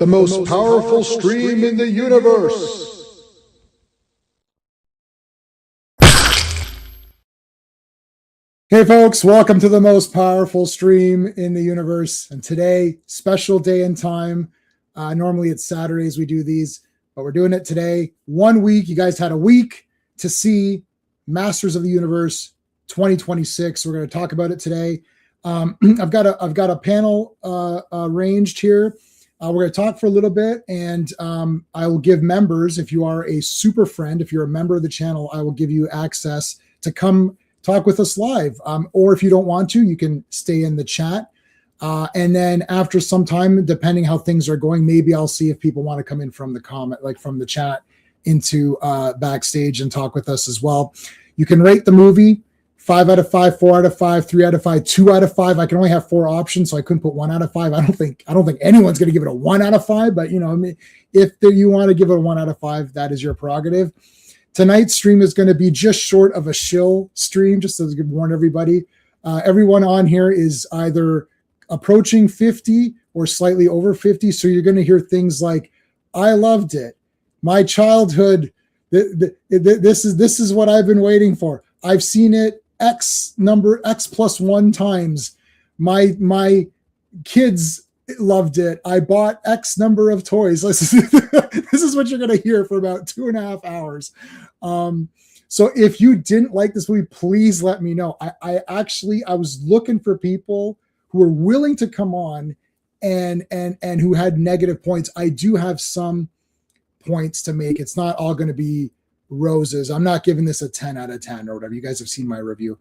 the most powerful stream in the universe. Hey folks, welcome to the most powerful stream in the universe. And today, special day and time. Normally it's Saturdays we do these, but we're doing it today. 1 week. You guys had a week to see Masters of the Universe 2026. We're going to talk about it today. I've got a panel arranged here. We're going to talk for a little bit, and I will give members, if you are a super friend, if you're a member of the channel, I will give you access to come talk with us live. Or if you don't want to, you can stay in the chat. And then after some time, depending how things are going, maybe I'll see if people want to come in from the comment, like from the chat into backstage and talk with us as well. You can rate the movie 5 out of 5, 4 out of 5, 3 out of 5, 2 out of 5. I can only have 4 options, so I couldn't put 1 out of 5. I don't think anyone's going to give it a 1 out of 5, but you know, I mean, if you want to give it a 1 out of 5, that is your prerogative. Tonight's stream is going to be just short of a shill stream, just to warn everybody. Everyone on here is either approaching 50 or slightly over 50, so you're going to hear things like, "I loved it," "My childhood," "This is what I've been waiting for," "I've seen it X plus 1 times," "My kids loved it," "I bought X number of toys." This is what you're going to hear for about 2.5 hours. So if you didn't like this movie, please let me know. I was looking for people who were willing to come on and who had negative points. I do have some points to make. It's not all going to be roses. I'm not giving this a 10 out of 10 or whatever. You guys have seen my review.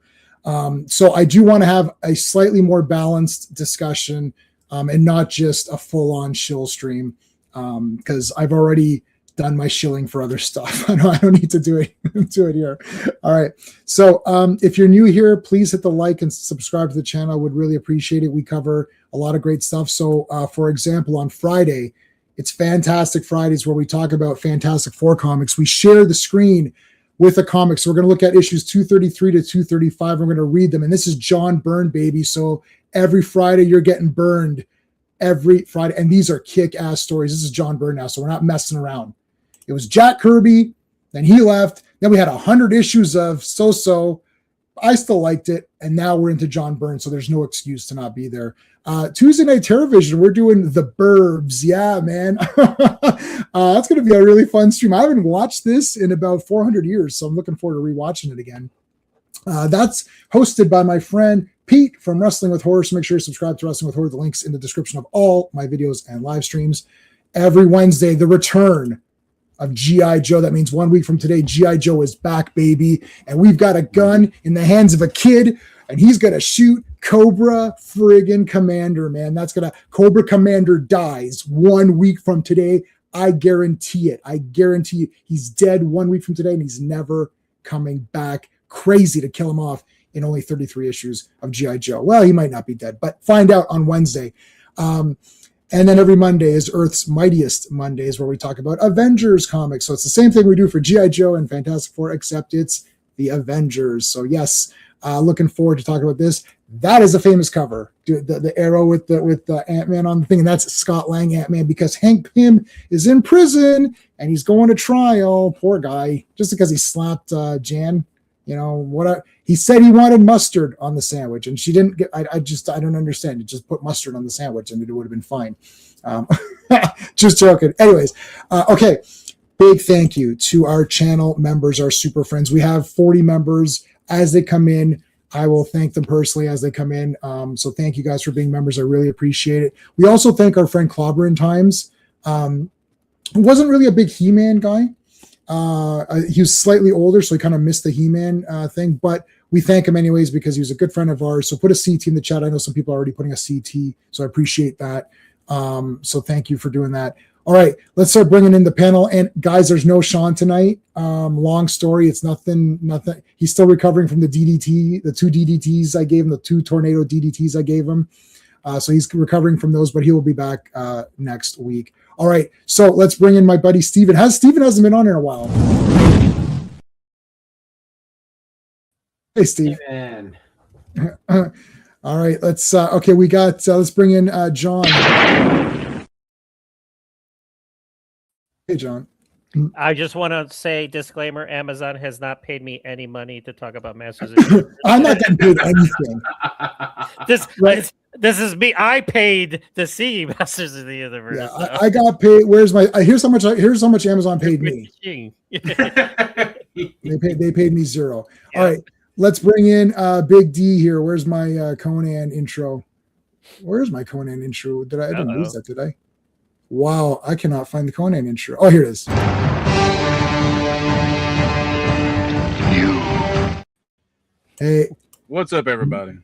So I do want to have a slightly more balanced discussion and not just a full-on shill stream, because I've already done my shilling for other stuff. I don't need to do it here. All right. So if you're new here, please hit the like and subscribe to the channel. I would really appreciate it. We cover a lot of great stuff. So for example, on Friday, it's Fantastic Fridays, where we talk about Fantastic Four comics. We share the screen with the comics. So we're going to look at issues 233 to 235. We're going to read them. And this is John Byrne, baby. So every Friday you're getting burned every Friday. And these are kick-ass stories. This is John Byrne now, so we're not messing around. It was Jack Kirby, then he left. Then we had 100 issues of so-so. I still liked it, and now we're into John Byrne, so there's no excuse to not be there. Tuesday Night Terrorvision, we're doing The Burbs. Yeah, man. That's going to be a really fun stream. I haven't watched this in about 400 years, so I'm looking forward to rewatching it again. That's hosted by my friend Pete from Wrestling with Horror, so make sure you subscribe to Wrestling with Horror. The link's in the description of all my videos and live streams. Every Wednesday, the return of G.I. Joe. That means 1 week from today, G.I. Joe is back, baby. And we've got a gun in the hands of a kid, and he's going to shoot Cobra friggin' Commander, man. Cobra Commander dies 1 week from today. I guarantee it. I guarantee you he's dead 1 week from today, and he's never coming back. Crazy to kill him off in only 33 issues of G.I. Joe. Well, he might not be dead, but find out on Wednesday. And then every Monday is Earth's Mightiest Mondays, where we talk about Avengers comics. So it's the same thing we do for G.I. Joe and Fantastic Four, except it's the Avengers. So yes, looking forward to talking about this. That is a famous cover, the arrow with the Ant-Man on the thing, and that's Scott Lang Ant-Man, because Hank Pym is in prison and he's going to trial. Poor guy, just because he slapped Jan. You know he said he wanted mustard on the sandwich, and she didn't get. I don't understand. You just put mustard on the sandwich, and it would have been fine. Just joking. Anyways, okay. Big thank you to our channel members, our super friends. We have 40 members. As they come in, I will thank them personally as they come in. So thank you guys for being members. I really appreciate it. We also thank our friend Clobberin Times, who wasn't really a big He-Man guy. He was slightly older, so he kind of missed the He-Man thing, but we thank him anyways because he was a good friend of ours. So put a CT in the chat. I know some people are already putting a CT, so I appreciate that. So thank you for doing that. All right, let's start bringing in the panel. And guys, there's no Sean tonight. Long story. It's nothing. He's still recovering from the DDT, the 2 DDTs I gave him, the 2 tornado DDTs I gave him. So he's recovering from those, but he will be back next week. All right, so let's bring in my buddy Steven. Steven hasn't been on in a while. Hey, Steve. Hey, man. All right, let's okay, we got let's bring in John. Hey, John. I just want to say, disclaimer, Amazon has not paid me any money to talk about Masters of the Universe. I'm not getting paid anything. This is me. I paid to see Masters of the Universe. Yeah, so. I got paid. Where's my? Here's how much Amazon paid me. They paid me zero. Yeah. All right, let's bring in Big D here. Where's my Conan intro? Where's my Conan intro? I didn't lose that, did I? Wow, I cannot find the Conan intro. Oh, here it is. Hey. What's up, everybody?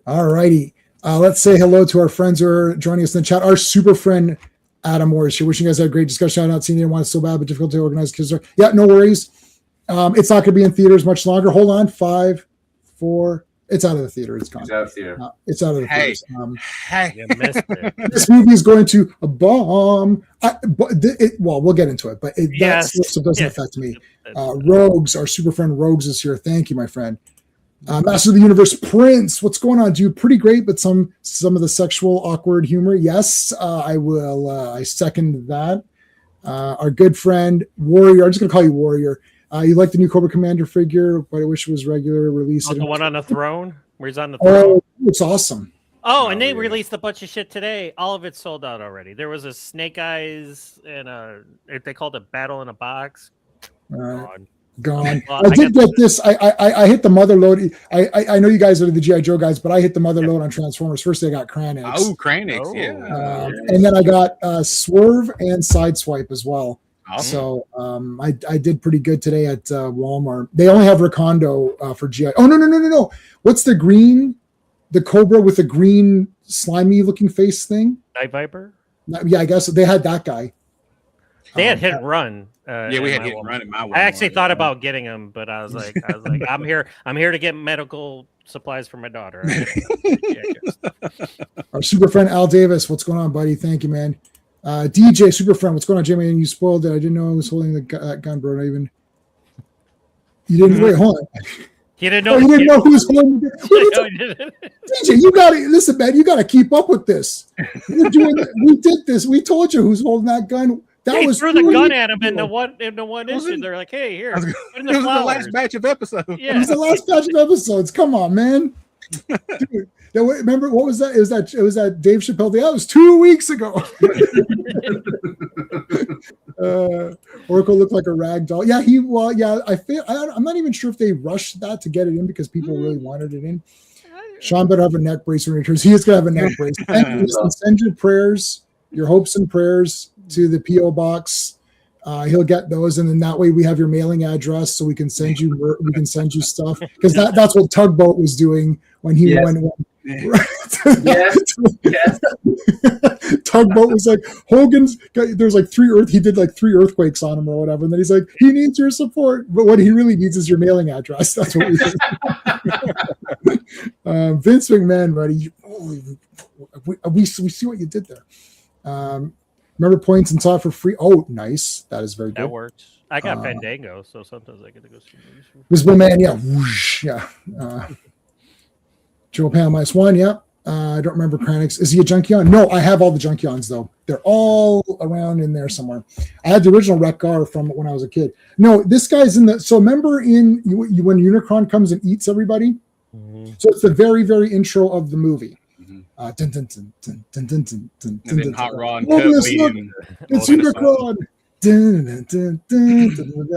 All righty. Let's say hello to our friends who are joining us in the chat. Our super friend, Adam Morris here. Wishing you guys had a great discussion. I've not seen anyone so bad, but difficult to organize. Yeah, no worries. It's not going to be in theaters much longer. Hold on. 5, 4. It's out of the theater. It's gone. It's out of the theater. It's out of the theater. You missed it. This movie is going to a bomb. We'll get into it, but that doesn't affect me. Rogues, our super friend Rogues is here. Thank you, my friend. Master of the Universe Prince, what's going on, dude? Pretty great, but some of the sexual awkward humor. Yes, I will. I second that. Our good friend Warrior. I'm just gonna call you Warrior. You like the new Cobra Commander figure, but I wish it was regular release. The one on the throne? Where he's on the throne? Oh, it's awesome. Oh, and they released a bunch of shit today. All of it sold out already. There was a Snake Eyes and they called it Battle in a Box. Gone. I did get this. I hit the mother load. I know you guys are the G.I. Joe guys, but I hit the mother load on Transformers. First, I got Kranix. Oh, Kranix, yeah. And then I got Swerve and Sideswipe as well. So I did pretty good today at Walmart. They only have Recondo for GI. Oh, no. What's the green? The Cobra with the green slimy looking face thing? Night Viper? Yeah, I guess they had that guy. They had Hit and Run. Yeah, we had Hit and Run in my Walmart. I actually thought about getting him, but I was like, I'm here to get medical supplies for my daughter. Our super friend Al Davis, what's going on, buddy? Thank you, man. DJ super friend, what's going on, Jimmy? And you spoiled it. I didn't know I was holding that gun, bro. You didn't wait. Hold on. He didn't know. You didn't know who was holding it. DJ, you got to listen, man. You got to keep up with this. We're doing. We did this. We told you who's holding that gun. That was threw the gun at him in the one issue. They're like, "Hey, here." It was the last batch of episodes. Yeah. It was the last batch of episodes. Come on, man. Dude, remember what was that? It was that Dave Chappelle thing. That was 2 weeks ago. Oracle looked like a rag doll. Yeah, I'm not even sure if they rushed that to get it in because people really wanted it in. Sean better have a neck brace when he returns. He is gonna have a neck brace. Send your prayers, your hopes and prayers to the PO box. He'll get those, and then that way we have your mailing address, so we can send you stuff, because that's what Tugboat was doing when he went. Yes. Tugboat was like, Hogan's. There's like he did like 3 earthquakes on him or whatever, and then he's like, he needs your support, but what he really needs is your mailing address. That's what we did. Vince McMahon, buddy. We see what you did there. Remember points and saw it for free. Oh, nice. That is very good. That works. I got Fandango, so sometimes I get to go see movies. Visible Man, yeah. Whoosh, yeah. Joe Pan -1, yeah. I don't remember Kranix. Is he a Junkion? No, I have all the Junkions, though. They're all around in there somewhere. I had the original Wreck-Gar from when I was a kid. No, this guy's in the... So remember when Unicron comes and eats everybody? Mm-hmm. So it's the very, very intro of the movie. And then Hot Rod and it's Unicron.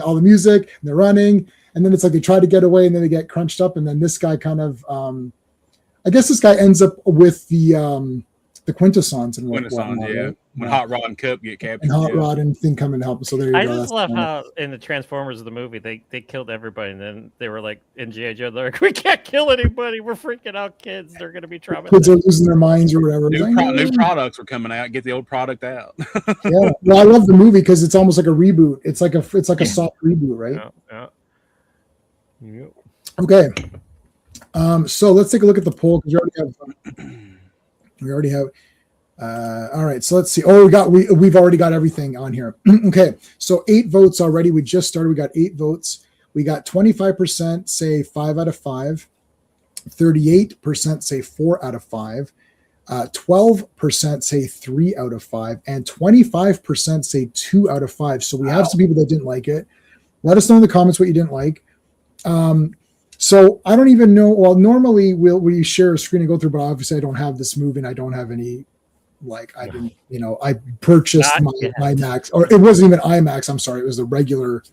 All the music, and they're running, and then it's like they try to get away, and then they get crunched up, and then this guy kind of, I guess this guy ends up with the Quintessons and whatnot, yeah. Right? When Hot Rod and Cup get captured, and Hot Rod and Thing come and help us. So there you go. I just love how in the Transformers of the movie they killed everybody, and then they were like in G.I. Joe, they're like, we can't kill anybody. We're freaking out, kids. They're gonna be traumatized. Kids are losing their minds or whatever. New products were coming out. Get the old product out. Yeah, well, I love the movie because it's almost like a reboot. It's like a soft reboot, right? Yeah. Okay. So let's take a look at the poll because we already have. All right, so let's see. Oh, we've already got everything on here. Okay, so 8 votes already. We just started. We got 8 votes. We got 25% say 5 out of 5, 38% say 4 out of 5, 12% say 3 out of 5, and 25% say 2 out of 5. So we have some people that didn't like it. Let us know in the comments what you didn't like. So I don't even know. Well, normally we share a screen and go through, but obviously I don't have this movie and I don't have any, like, I didn't, I purchased my IMAX, or it wasn't even IMAX. I'm sorry. It was the regular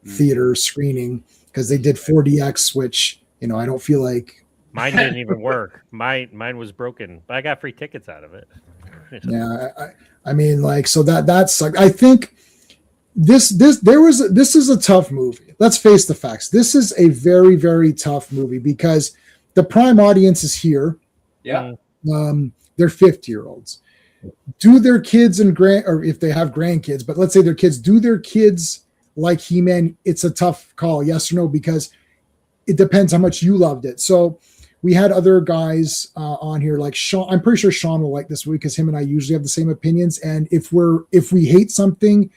theater screening because they did 4DX, which, I don't feel like. Mine didn't even work. Mine was broken, but I got free tickets out of it. Yeah. I mean, like, so that's like, I think this is a tough movie. Let's face the facts. This is a very, very tough movie because the prime audience is here. Yeah. They're 50-year-olds. Do their kids or if they have grandkids, but let's say their kids, do their kids like He-Man? It's a tough call, yes or no, because it depends how much you loved it. So we had other guys on here like Sean. I'm pretty sure Sean will like this movie because him and I usually have the same opinions. And if we hate something,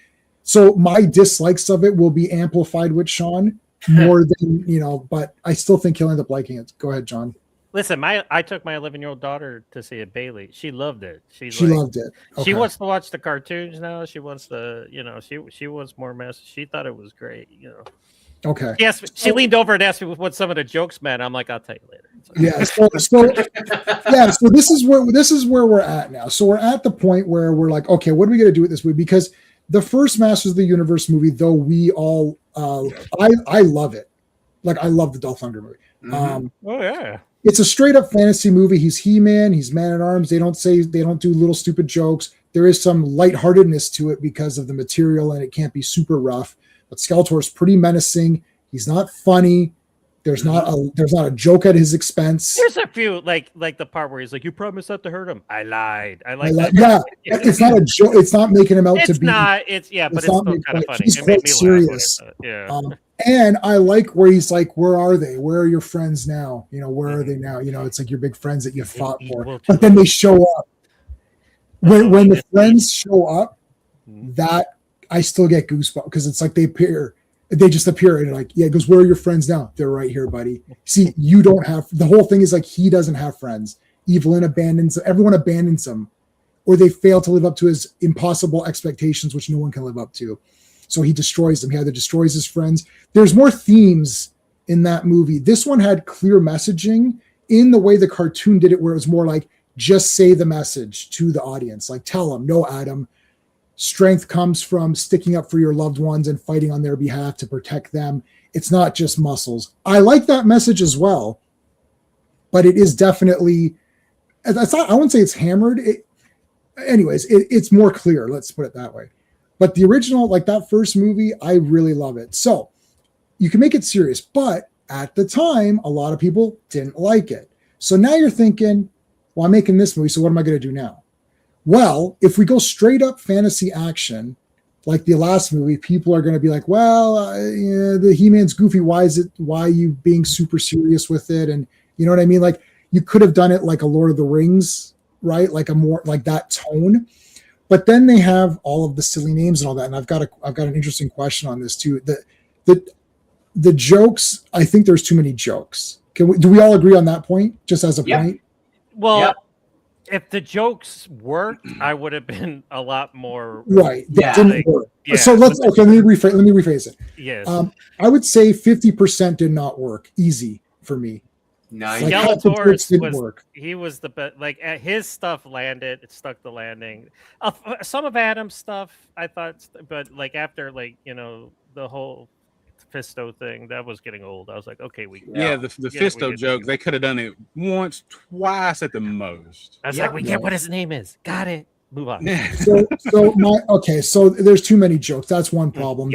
so my dislikes of it will be amplified with Sean more than, but I still think he'll end up liking it. Go ahead, John. Listen, I took my 11-year-old daughter to see it, Bailey. She loved it. She loved it. Okay. She wants to watch the cartoons now. She wants to, she wants more mess. She thought it was great, Okay. She leaned over and asked me what some of the jokes meant. I'm like, I'll tell you later. Yeah. So this is where we're at now. So we're at the point where we're like, okay, what are we going to do with this movie? Because the first Masters of the Universe movie, though we all, I love it. Like, I love the Dolph Lundgren movie. Oh yeah. It's a straight up fantasy movie. He's He-Man. He's Man-at-Arms. They don't do little stupid jokes. There is some lightheartedness to it because of the material, and it can't be super rough. But Skeletor is pretty menacing. He's not funny. There's not a joke at his expense. There's a few like the part where he's like, "You promised not to hurt him." I lied. I like that. Yeah, it's not a joke. It's not making him out to be. It's not. But it's still kind of funny. He's quite serious. Yeah. And I like where he's like, "Where are they? Where are your friends now? Where are they now? It's like your big friends that you fought for." But then they show up. When the friends show up, that I still get goosebumps because it's like they just appear and like, yeah, it goes, "Where are your friends now?" "They're right here, buddy." See, you don't have, the whole thing is like, he doesn't have friends. Evelyn everyone abandons him, or they fail to live up to his impossible expectations, which no one can live up to. So he destroys them. He either destroys his friends. There's more themes in that movie. This one had clear messaging in the way the cartoon did it, where it was more like, just say the message to the audience. Like, tell them, no, Adam, strength comes from sticking up for your loved ones and fighting on their behalf to protect them. It's not just muscles. I like that message as well, but it is definitely, I wouldn't say it's hammered. It's more clear. Let's put it that way. But the original, like that first movie, I really love it. So you can make it serious, but at the time, a lot of people didn't like it. So now you're thinking, well, I'm making this movie, so what am I going to do now? Well, if we go straight up fantasy action, like the last movie, people are going to be like, well, the He-Man's goofy. Why are you being super serious with it? And you know what I mean? Like, you could have done it like a Lord of the Rings, right? Like a more like that tone. But then they have all of the silly names and all that. And I've got an interesting question on this too. The jokes, I think there's too many jokes. Do we all agree on that point? Just as a point? Well, if the jokes worked, I would have been a lot more right. That didn't work. Yeah. So let me rephrase it. Yes. I would say 50% did not work. Easy for me. Nice. Like, he was the best. Like, his stuff landed, it stuck the landing. Some of Adam's stuff, I thought, but like after the whole Fisto thing, that was getting old. I was like, okay, the Fisto joke, they could have done it once, twice at the most. I was like, we get what his name is. Got it. Move on. So there's too many jokes. That's one problem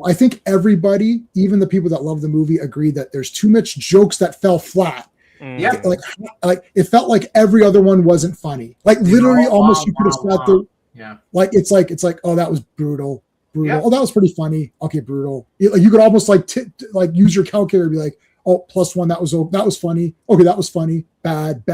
I think everybody, even the people that love the movie, agree that there's too much jokes that fell flat. Yeah. Like it felt like every other one wasn't funny. Like literally almost you could have sat there. Yeah. Like it's like, oh, that was brutal. Oh, that was pretty funny. Okay, brutal. You could almost like use your calculator and be like, oh, +1, that was funny. Okay, that was funny. Bad.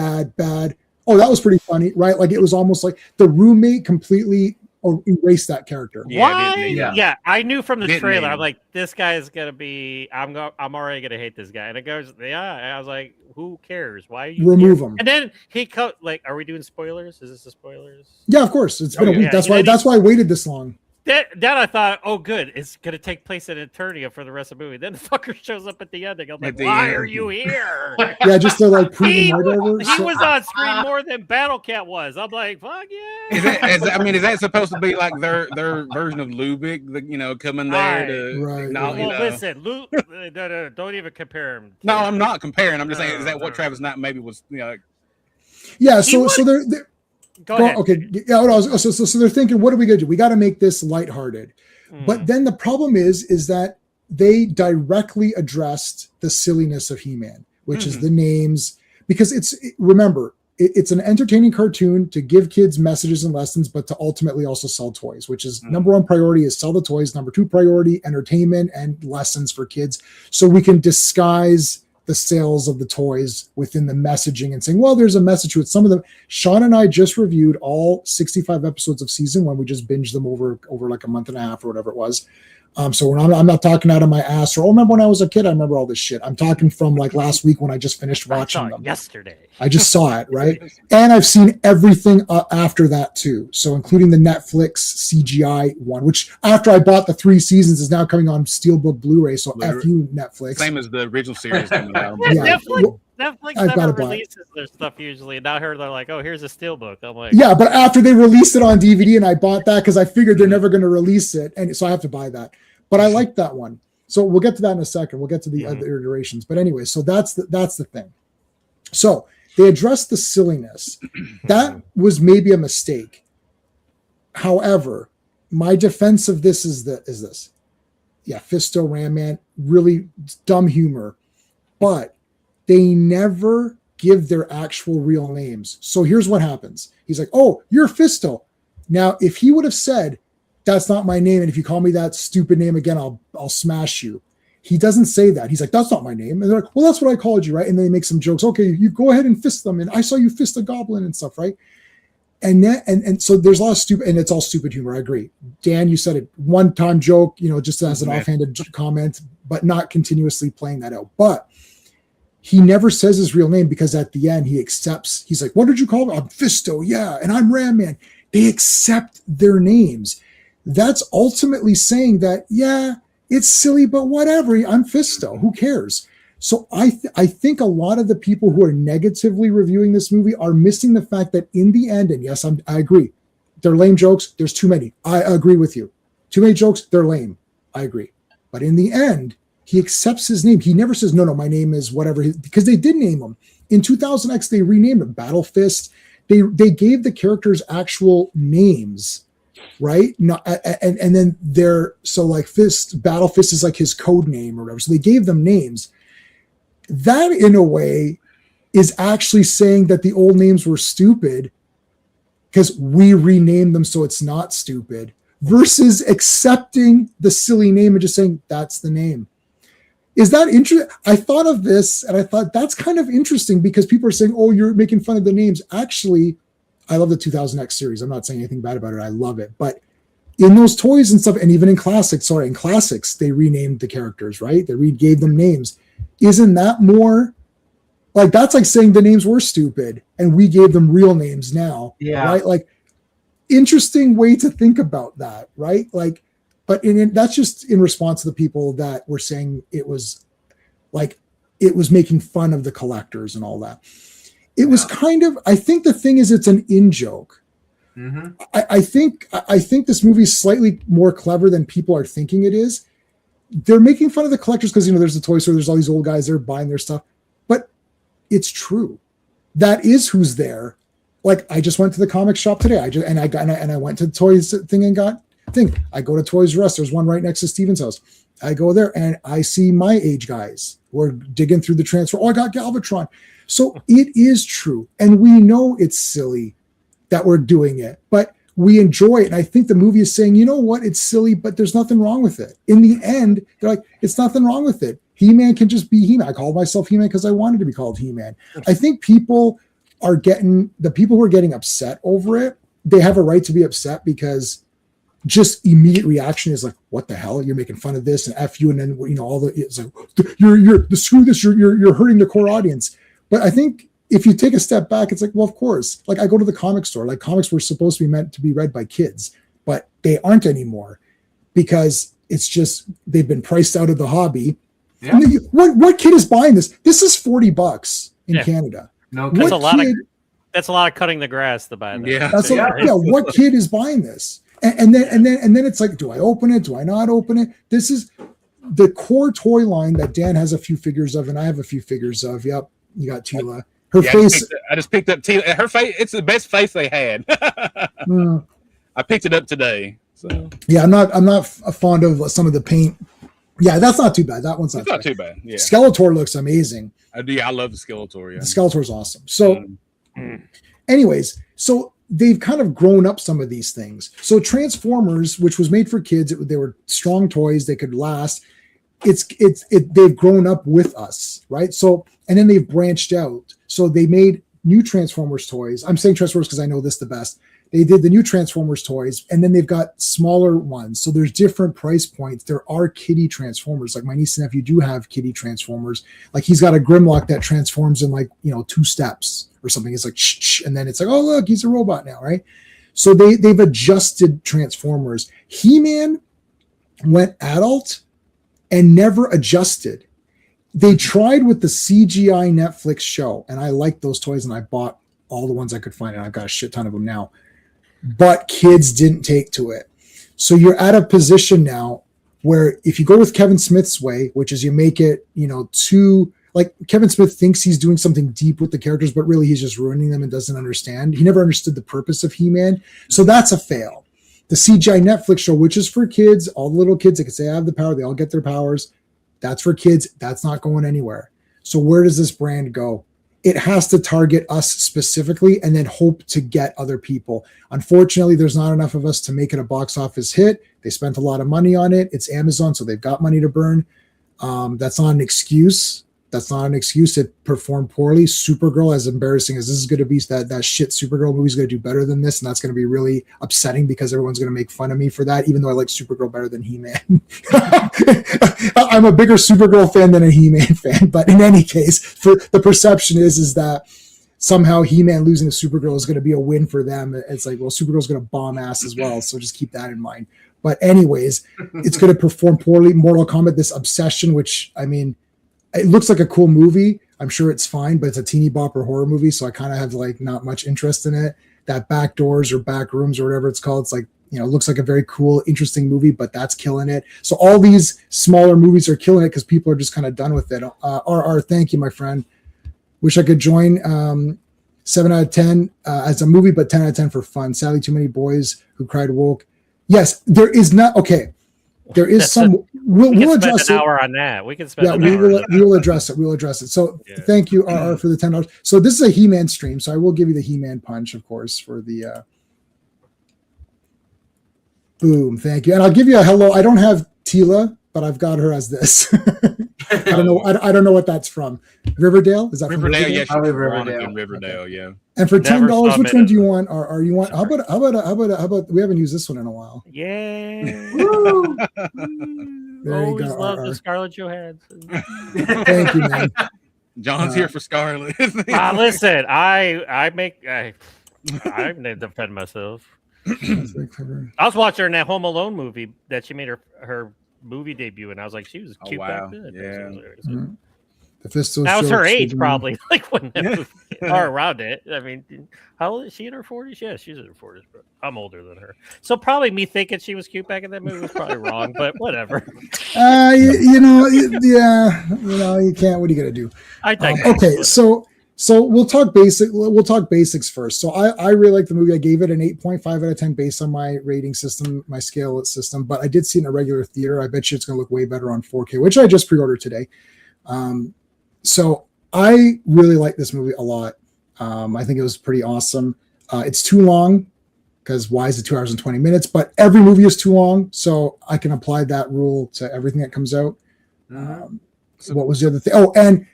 Oh, that was pretty funny, right? Like it was almost like the roommate completely or erase that character. Why? Yeah. Yeah, I knew from the Didn't trailer. name I'm him. like, this guy is gonna be. I'm already gonna hate this guy. And it goes, yeah. And I was like, who cares? Why are you Remove care? him. And then he like, are we doing spoilers? Is this the spoilers? Yeah, of course. It's been a week. Yeah, That's why I waited this long. Then I thought, oh, good, it's gonna take place in Eternia for the rest of the movie. Then the fucker shows up at the ending. I'm like, why are you here? Yeah, just to like prove he him right over. he was on screen more than Battle Cat was. I'm like, fuck yeah. Is that supposed to be like their version of Lubick? Coming there to acknowledge? Well, listen, no, don't even compare him. No, I'm not comparing. I'm just saying, is that what Travis Knight maybe was? Yeah. So they're Go ahead. Okay. Yeah. So they're thinking, what are we gonna do? We got to make this lighthearted. But then the problem is that they directly addressed the silliness of He-Man, which is the names, because remember, it's an entertaining cartoon to give kids messages and lessons, but to ultimately also sell toys, which is number one priority is sell the toys. Number two priority, entertainment and lessons for kids. So we can disguise the sales of the toys within the messaging and saying, well, there's a message to it. Some of them, Sean and I just reviewed all 65 episodes of season one. We just binged them over like a month and a half or whatever it was. So I'm not talking out of my ass or, remember when I was a kid, I remember all this shit. I'm talking from like last week when I just finished watching them. Yesterday. I just saw it, right? And I've seen everything after that too. So including the Netflix CGI one, which after I bought the 3 seasons is now coming on Steelbook Blu-ray. So F you, Netflix. Same as the original series. Yeah. Netflix I've never gotta buy it. releases their stuff usually. Now they're like, oh, here's a steelbook. I'm like, Yeah, but after they released it on DVD and I bought that because I figured they're never going to release it. And so I have to buy that. But I like that one. So we'll get to that in a second. We'll get to the other iterations. But anyway, so that's the thing. So they addressed the silliness. That was maybe a mistake. However, my defense of this is this. Yeah, Fisto, Ram Man, really dumb humor. But they never give their actual real names. So here's what happens. He's like, oh, you're Fisto. Now, if he would have said, that's not my name, and if you call me that stupid name again, I'll smash you. He doesn't say that. He's like, that's not my name. And they're like, well, that's what I called you, right? And then they make some jokes. Okay, you go ahead and fist them. And I saw you fist a goblin and stuff, right? And then, and so there's a lot of stupid, and it's all stupid humor. I agree. Dan, you said it, one-time joke, just as an offhanded comment, but not continuously playing that out. But he never says his real name because at the end he accepts. He's like, what did you call me? I'm Fisto, yeah, and I'm Ram Man. They accept their names. That's ultimately saying that, yeah, it's silly, but whatever. I'm Fisto. Who cares? So I think a lot of the people who are negatively reviewing this movie are missing the fact that in the end, and yes, I agree, they're lame jokes. There's too many. I agree with you. Too many jokes. They're lame. I agree. But in the end, he accepts his name. He never says, no, my name is whatever, because they did name him. In 2000X, they renamed him Battle Fist. They gave the characters actual names, right? No, and then so like Battle Fist is like his code name or whatever. So they gave them names. That in a way is actually saying that the old names were stupid because we renamed them so it's not stupid, versus accepting the silly name and just saying that's the name. Is that interesting? I thought of this and I thought that's kind of interesting because people are saying, oh, you're making fun of the names. Actually, I love the 2000X series. I'm not saying anything bad about it. I love it. But in those toys and stuff, and even in classics, they renamed the characters, right? They gave them names. Isn't that more like, that's like saying the names were stupid and we gave them real names now, right? Like, interesting way to think about that, right? Like, but that's just in response to the people that were saying it was making fun of the collectors and all that. It was kind of, I think the thing is, it's an in-joke. Mm-hmm. I think this movie is slightly more clever than people are thinking it is. They're making fun of the collectors because, there's the toy store, there's all these old guys there buying their stuff. But it's true. That is who's there. Like, I just went to the comic shop today. I went to the toys thing and got thing. I go to Toys R Us. There's one right next to Steven's house. I go there and I see my age guys. We're digging through the transfer. Oh, I got Galvatron. So it is true. And we know it's silly that we're doing it, but we enjoy it. And I think the movie is saying, you know what? It's silly, but there's nothing wrong with it. In the end, they're like, it's nothing wrong with it. He-Man can just be He-Man. I called myself He-Man because I wanted to be called He-Man. I think the people who are getting upset over it, they have a right to be upset because just immediate reaction is like, what the hell? You're making fun of this and F you. And then, all the, it's like, you're screw this. You're hurting the core audience. But I think if you take a step back, it's like, well, of course, like I go to the comic store, like comics were supposed to be meant to be read by kids, but they aren't anymore because it's just, they've been priced out of the hobby. Yeah. What kid is buying this? This is $40 in Canada. No, that's a lot of cutting the grass to buy that. Yeah, what kid is buying this? And then it's like, do I open it? Do I not open it? This is the core toy line that Dan has a few figures of, and I have a few figures of. Yep, you got Tila. Her face. I just picked up Tila. Her face. It's the best face they had. I picked it up today. So yeah, I'm not fond of some of the paint. Yeah, that's not too bad. That one's not too bad. Yeah, Skeletor looks amazing. I love the Skeletor. Yeah, the Skeletor's awesome. So, anyways, so they've kind of grown up some of these things. So Transformers, which was made for kids, they were strong toys. They could last. They've grown up with us, right? So, and then they've branched out. So they made new Transformers toys. I'm saying Transformers because I know this the best. They did the new Transformers toys, and then they've got smaller ones. So there's different price points. There are kiddie Transformers. Like my niece and nephew do have kiddie Transformers. Like he's got a Grimlock that transforms in 2 steps or something. It's like shh, and then it's like, oh look, he's a robot now, right? So they've adjusted Transformers. He-Man went adult and never adjusted. They tried with the CGI Netflix show, and I liked those toys, and I bought all the ones I could find, and I've got a shit ton of them now. But kids didn't take to it. So you're at a position now where if you go with Kevin Smith's way, which is you make it, too, like Kevin Smith thinks he's doing something deep with the characters, but really he's just ruining them and doesn't understand. He never understood the purpose of He-Man. So that's a fail. The CGI Netflix show, which is for kids, all the little kids, they can say I have the power, they all get their powers. That's for kids. That's not going anywhere. So where does this brand go? It has to target us specifically and then hope to get other people. Unfortunately, there's not enough of us to make it a box office hit. They spent a lot of money on it. It's Amazon, so they've got money to burn. That's not an excuse. It performed poorly. Supergirl, as embarrassing as this is going to be, that shit Supergirl movie is going to do better than this, and that's going to be really upsetting because everyone's going to make fun of me for that, even though I like Supergirl better than He-Man. I'm a bigger Supergirl fan than a He-Man fan, but in any case, the perception is that somehow He-Man losing to Supergirl is going to be a win for them. It's like, well, Supergirl's going to bomb ass as well, so just keep that in mind. But anyways, it's going to perform poorly. Mortal Kombat, this obsession, which, I mean, it looks like a cool movie. I'm sure it's fine, but it's a teeny bopper horror movie, so I kind of have not much interest in it. That Back Doors or Back Rooms or whatever it's called, it's like, looks like a very cool, interesting movie, but that's killing it. So all these smaller movies are killing it because people are just kind of done with it. RR, thank you, my friend. Wish I could join 7 out of 10 as a movie, but 10 out of 10 for fun. Sadly, too many boys who cried woke. Yes, there is not. Okay. There is some. We'll address an hour on that. We can spend. Yeah, we will address it. We'll address it. So thank you, RR, for the $10. So this is a He-Man stream. So I will give you the He-Man punch, of course, for the. Boom! Thank you, and I'll give you a hello. I don't have Tila, but I've got her as this. I don't know. I don't know what that's from. Riverdale? Is that from Riverdale? Riverdale? Yeah, probably Riverdale. Okay. Yeah. And for $10, which one do you want? Or you want? How about? We haven't used this one in a while. Yeah. There you go. Love the Scarlett Johansson. Thank you, man. John's here for Scarlett. Listen, I defend myself. I was watching her in that Home Alone movie that she made her movie debut, and I was like, she was cute back then. Yeah. The that was her age, probably, when that movie, or around it. I mean, how old is she, in her 40s? Yeah, she's in her 40s, but I'm older than her. So probably me thinking she was cute back in that movie was probably wrong, but whatever. You can't. What are you gonna do? Okay, so we'll talk basics first. So I really like the movie. I gave it an 8.5 out of 10 based on my rating system, my scale system. But I did see it in a regular theater. I bet you it's gonna look way better on 4K, which I just pre-ordered today. So I really like this movie a lot. I think it was pretty awesome. It's too long because why is it 2 hours and 20 minutes? But every movie is too long, so I can apply that rule to everything that comes out. So what was the other thing? Oh, and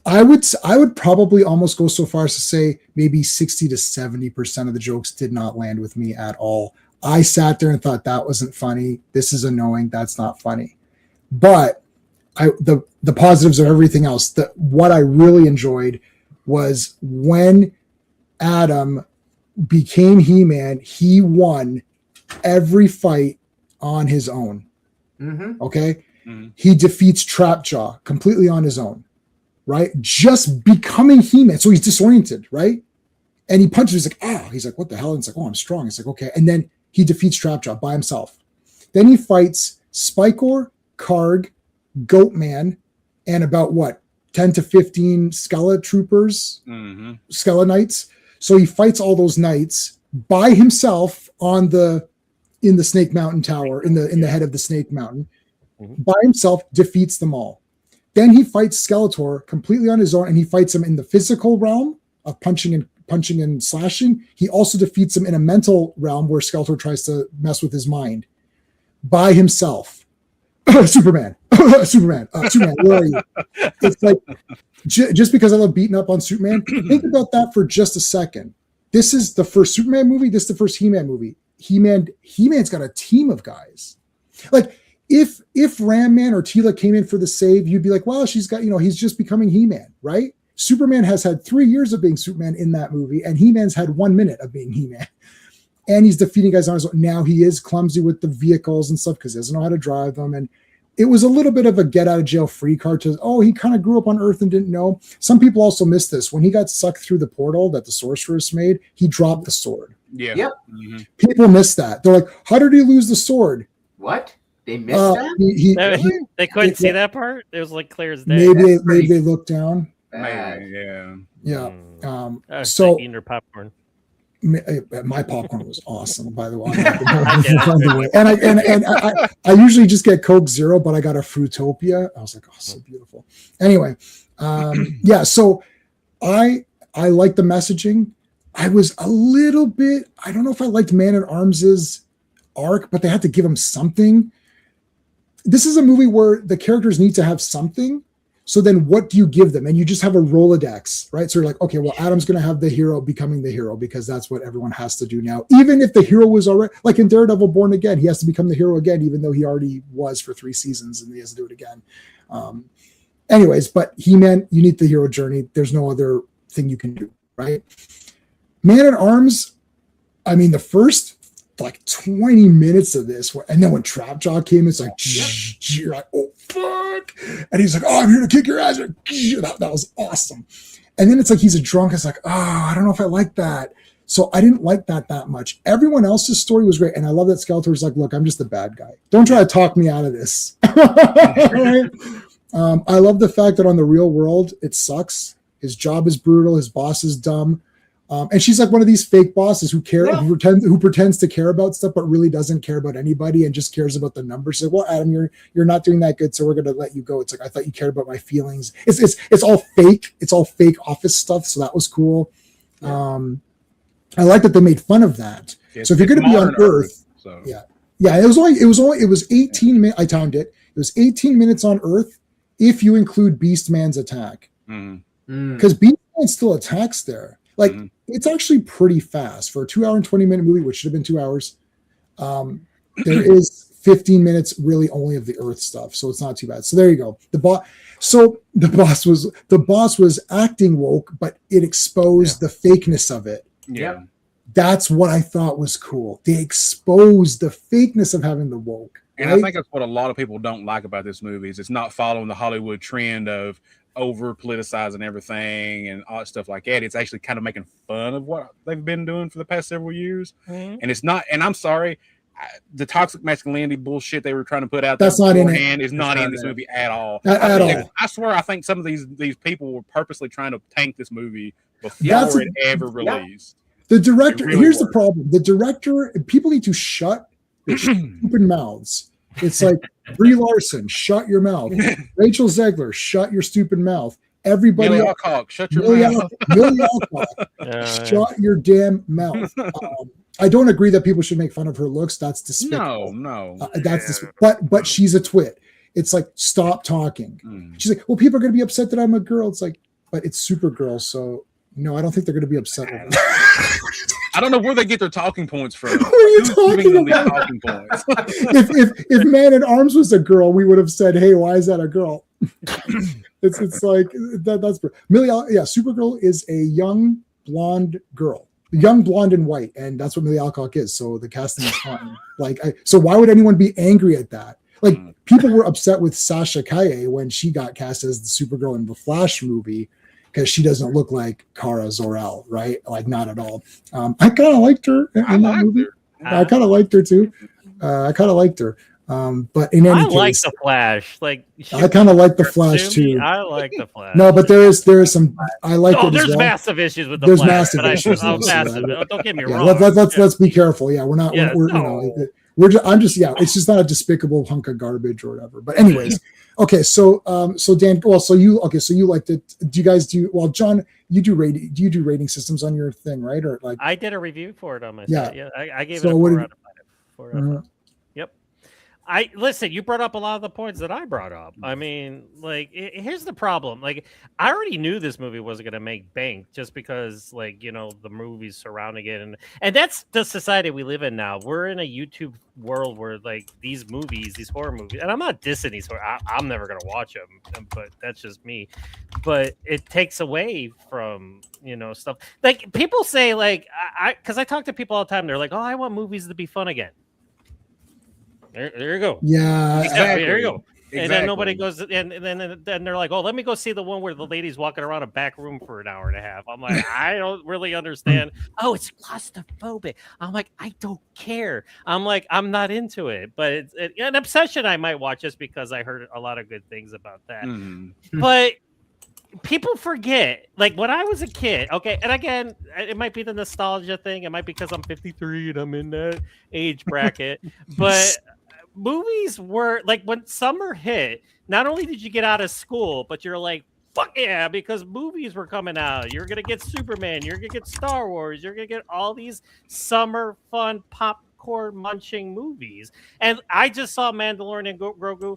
I would probably almost go so far as to say maybe 60 to 70% of the jokes did not land with me at all. I sat there and thought that wasn't funny. This is annoying. That's not funny. But the positives of everything else, what I really enjoyed was when Adam became He-Man, he won every fight on his own. Okay? He defeats Trapjaw completely on his own, right? Just becoming He-Man. So he's disoriented, right? And he punches, he's like, oh, he's like, what the hell? And it's like, oh, I'm strong. It's like, okay. And then he defeats Trapjaw by himself. Then he fights Spikor, Karg, Goatman, and about 10 to 15 Skella troopers, Skella knights. So he fights all those knights by himself in the Snake Mountain Tower, in the head of the Snake Mountain. By himself, defeats them all. Then he fights Skeletor completely on his own, and he fights him in the physical realm of punching and slashing. He also defeats him in a mental realm where Skeletor tries to mess with his mind by himself. Superman, Superman, where are you? It's like, just because I love beating up on Superman, think about that for just a second. This is the first Superman movie. This is the first He-Man movie. He-Man's got a team of guys. Like, if Ram Man or Tila came in for the save, you'd be like, well, she's got, he's just becoming He-Man, right? Superman has had 3 years of being Superman in that movie, and He-Man's had 1 minute of being He-Man. And he's defeating guys on his own. Now he is clumsy with the vehicles and stuff because he doesn't know how to drive them. And it was a little bit of a get out of jail free card to, he kind of grew up on Earth and didn't know. Some people also missed this. When he got sucked through the portal that the sorceress made, he dropped the sword. Yeah. Yep. People missed that. They're like, how did he lose the sword? What? They missed that? They couldn't see that part? It was like clear as day. Maybe they looked down. Yeah. So eating their popcorn. My popcorn was awesome, by the way. And I usually just get Coke Zero, but I got a Fruitopia. I was like, oh, so beautiful. Anyway, so I like the messaging. I was a little bit, I don't know if I liked Man at Arms's arc, but they had to give him something. This is a movie where the characters need to have something. So then what do you give them? And you just have a Rolodex, right? So you're like, okay, well, Adam's going to have the hero becoming the hero because that's what everyone has to do now. Even if the hero was already, like in Daredevil Born Again, he has to become the hero again, even though he already was for 3 seasons and he has to do it again. Anyways, but He-Man, you need the hero journey. There's no other thing you can do, right? Man at Arms, I mean, the first like 20 minutes of this, and then when Trapjaw came, it's like, you're like, oh, fuck. And he's like, oh, I'm here to kick your ass. That was awesome. And then it's like he's a drunk. It's like, oh, I don't know if I like that. So I didn't like that much. Everyone else's story was great. And I love that Skeletor's like, look, I'm just the bad guy. Don't try to talk me out of this. Right? I love the fact that on the real world, it sucks. His job is brutal. His boss is dumb. And she's like one of these fake bosses who pretends to care about stuff, but really doesn't care about anybody and just cares about the numbers. She's like, well, Adam, you're not doing that good, so we're going to let you go. It's like, I thought you cared about my feelings. It's all fake. It's all fake office stuff. So that was cool. I like that they made fun of that. So if you're going to be on Earth, it was 18 minutes. I timed it. It was 18 minutes on Earth if you include Beastman's attack, because Beastman still attacks there. Like, it's actually pretty fast for a 2 hour and 20 minute movie, which should have been 2 hours. There is 15 minutes really only of the Earth stuff, so it's not too bad. So there you go. The boss was acting woke, but it exposed the fakeness of it. Yeah. That's what I thought was cool. They exposed the fakeness of having the woke. And I think that's what a lot of people don't like about this movie is it's not following the Hollywood trend of over politicizing everything and all that stuff like that. It's actually kind of making fun of what they've been doing for the past several years. And it's not, and I'm sorry, the toxic masculinity bullshit they were trying to put out there beforehand is not in this movie at all. At all. I swear, I think some of these people were purposely trying to tank this movie before it ever released. The director, really here's the problem. The director, people need to shut their stupid mouths. It's like, Brie Larson, shut your mouth. Rachel Zegler, shut your stupid mouth. Everybody Millie Alcock, shut your mouth. Millie Alcock, shut your damn mouth. I don't agree that people should make fun of her looks. That's despicable. No. But she's a twit. It's like, stop talking. She's like, well, people are going to be upset that I'm a girl. It's like, but it's Supergirl, so no, I don't think they're going to be upset with her. I don't know where they get their talking points from. Who are you talking Them these about? talking points? if Man at Arms was a girl, we would have said, "Hey, why is that a girl?" it's like that's Millie. Yeah, Supergirl is a young blonde girl, young blonde and white, and that's what Millie Alcock is. So the casting is fine. Like, so why would anyone be angry at that? Like, people were upset with Sasha Calle when she got cast as the Supergirl in the Flash movie because she doesn't look like Kara Zor-El, right? Like, not at all. I kind of liked her in that movie. I kind of liked her too. I kind of liked her. But in any case, like the Flash. Like, I kind of like the Flash too. I like the Flash. No, but there is some. I like. Oh, it there's as well. massive issues with the There's Flash. massive issues. Massive. Don't get me wrong. Let's be careful. Yeah, we're not. Yeah, we're no. I'm just. Yeah, it's just not a despicable hunk of garbage or whatever. But anyways, okay. So Dan. Well, so you liked it. Do you guys do? Well, John, you do rating. Do you do rating systems on your thing, right? Or like I did a review for it on my Yeah. site. Yeah, I gave So it a what 4 did- out of 5. 4 out of 5. Yep. I listen. You brought up a lot of the points that I brought up. I mean, like, here's the problem. Like, I already knew this movie wasn't going to make bank just because, like, you know, the movies surrounding it, and that's the society we live in now. We're in a YouTube world where, like, these movies, these horror movies, and I'm not dissing these horror. I'm never going to watch them, but that's just me. But it takes away from, you know, stuff. Like, people say, like, because I talk to people all the time. They're like, oh, I want movies to be fun again. There you go. Yeah. Exactly. There you go. Exactly. And then nobody goes, and then they're like, oh, let me go see the one where the lady's walking around a back room for an hour and a half. I'm like, I don't really understand. Oh, it's claustrophobic. I'm like, I don't care. I'm like, I'm not into it. But it's an Obsession I might watch just because I heard a lot of good things about that. But people forget, like, when I was a kid, okay, and again, it might be the nostalgia thing. It might be because I'm 53 and I'm in that age bracket. But movies were like, when summer hit, not only did you get out of school, but you're like, fuck yeah, because movies were coming out. You're gonna get Superman, you're gonna get Star Wars, you're gonna get all these summer fun popcorn munching movies. And I just saw Mandalorian and Grogu.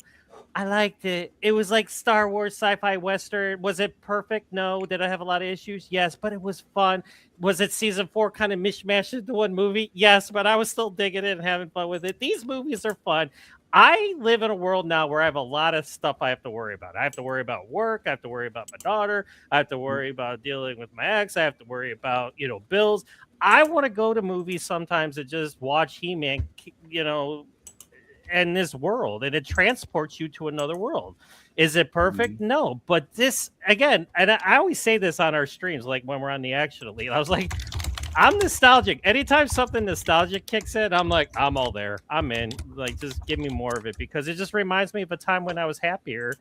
I liked it. It was like Star Wars sci-fi western. Was it perfect? No. Did I have a lot of issues? Yes, but it was fun. Was it season 4 kind of mishmash into one movie? Yes, but I was still digging it and having fun with it. These movies are fun. I live in a world now where I have a lot of stuff I have to worry about. I have to worry about work. I have to worry about my daughter. I have to worry about dealing with my ex. I have to worry about, you know, bills. I want to go to movies sometimes and just watch He-Man, you know, and this world, and it transports you to another world. Is it perfect? No, but this, again, and I always say this on our streams, like when we're on the Action Elite, I was like, I'm nostalgic. Anytime something nostalgic kicks in, I'm like, I'm all there. I'm in. Like, just give me more of it, because it just reminds me of a time when I was happier,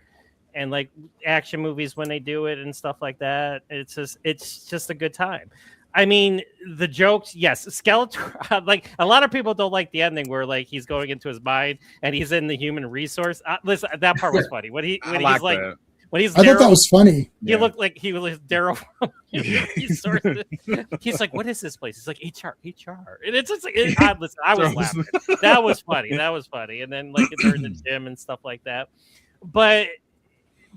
and like action movies when they do it and stuff like that. It's just a good time. I mean, the jokes, yes, Skeletor, like, a lot of people don't like the ending where, like, he's going into his mind and he's in the human resource. Listen, that part was funny. When he's like, that. when he's I thought that was funny. He looked like he was Daryl from Human Resources. He's like, what is this place? He's like, HR. And it's just like, listen, I was laughing. That was funny. And then, like, they're in the gym and stuff like that. But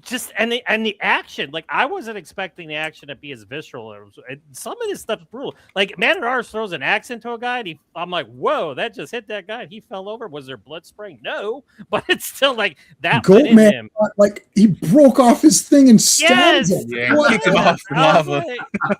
just and the action, like, I wasn't expecting the action to be as visceral. Some of this stuff's brutal. Like, Man at Arms throws an axe into a guy, and I'm like, whoa, that just hit that guy. And he fell over. Was there blood spraying? No, but it's still like that. Goatman, like, he broke off his thing and stabbed him. Yeah, kicked him off the lava.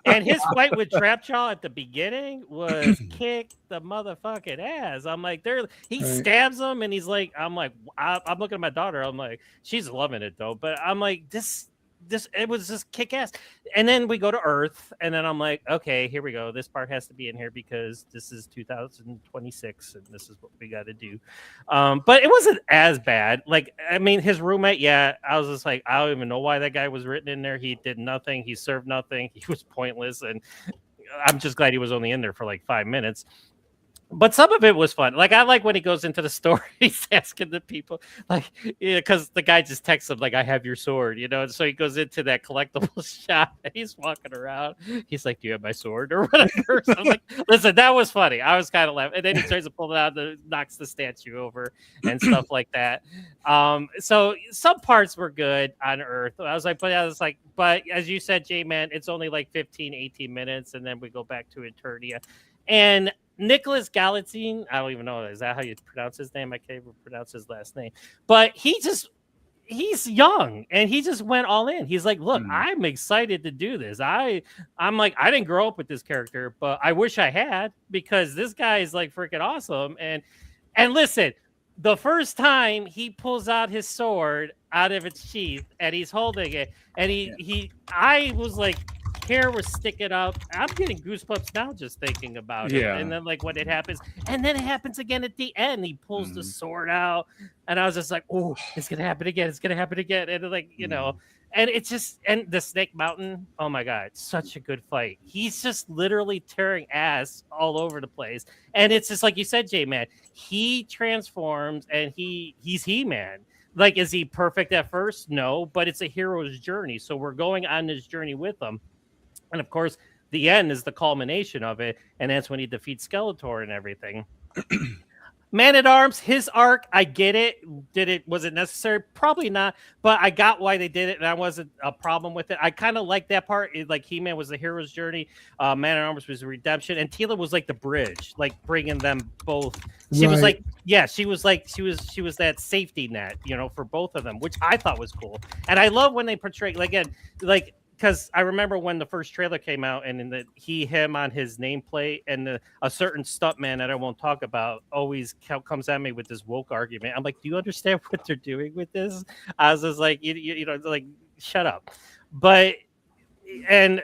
And his fight with Trapjaw at the beginning was kick the motherfucking ass. I'm like, he stabs him, and he's like, I'm looking at my daughter. I'm like, she's loving it though, but I'm like, this it was just kick ass. And then we go to Earth, and then I'm like, okay, here we go. This part has to be in here because this is 2026, and this is what we got to do. But it wasn't as bad. Like, I mean, his roommate, yeah, I was just like, I don't even know why that guy was written in there. He did nothing. He served nothing. He was pointless, and I'm just glad he was only in there for like 5 minutes. But some of it was fun. Like, I like when he goes into the store, he's asking the people, like, because the guy just texts him, like, I have your sword, you know? And so he goes into that collectible shop, and he's walking around. He's like, do you have my sword or whatever? So I'm like, listen, that was funny. I was kind of laughing. And then he tries to pull it out and knocks the statue over and stuff like that. So some parts were good on Earth. I was like, but as you said, J-Man, it's only like 15, 18 minutes, and then we go back to Eternia. And Nicholas Galatine, I don't even know, is that how you pronounce his name? I can't even pronounce his last name. But he's young and he just went all in. He's like, look, I'm excited to do this. I'm like, I didn't grow up with this character, but I wish I had, because this guy is like freaking awesome. And listen, the first time he pulls out his sword out of its sheath and he's holding it, and I was like, hair was sticking up. I'm getting goosebumps now just thinking about it. And then like when it happens, and then it happens again at the end. He pulls the sword out, and I was just like, oh, it's gonna happen again. It's gonna happen again. And like, you know, and it's just, and the Snake Mountain, oh my god, it's such a good fight. He's just literally tearing ass all over the place. And it's just like you said, J-Man, he transforms and he's He-Man. Like, is he perfect at first? No, but it's a hero's journey. So we're going on this journey with him. And of course, the end is the culmination of it. And that's when he defeats Skeletor and everything. Man-at-Arms, his arc, I get it. Was it necessary? Probably not. But I got why they did it, and I wasn't a problem with it. I kind of like that part. Like, He-Man was the hero's journey. Man-at-Arms was the redemption. And Teela was like the bridge, like bringing them both. She was like, yeah, she was that safety net, you know, for both of them, which I thought was cool. And I love when they portray, because I remember when the first trailer came out and in him on his nameplate, and a certain stuntman that I won't talk about always comes at me with this woke argument. I'm like, do you understand what they're doing with this? I was just like, you know, like, shut up. But, and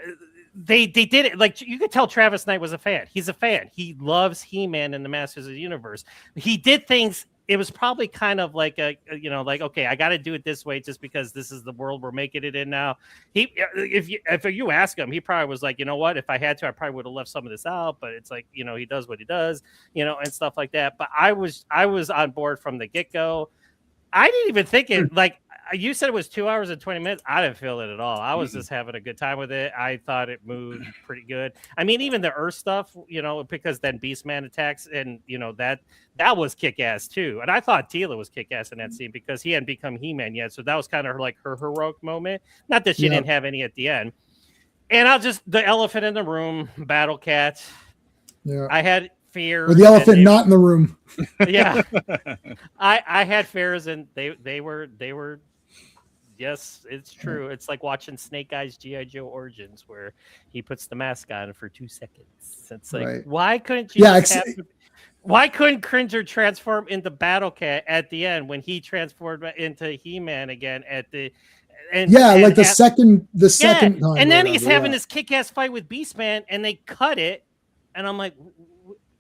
they did it. Like, you could tell Travis Knight was a fan. He's a fan. He loves He-Man and the Masters of the Universe. He did things. It was probably kind of like like, okay, I got to do it this way just because this is the world we're making it in now. If you ask him, he probably was like, you know what, if I had to, I probably would have left some of this out, but it's like, you know, he does what he does, you know, and stuff like that. But I was on board from the get-go. I didn't even think it, like, you said it was 2 hours and 20 minutes. I didn't feel it at all. I was just having a good time with it. I thought it moved pretty good. I mean, even the Earth stuff, you know, because then Beastman attacks, and, you know, that was kick-ass too. And I thought Teela was kick-ass in that scene because he hadn't become He-Man yet. So that was kind of like her heroic moment. Not that she didn't have any at the end. And the elephant in the room, Battle Cat. Yeah. I had fears. Or the elephant not in the room. Yeah. I had fears, and they were. Yes, it's true. It's like watching Snake Eyes G.I. Joe Origins, where he puts the mask on for 2 seconds. It's like, why couldn't you? Why couldn't Cringer transform into Battle Cat at the end when he transformed into He-Man again at the? The second time. And then he's having this kick-ass fight with Beastman, and they cut it, and I'm like,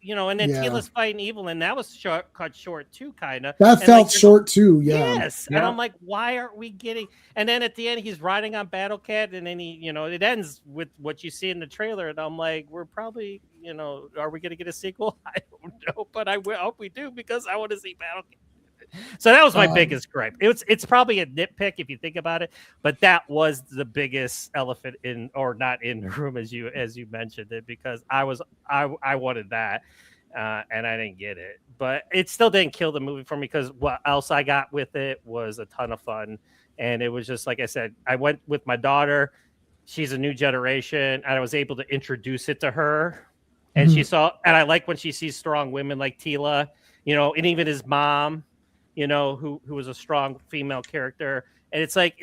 you know, and then Teela's fighting evil, and that was cut short too, kind of. That felt short too, yeah. Yes, and I'm like, why aren't we getting? And then at the end, he's riding on Battle Cat, and then it ends with what you see in the trailer, and I'm like, we're probably, you know, are we going to get a sequel? I don't know, but I hope we do, because I want to see Battle Cat. So that was my biggest gripe. It's probably a nitpick if you think about it, but that was the biggest elephant in, or not in the room, as you mentioned it, because I wanted that, and I didn't get it. But it still didn't kill the movie for me, because what else I got with it was a ton of fun, and it was just like I said. I went with my daughter. She's a new generation, and I was able to introduce it to her, and she saw. And I like when she sees strong women like Teela, you know, and even his mom, you know, who was a strong female character. And it's like,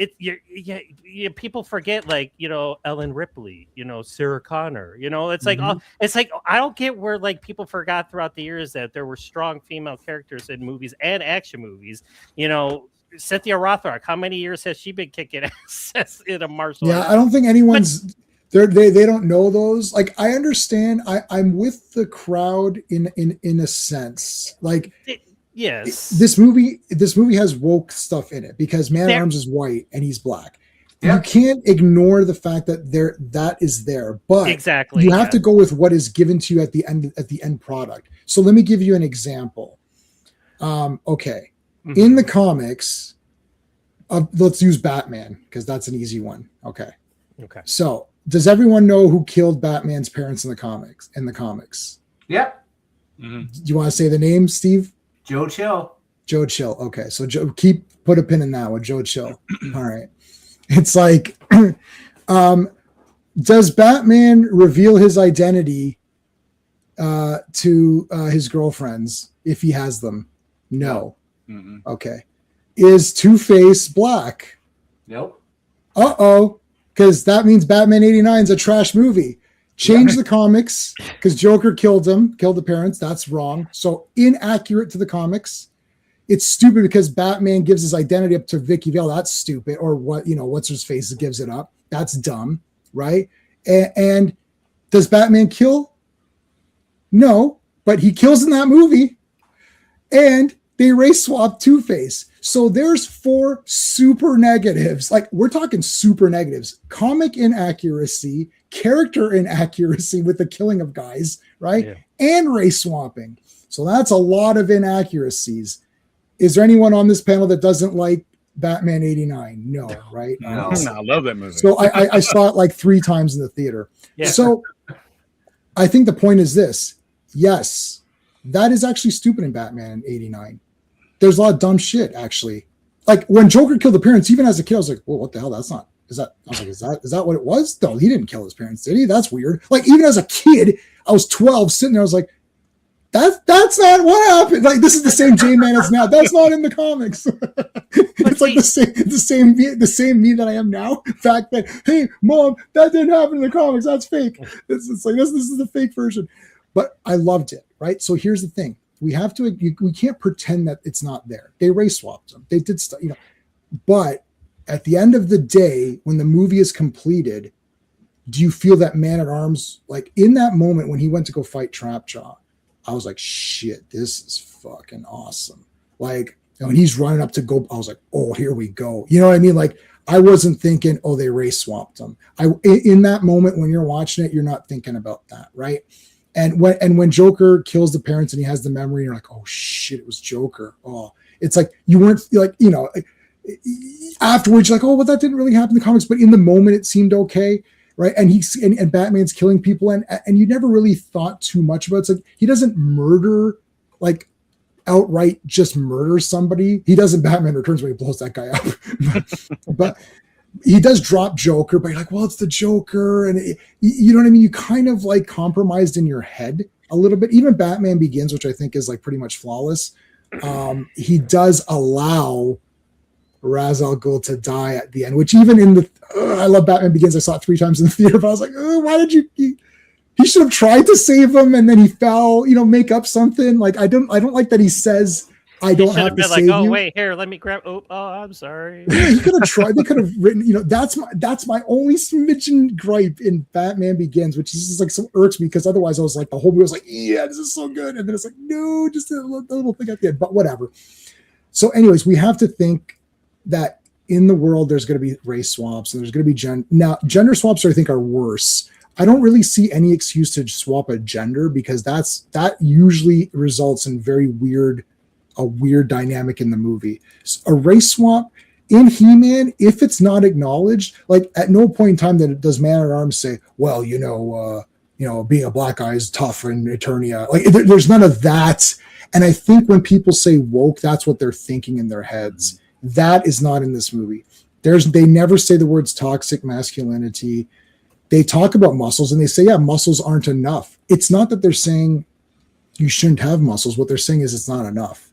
people forget, like, you know, Ellen Ripley, you know, Sarah Connor, you know, it's like, I don't get where, like, people forgot throughout the years that there were strong female characters in movies and action movies. You know, Cynthia Rothrock, how many years has she been kicking ass in a martial arts? I don't think anyone's, they don't know those. Like, I understand. I'm with the crowd in a sense, like, yes, this movie has woke stuff in it, because Man-at-Arms is white and he's black. You can't ignore the fact that that is there, but exactly, you have to go with what is given to you at the end product. So let me give you an example. In the comics, let's use Batman, because that's an easy one. Okay. So does everyone know who killed Batman's parents in the comics? Yep. Do you want to say the name, Steve? Joe Chill. Okay, so put a pin in that one. Joe Chill. All right. It's like, does Batman reveal his identity to his girlfriends if he has them? No. Mm-mm. Okay. Is Two-Face black? Nope. Uh-oh. Because that means Batman 89 is a trash movie. Change the comics because Joker killed the parents. That's wrong. So inaccurate to the comics. It's stupid because Batman gives his identity up to Vicky Vale. That's stupid. Or what's his face gives it up. That's dumb, right? And does Batman kill? No, but he kills in that movie. And they race swap Two-Face. So there's 4 super negatives. Like, we're talking super negatives. Comic inaccuracy, character inaccuracy with the killing of guys, right? Yeah. And race swapping. So that's a lot of inaccuracies. Is there anyone on this panel that doesn't like Batman 89? No, right? No. I love that movie. So I saw it like 3 times in the theater. Yeah. So I think the point is this. Yes, that is actually stupid in Batman 89. There's a lot of dumb shit, actually. Like when Joker killed the parents, even as a kid, I was like, well, what the hell? That's not, is that what it was? No, he didn't kill his parents, did he? That's weird. Like even as a kid, I was 12 sitting there, I was like, that's not what happened. Like this is the same J-Man as now. That's not in the comics. It's like the same me that I am now. The fact that, hey, mom, that didn't happen in the comics. That's fake. It's like this is the fake version. But I loved it, right? So here's the thing. We can't pretend that it's not there. They race swapped them. They did stuff, but at the end of the day, when the movie is completed, do you feel that Man at Arms, like in that moment when he went to go fight Trapjaw, I was like, shit, this is fucking awesome. Like, when he's running up to go, I was like, oh, here we go. You know what I mean? Like, I wasn't thinking, oh, they race swapped them. In that moment when you're watching it, you're not thinking about that, right? And when Joker kills the parents and he has the memory, you're like, oh shit, it was Joker. Oh, it's like you weren't like, afterwards you're like, oh, well, that didn't really happen in the comics, but in the moment it seemed okay, right? And and Batman's killing people, and you never really thought too much about it. It's like he doesn't murder, like outright just murder somebody. He does in Batman Returns when he blows that guy up, but he does drop Joker, but you're like, well, it's the Joker. And you know what I mean? You kind of like compromised in your head a little bit. Even Batman Begins, which I think is like pretty much flawless. He does allow Ra's al Ghul to die at the end, which even in I love Batman Begins. I saw it 3 times in the theater, but I was like, why did you, he should have tried to save him. And then he fell, make up something. Like, I don't like that he says, I don't have to been save like, oh, you. wait, here, let me grab. Oh, I'm sorry. Yeah, he could have tried. They could have written. That's my only smidgen gripe in Batman Begins, which is just like so irks me because otherwise I was like the whole movie was like, yeah, this is so good, and then it's like, no, just a little thing at the end, but whatever. So, anyways, we have to think that in the world there's going to be race swaps and there's going to be gender swaps. I think are worse. I don't really see any excuse to swap a gender because that usually results in a weird dynamic in the movie. A race swap in He-Man, if it's not acknowledged, like at no point in time does Man at Arms say, well, being a black guy is tough in Eternia. Like there's none of that. And I think when people say woke, that's what they're thinking in their heads. That is not in this movie. They never say the words toxic masculinity. They talk about muscles and they say, yeah, muscles aren't enough. It's not that they're saying you shouldn't have muscles. What they're saying is it's not enough.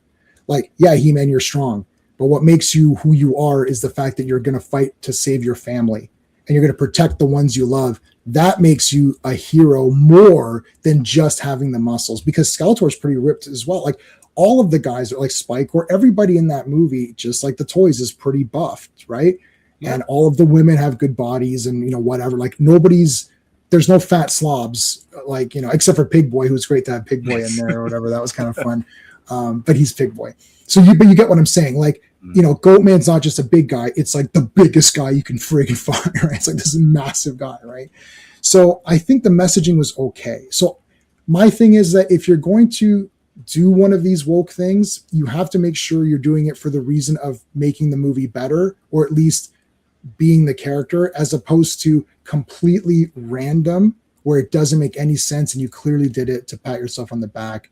Like, yeah, He-Man, you're strong. But what makes you who you are is the fact that you're going to fight to save your family and you're going to protect the ones you love. That makes you a hero more than just having the muscles, because Skeletor's pretty ripped as well. Like all of the guys are like Spike, or everybody in that movie, just like the toys, is pretty buffed, right? Yeah. And all of the women have good bodies and, whatever. Like there's no fat slobs, like, except for Pig Boy, who's great to have Pig Boy in there or whatever. That was kind of fun. But he's Pig Boy. So you get what I'm saying. Like, Goatman's not just a big guy. It's like the biggest guy you can friggin' find, right? It's like this massive guy, right? So I think the messaging was okay. So my thing is that if you're going to do one of these woke things, you have to make sure you're doing it for the reason of making the movie better, or at least being the character, as opposed to completely random where it doesn't make any sense and you clearly did it to pat yourself on the back.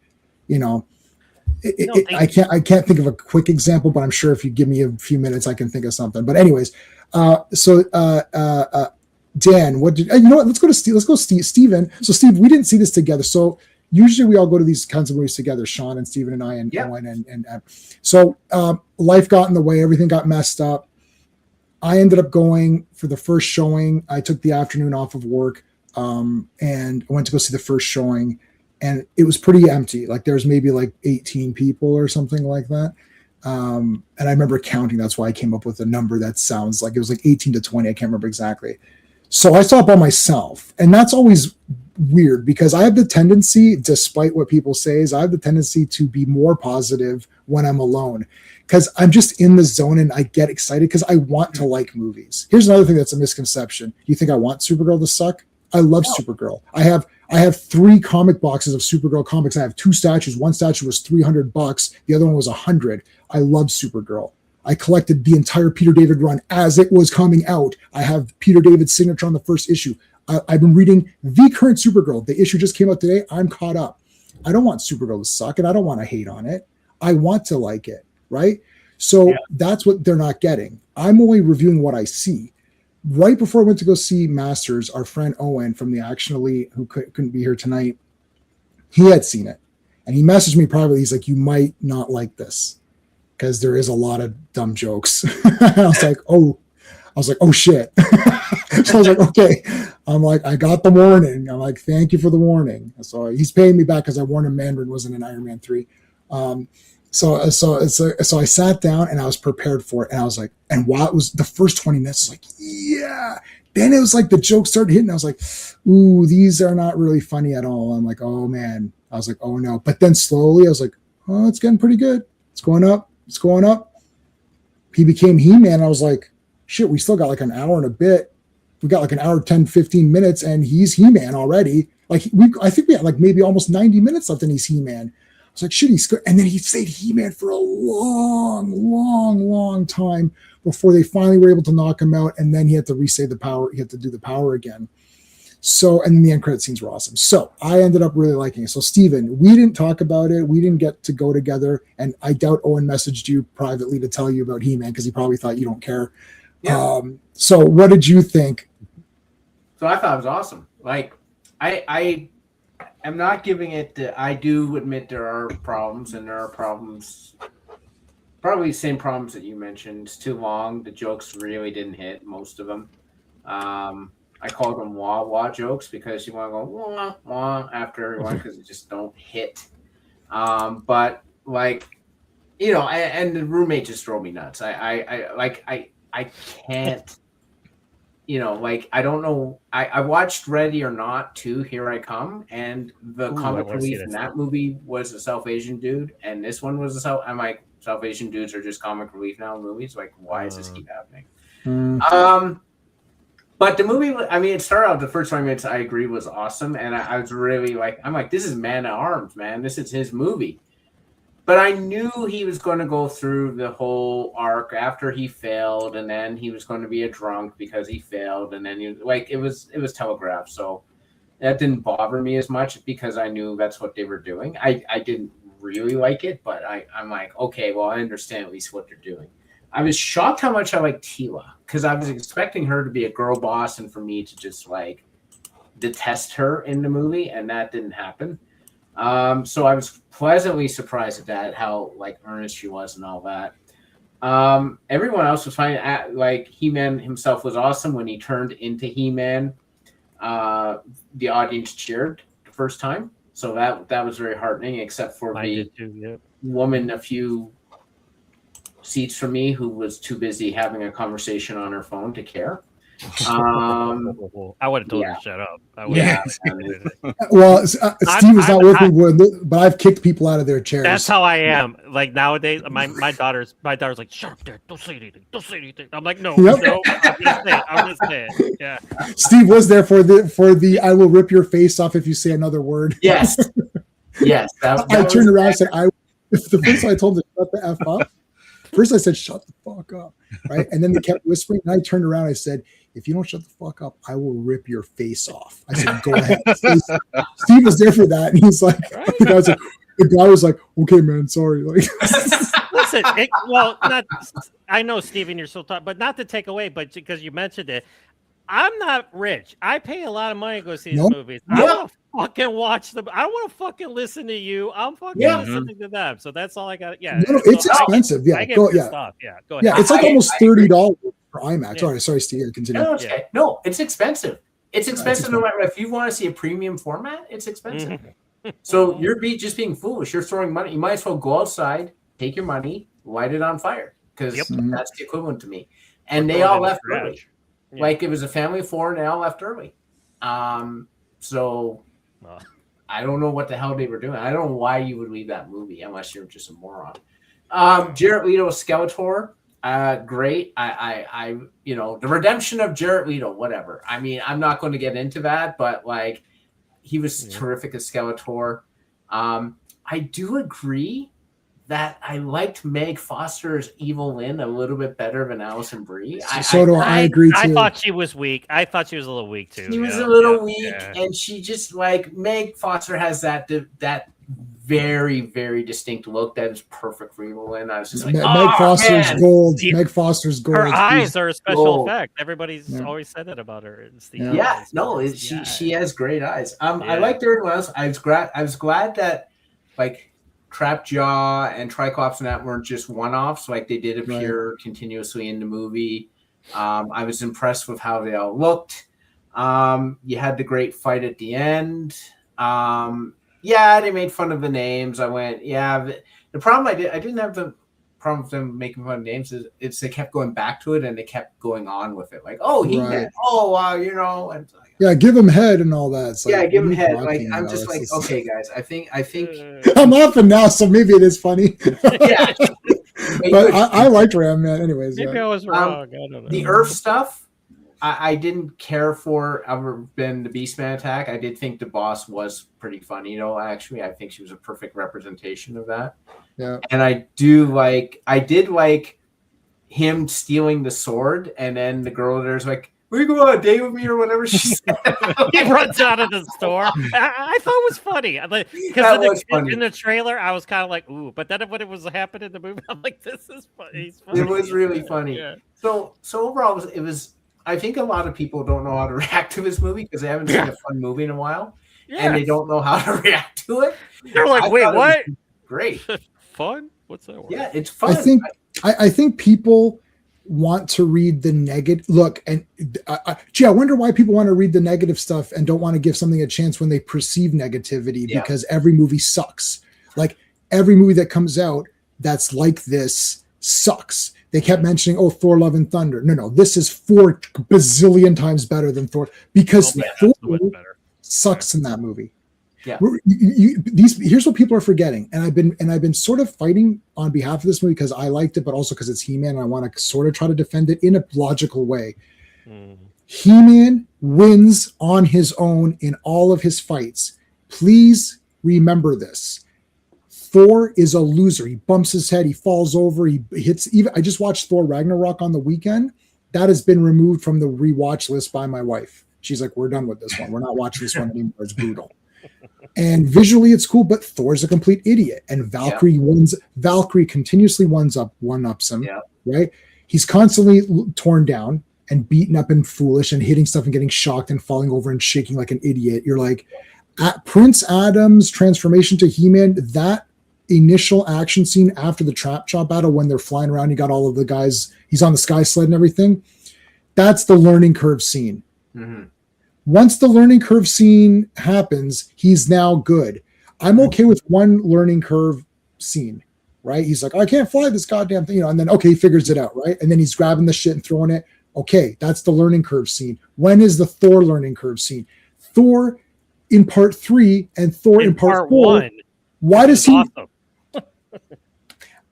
I can't think of a quick example, but I'm sure if you give me a few minutes, I can think of something. But anyways, Dan, what did you know? What? Let's go to Steve. Let's go, Steven. So Steve, we didn't see this together. So usually we all go to these kinds of movies together, Sean and Steven and I and Yep. Owen and so life got in the way, everything got messed up. I ended up going for the first showing. I took the afternoon off of work and I went to go see the first showing, and it was pretty empty. Like there was maybe like 18 people or something like that. And I remember counting. That's why I came up with a number that sounds like it was like 18 to 20. I can't remember exactly. So I saw it by myself, and that's always weird because I have the tendency, despite what people say, is I have the tendency to be more positive when I'm alone because I'm just in the zone and I get excited because I want to like movies. Here's another thing that's a misconception. You think I want Supergirl to suck? I love Supergirl. I have 3 comic boxes of Supergirl comics. I have 2 statues. One statue was $300. The other one was $100. I love Supergirl. I collected the entire Peter David run as it was coming out. I have Peter David's signature on the first issue. I've been reading the current Supergirl. The issue just came out today. I'm caught up. I don't want Supergirl to suck, and I don't want to hate on it. I want to like it, right? So that's what they're not getting. I'm only reviewing what I see. Right before I went to go see Masters, our friend Owen from the Action Elite, who couldn't be here tonight, he had seen it. And he messaged me privately. He's like, you might not like this because there is a lot of dumb jokes. I was like, oh shit. So I was like, okay. I'm like, I got the warning. I'm like, thank you for the warning. So he's paying me back because I warned him Mandarin wasn't in Iron Man 3. So I sat down and I was prepared for it. And I was like, and while it was the first 20 minutes, like, yeah. Then it was like the jokes started hitting. I was like, ooh, these are not really funny at all. I'm like, oh man. I was like, oh no. But then slowly I was like, oh, it's getting pretty good. It's going up. It's going up. He became He-Man. I was like, shit, we still got like an hour and a bit. We got like an hour, 10, 15 minutes, and he's He-Man already. Like I think we had like maybe almost 90 minutes left and he's He-Man. I was like, shit, he's good. And then he stayed He-Man for a long time before they finally were able to knock him out. And then he had to re-say the power. He had to do the power again. So, and the end credit scenes were awesome. So I ended up really liking it. So Steven, we didn't talk about it. We didn't get to go together. And I doubt Owen messaged you privately to tell you about He-Man because he probably thought you don't care. Yeah. So what did you think? So I thought it was awesome. Like I am not giving it I do admit there are problems, and there are problems, probably the same problems that you mentioned. It's too long. The jokes really didn't hit, most of them. I call them wah wah jokes because you want to go wah wah after everyone because they just don't hit. But like, you know, and the roommate just drove me nuts. I can't, you know, like, I don't know. I watched Ready or Not 2, Here I Come, and the comic relief in that movie was a South Asian dude, and this one was I'm like, South Asian dudes are just comic relief now in movies. Like, why does this keep happening? But the movie, I mean, it started out the first 20 minutes, I agree, was awesome. And I was really like, I'm like, this is Man at Arms, man. This is his movie. But I knew he was going to go through the whole arc after he failed, and then he was going to be a drunk because he failed, and then it was telegraphed. So that didn't bother me as much because I knew that's what they were doing. I didn't really like it, but I'm like, okay, well, I understand at least what they're doing. I was shocked how much I liked Tila because I was expecting her to be a girl boss and for me to just like detest her in the movie, and that didn't happen. So I was pleasantly surprised at that, how like earnest she was and all that. Everyone else was fine. Like He-Man himself was awesome when he turned into He-Man. The audience cheered the first time, so that was very heartening. Except for the woman a few seats from me who was too busy having a conversation on her phone to care. I would have told her to shut up. Well, Steve is not with me, but I've kicked people out of their chairs. That's how I am. Like nowadays, my daughter's like, shut up, Dad. Don't say anything. Don't say anything. I'm like, no, no. I'm just saying. Yeah. Steve was there for the I will rip your face off if you say another word. Yes. Yes. I turned around and said, the first time I told him to shut the F up. First I said, shut the fuck up, right? And then they kept whispering, and I turned around and I said, if you don't shut the fuck up, I will rip your face off. I said, go ahead. Steve was there for that, and he's like, the guy was like, okay, man, sorry. Like, listen, I know, Steven, you're so tough, but not to take away, but because you mentioned it, I'm not rich. I pay a lot of money to go see these Nope. movies. I want to fucking watch them. I don't want to fucking listen to you. I'm fucking listening to them. So that's all I got. Yeah, No, it's expensive. I get Go ahead. Yeah, it's like almost $30 for IMAX. Yeah. Sorry, Steve, continue. No, okay. No, it's expensive. It's expensive no matter if you want to see a premium format, it's expensive. So you're just being foolish. You're throwing money. You might as well go outside, take your money, light it on fire, because that's the equivalent to me. And they all left early. Yeah. Like, it was a family of 4 and they all left early. So I don't know what the hell they were doing. I don't know why you would leave that movie unless you're just a moron. Jared Leto, Skeletor, great. I the redemption of Jared Leto, whatever. I mean, I'm not going to get into that, but like, he was terrific as Skeletor. I do agree that I liked Meg Foster's Evil Lynn a little bit better than Allison Brie. I agree too. I thought she was weak. I thought she was a little weak too. She was a little weak, and she just like Meg Foster has that very, very distinct look that is perfect for Evil Lynn. I was just like, Meg Foster's gold. Meg Foster's gold. Her eyes are a special effect. Everybody's always said that about her. She has great eyes. I liked everyone else. I was glad that like Trap Jaw and Tricops and that weren't just one-offs. Like, they did appear continuously in the movie. I was impressed with how they all looked. You had the great fight at the end. They made fun of the names. I went, the problem I didn't have the problem with them making fun of names is they kept going back to it and they kept going on with it. Like, oh, he meant, and give him head and all that. It's like, give him head. Like, I'm just like, okay, guys, I think I'm laughing now, so maybe it is funny. Yeah. But I liked Ram Man anyways. Maybe I was wrong. I don't know. The Earth stuff, I didn't care for other than the Beastman attack. I did think the boss was pretty funny, actually. I think she was a perfect representation of that. Yeah. And I did like him stealing the sword, and then the girl there's like, will you go on a date with me or whatever she said? He runs out of the store. I thought it was funny. Because in the trailer, I was kind of like, ooh. But then when it was happening in the movie, I'm like, this is funny. He's funny. It was really funny. Yeah. So overall, it was. I think a lot of people don't know how to react to this movie because they haven't seen a fun movie in a while, and they don't know how to react to it. They're like, wait, what? Great. Fun? What's that word? Yeah, it's fun. I think people want to read the negative look, and I wonder why people want to read the negative stuff and don't want to give something a chance when they perceive negativity, because every movie sucks. Like, every movie that comes out that's like this sucks. They kept mentioning, Thor Love and Thunder. No, this is 4 bazillion times better than Thor, because Thor sucks in that movie. Yeah. Here's what people are forgetting, and I've been sort of fighting on behalf of this movie because I liked it, but also because it's He-Man, and I want to sort of try to defend it in a logical way. He-Man wins on his own in all of his fights. Please remember this. Thor is a loser. He bumps his head. He falls over. He hits. I just watched Thor Ragnarok on the weekend. That has been removed from the rewatch list by my wife. She's like, we're done with this one. We're not watching this one anymore. It's brutal. And visually, it's cool, but Thor's a complete idiot. And Valkyrie wins. Valkyrie continuously one-ups him. Yeah. Right? He's constantly torn down and beaten up and foolish and hitting stuff and getting shocked and falling over and shaking like an idiot. You're like, Prince Adam's transformation to He-Man, that initial action scene after the Trap Jaw battle when they're flying around, you got all of the guys, he's on the sky sled and everything. That's the learning curve scene. Mm-hmm. Once the learning curve scene happens, he's now good. I'm okay with one learning curve scene, right? He's like, I can't fly this goddamn thing, and then, he figures it out, right? And then he's grabbing the shit and throwing it. Okay, that's the learning curve scene. When is the Thor learning curve scene? Thor in part 3 and Thor in part 4. 1. Why does he... Awesome.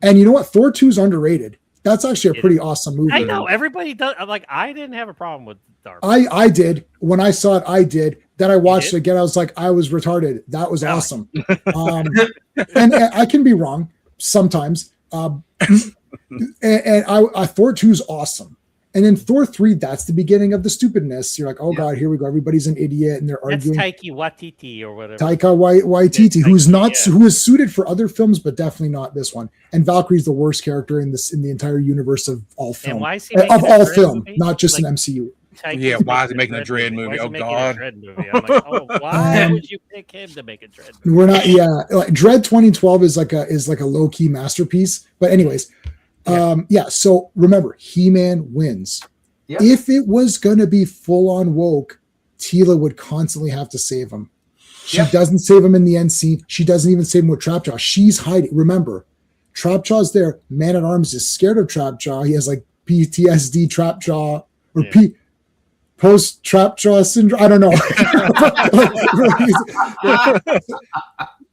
And you know what? Thor 2 is underrated. That's actually a pretty awesome movie. I know. Everybody does. Like, I didn't have a problem with Dark. I did. When I saw it, I did. Then I watched it again. I was like, I was retarded. That was awesome. And I can be wrong sometimes. And I Thor 2 is awesome. And in Thor 3, that's the beginning of the stupidness. You're like, God, here we go. Everybody's an idiot, and they're arguing. That's Taika Waititi or whatever. Taika Waititi, who is suited for other films, but definitely not this one. And Valkyrie's the worst character in the entire universe of all film. And why is he of all film, not just an MCU. Yeah, why is he making a Dredd movie? Why is he Oh, making God. a Dredd movie? I'm like, oh, why would you pick him to make a Dredd movie? We're not, yeah. Like Dread 2012 is like a low key masterpiece. But anyways, yeah. So remember, He-Man wins. Yep. If it was gonna be full on woke, Tila would constantly have to save him. She doesn't save him in the end scene. She doesn't even save him with Trapjaw. She's hiding. Remember, Trapjaw's there. Man at Arms is scared of Trapjaw. He has like PTSD Trapjaw or post Trapjaw syndrome. I don't know.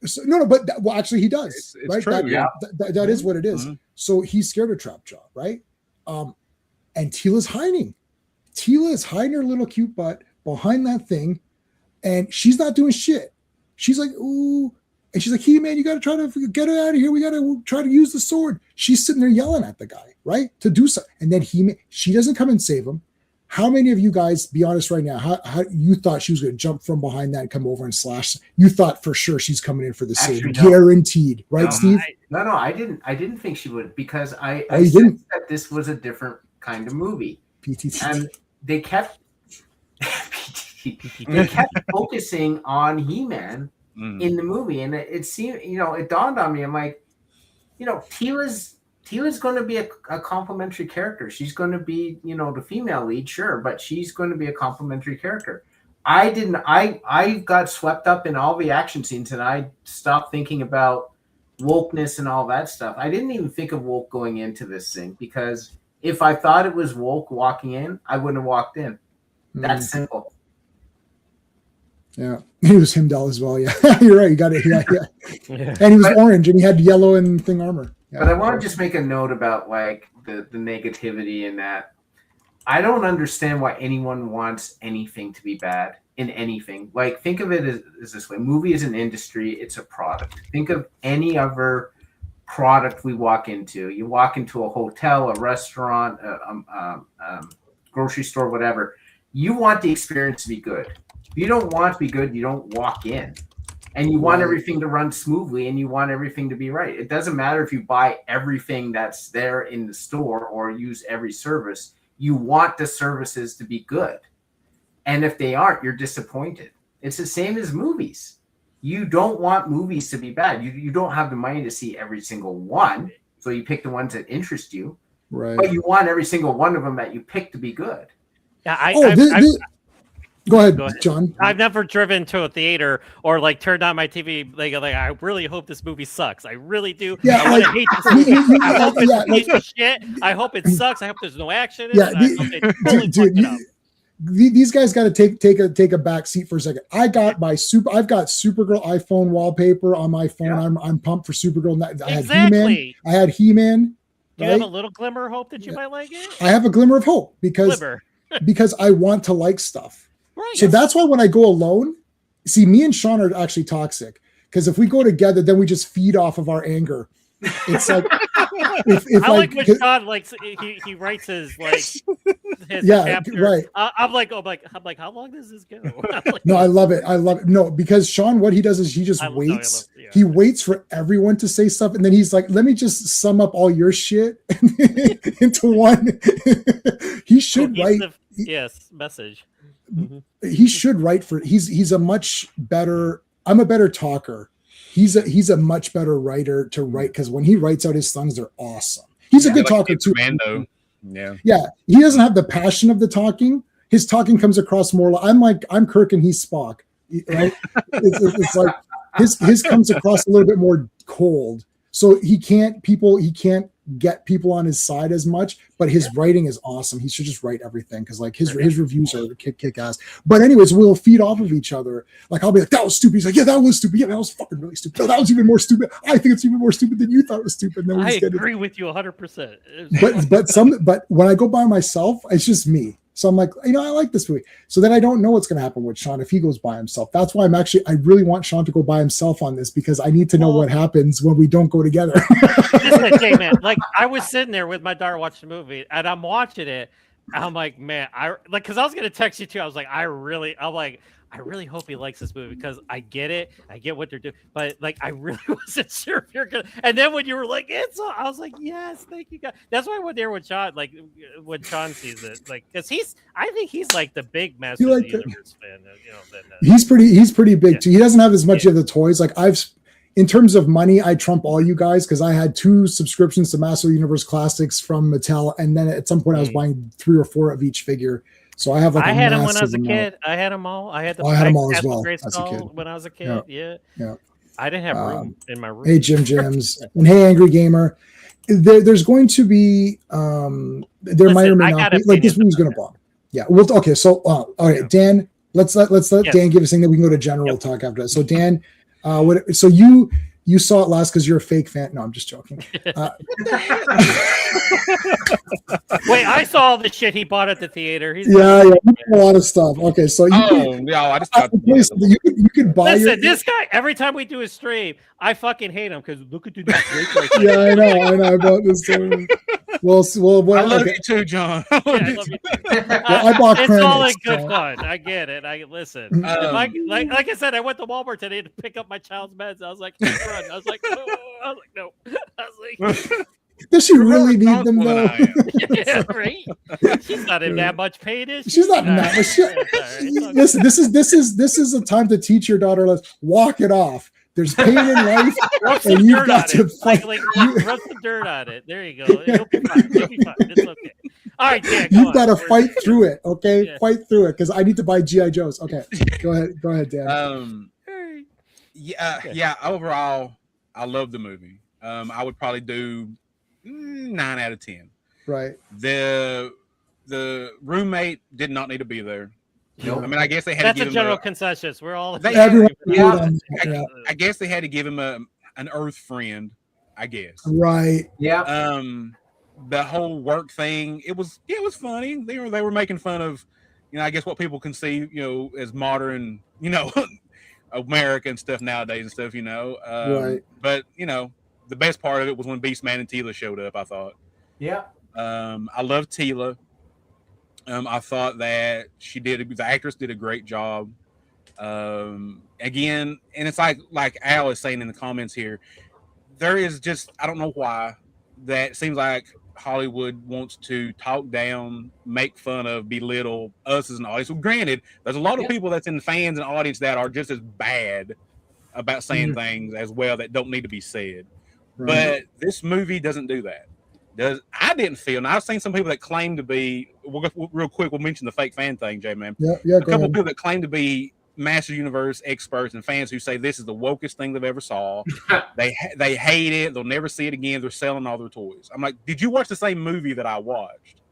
So, no, but well, actually, he does. It's right? true. That is what it is. Mm-hmm. So he's scared of Trapjaw, right? And Tila's hiding. Tila is hiding her little cute butt behind that thing, and she's not doing shit. She's like, ooh. And she's like, He-Man, you got to try to get her out of here. We got to try to use the sword. She's sitting there yelling at the guy, right? To do something. And then she doesn't come and save him. How many of you guys, be honest right now, how you thought she was going to jump from behind that and come over and slash? You thought for sure she's coming in for the save. Guaranteed. Right, Steve? I didn't think she would, because I you said didn't? that this was a different kind of movie. PTT. And they kept they kept focusing on He-Man in the movie, and it seemed, it dawned on me. I'm like, Tila's going to be a complimentary character. She's going to be, the female lead, sure, but she's going to be a complimentary character. I got swept up in all the action scenes, and I stopped thinking about wokeness and all that stuff. I didn't even think of woke going into this thing, because if I thought it was woke walking in, I wouldn't have walked in. That's simple. Yeah, he was Himdall as well. Yeah, you're right. You got it. Yeah. And he was orange, and he had yellow and thing armor. Yeah. But I want to just make a note about like the negativity in that. I don't understand why anyone wants anything to be bad in anything. Like, think of it as this way: movie is an industry; it's a product. Think of any other product we walk into. You walk into a hotel, a restaurant, grocery store, whatever. You want the experience to be good. If you don't want to be good, you don't walk in. And you want everything to run smoothly, and you want everything to be right. It doesn't matter if you buy everything that's there in the store or use every service. You want the services to be good. And if they aren't, you're disappointed. It's the same as movies. You don't want movies to be bad. You don't have the money to see every single one. So you pick the ones that interest you. Right. But you want every single one of them that you pick to be good. Yeah, Go ahead, John. I've never driven to a theater or like turned on my TV. Like I really hope this movie sucks. I really do. Yeah, I hate this movie. I hope it's a piece of shit. I hope it sucks. I hope there's no action in it. I hope they totally fucked it up. These guys got to take a back seat for a second. I've got Supergirl iPhone wallpaper on my phone. Yeah. I'm pumped for Supergirl. I had Exactly. He-Man. Do you have a little glimmer of hope that you might like it? I have a glimmer of hope because I want to like stuff. Right. So that's why when I go alone, see, me and Sean are actually toxic, because if we go together, then we just feed off of our anger. It's like if I like when Sean likes he writes his chapter. Right. I'm like, how long does this go? No, I love it. No, because Sean, what he does is he just waits. He waits for everyone to say stuff, and then he's like, let me just sum up all your shit into one. He should write. Message. He should write for. He's a much better. I'm a better talker. He's a much better writer to write, because when he writes out his songs, they're awesome. He's a good talker too. Commando. Yeah. He doesn't have the passion of the talking. His talking comes across more. I'm Kirk and he's Spock. Right? It's like his comes across a little bit more cold. So he can't get people on his side as much, but his writing is awesome. He should just write everything, because like his reviews are kick ass. But anyways, we'll feed off of each other. Like, I'll be like, that was stupid. He's like, yeah, that was stupid. Yeah, that was fucking really stupid. No, that was even more stupid. I think it's even more stupid than you thought it was stupid. And then I agree with you 100%. But when I go by myself, it's just me. So I'm like, I like this movie. So then I don't know what's going to happen with Sean if he goes by himself. That's why I really want Sean to go by himself on this, because I need to know what happens when we don't go together. Listen, Jay, man, like I was sitting there with my daughter watching the movie, and I'm watching it, I'm like, man, because I was gonna text you too. I was like, I really hope he likes this movie because I get it, I get what they're doing, but like, I really wasn't sure if you're gonna. And then when you were like, I was like, yes, thank you, God. That's why I went there with Sean, like when Sean sees it, like, because I think he's like the big Master of the Universe fan, he's pretty big too. He doesn't have as much of the toys. Like in terms of money, I trump all you guys because I had 2 subscriptions to Master of the Universe Classics from Mattel, and then at some point I was buying 3 or 4 of each figure. So I have like I had them when I was a kid. I had them all. I had them all as well as a kid. When I was a kid. Yeah. I didn't have room in my room. Hey, Jim Jims. And hey, Angry Gamer. There's going to be there might or may not be like this movie's going to bomb. Yeah. Well, okay. So all right, Dan. Let's let Dan give us thing that we can go to general talk after that. So Dan, so you saw it last because you're a fake fan. No, I'm just joking. Wait, I saw all the shit he bought at the theater. He's a lot of stuff. Okay, so I just got you could buy. Listen, this guy. Every time we do a stream, I fucking hate him because look at this. Yeah, I know about this. Well, I love you too, John. I love you too. I bought it's all in good fun. I get it. I listen. Like I said, I went to Walmart today to pick up my child's meds. I was like, run. I was like, no. I was like. Does she really need them though? Yeah, right. She's not in that much pain, is she? She's not in that much. Listen, this is a time to teach your daughter. Let's walk it off. There's pain in life, and you've got to fight. Like rub some dirt on it. There you go. You'll be fine. It's okay. All right, Dan. You've got to fight through it. Okay, fight through it because I need to buy GI Joes. Okay, go ahead, Dan. Yeah. Overall, I love the movie. I would probably do 9 out of 10. Right. The roommate did not need to be there. Nope. I mean, I guess they had That's to give a general him consensus. We're all everyone. I guess they had to give him an Earth friend. I guess. Right. Yeah. The whole work thing. It was funny. They were making fun of, I guess what people conceive, as modern, America and stuff nowadays and stuff. Right. But the best part of it was when Beastman and Tila showed up. I thought. Yeah. I love Tila. I thought that the actress did a great job. Again, and it's like Al is saying in the comments here, there is just, I don't know why, that seems like Hollywood wants to talk down, make fun of, belittle us as an audience. Well, granted, there's a lot of people that's in the fans and audience that are just as bad about saying things as well that don't need to be said. Right. But this movie doesn't do that. I didn't feel, and I've seen some people that claim to be, real quick, we'll mention the fake fan thing, J-Man. Yeah, a couple of people that claim to be Master Universe experts and fans who say this is the wokest thing they've ever saw. They hate it. They'll never see it again. They're selling all their toys. I'm like, did you watch the same movie that I watched?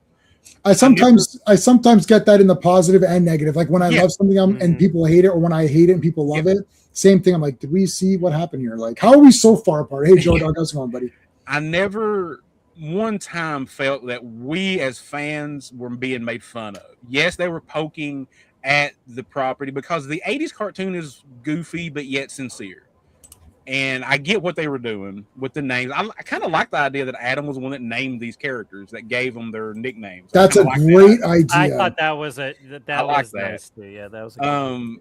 I sometimes get that in the positive and negative. Like when I love something and people hate it, or when I hate it and people love it. Same thing. I'm like, did we see what happened here? Like, how are we so far apart? Hey, Joe Dog, how's it going, buddy? I never one time felt that we as fans were being made fun of. Yes, they were poking at the property because the 80s cartoon is goofy but yet sincere. And I get what they were doing with the names. I kind of like the idea that Adam was the one that named these characters, that gave them their nicknames. That's a great idea. I thought that was nice too. Yeah, that was a good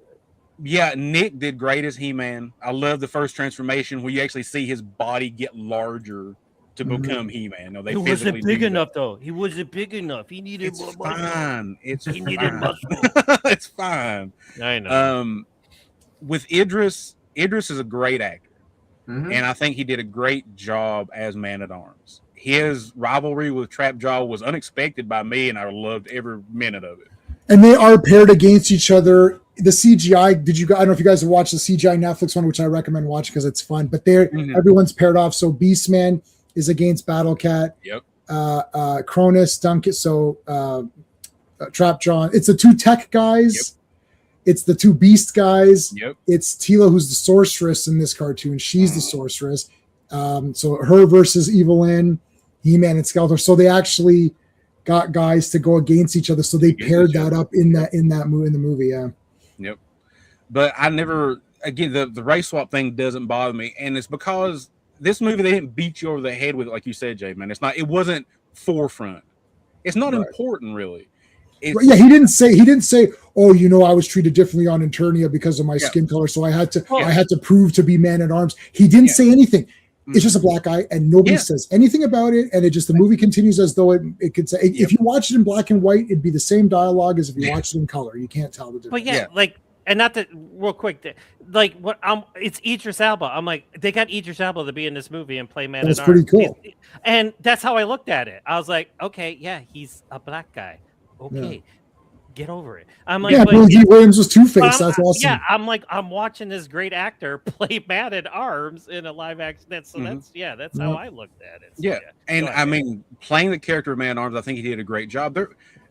yeah, Nick did great as He-Man. I love the first transformation where you actually see his body get larger to become He-Man. No, he wasn't big enough though. He wasn't big enough. He needed more muscle. He needed muscle. It's fine. I know. With Idris is a great actor. And I think he did a great job as Man-at-Arms. His rivalry with Trapjaw was unexpected by me, and I loved every minute of it. And they are paired against each other. The CGI, I don't know if you guys have watched the CGI Netflix one, which I recommend watching because it's fun, but everyone's paired off. So Beastman is against Battlecat. Yep. Cronus, Duncan, so Trapjaw. It's the 2 tech guys. Yep. It's the 2 beast guys. Yep. It's Tila, who's the sorceress in this cartoon. She's the sorceress. So her versus Evelyn, He-Man, and Skeletor. So they actually got guys to go against each other. So they paired that up in the movie. Yeah. Yep. But I never, again, the race swap thing doesn't bother me, and it's because this movie they didn't beat you over the head with it, like you said, Jay, man. It wasn't forefront. It's not Right. important, really. Yeah, he didn't say, oh, I was treated differently on Eternia because of my skin color, so I had to prove to be Man at Arms. He didn't say anything. It's just a black guy, and nobody says anything about it, and the movie continues as though it could say. If you watch it in black and white, it'd be the same dialogue as if you watched it in color. You can't tell the difference. But and not that real quick, like what it's Idris Elba. I'm like, they got Idris Elba to be in this movie and play Man at Arms. That's pretty cool. And that's how I looked at it. I was like, okay, yeah, he's a black guy. Okay, get over it. I'm like, Billy D. Williams was Two-Face. That's awesome. Yeah, I'm like, I'm watching this great actor play Man at Arms in a live action. That's how I looked at it. So, and I mean, playing the character of Man at Arms, I think he did a great job.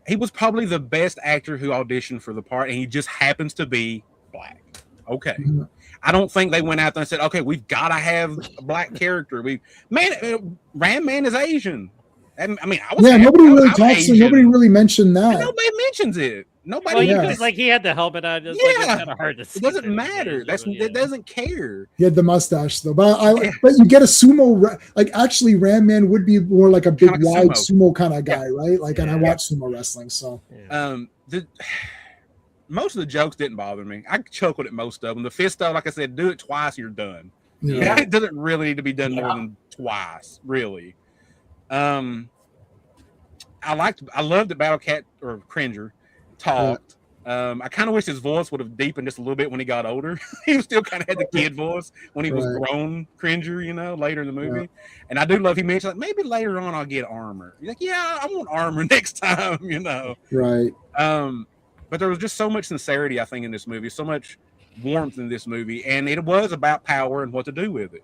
He was probably the best actor who auditioned for the part, and he just happens to be black. Okay. Mm-hmm. I don't think they went out there and said, okay, we've got to have a black character. Ram Man is Asian. I mean, nobody really talks. Nobody really mentioned that. Nobody mentions it. Nobody. Because like he had the helmet on. It's like, it's kind of hard to see. It doesn't matter. It doesn't care. He had the mustache though, but but you get a sumo. Actually, Ram Man would be more like a big wide sumo kind of guy, right? And I watch sumo wrestling, so. Most of the jokes didn't bother me. I chuckled at most of them. The fisto, like I said, do it twice, you're done. Yeah. It doesn't really need to be done more than twice, really. I loved that Battlecat or Cringer talked. I kind of wish his voice would have deepened just a little bit when he got older. He still kind of had the kid voice when he was grown Cringer, later in the movie. And I do love he mentioned maybe later on I'll get armor. He's like, yeah, I want armor next time, Right. But there was just so much sincerity, I think, in this movie, so much warmth in this movie, and it was about power and what to do with it.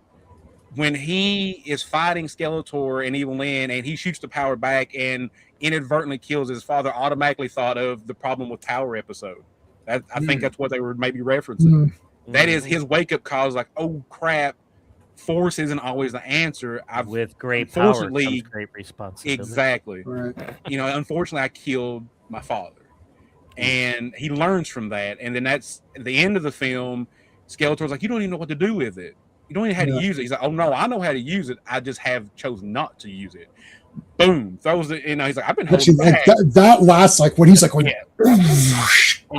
When he is fighting Skeletor and Evil Lyn and he shoots the power back and inadvertently kills his father, automatically thought of the Problem with Power episode. I think that's what they were maybe referencing. That is his wake-up call, is like, oh, crap, force isn't always the answer. With great power comes great responsibility. Exactly. Right. Unfortunately, I killed my father. And he learns from that. And then that's at the end of the film. Skeletor's like, you don't even know what to do with it. You don't even know how to use it. He's like, oh, no, I know how to use it. I just have chosen not to use it. Boom. Throws it, he's like, I've been holding back. That last, when he's like,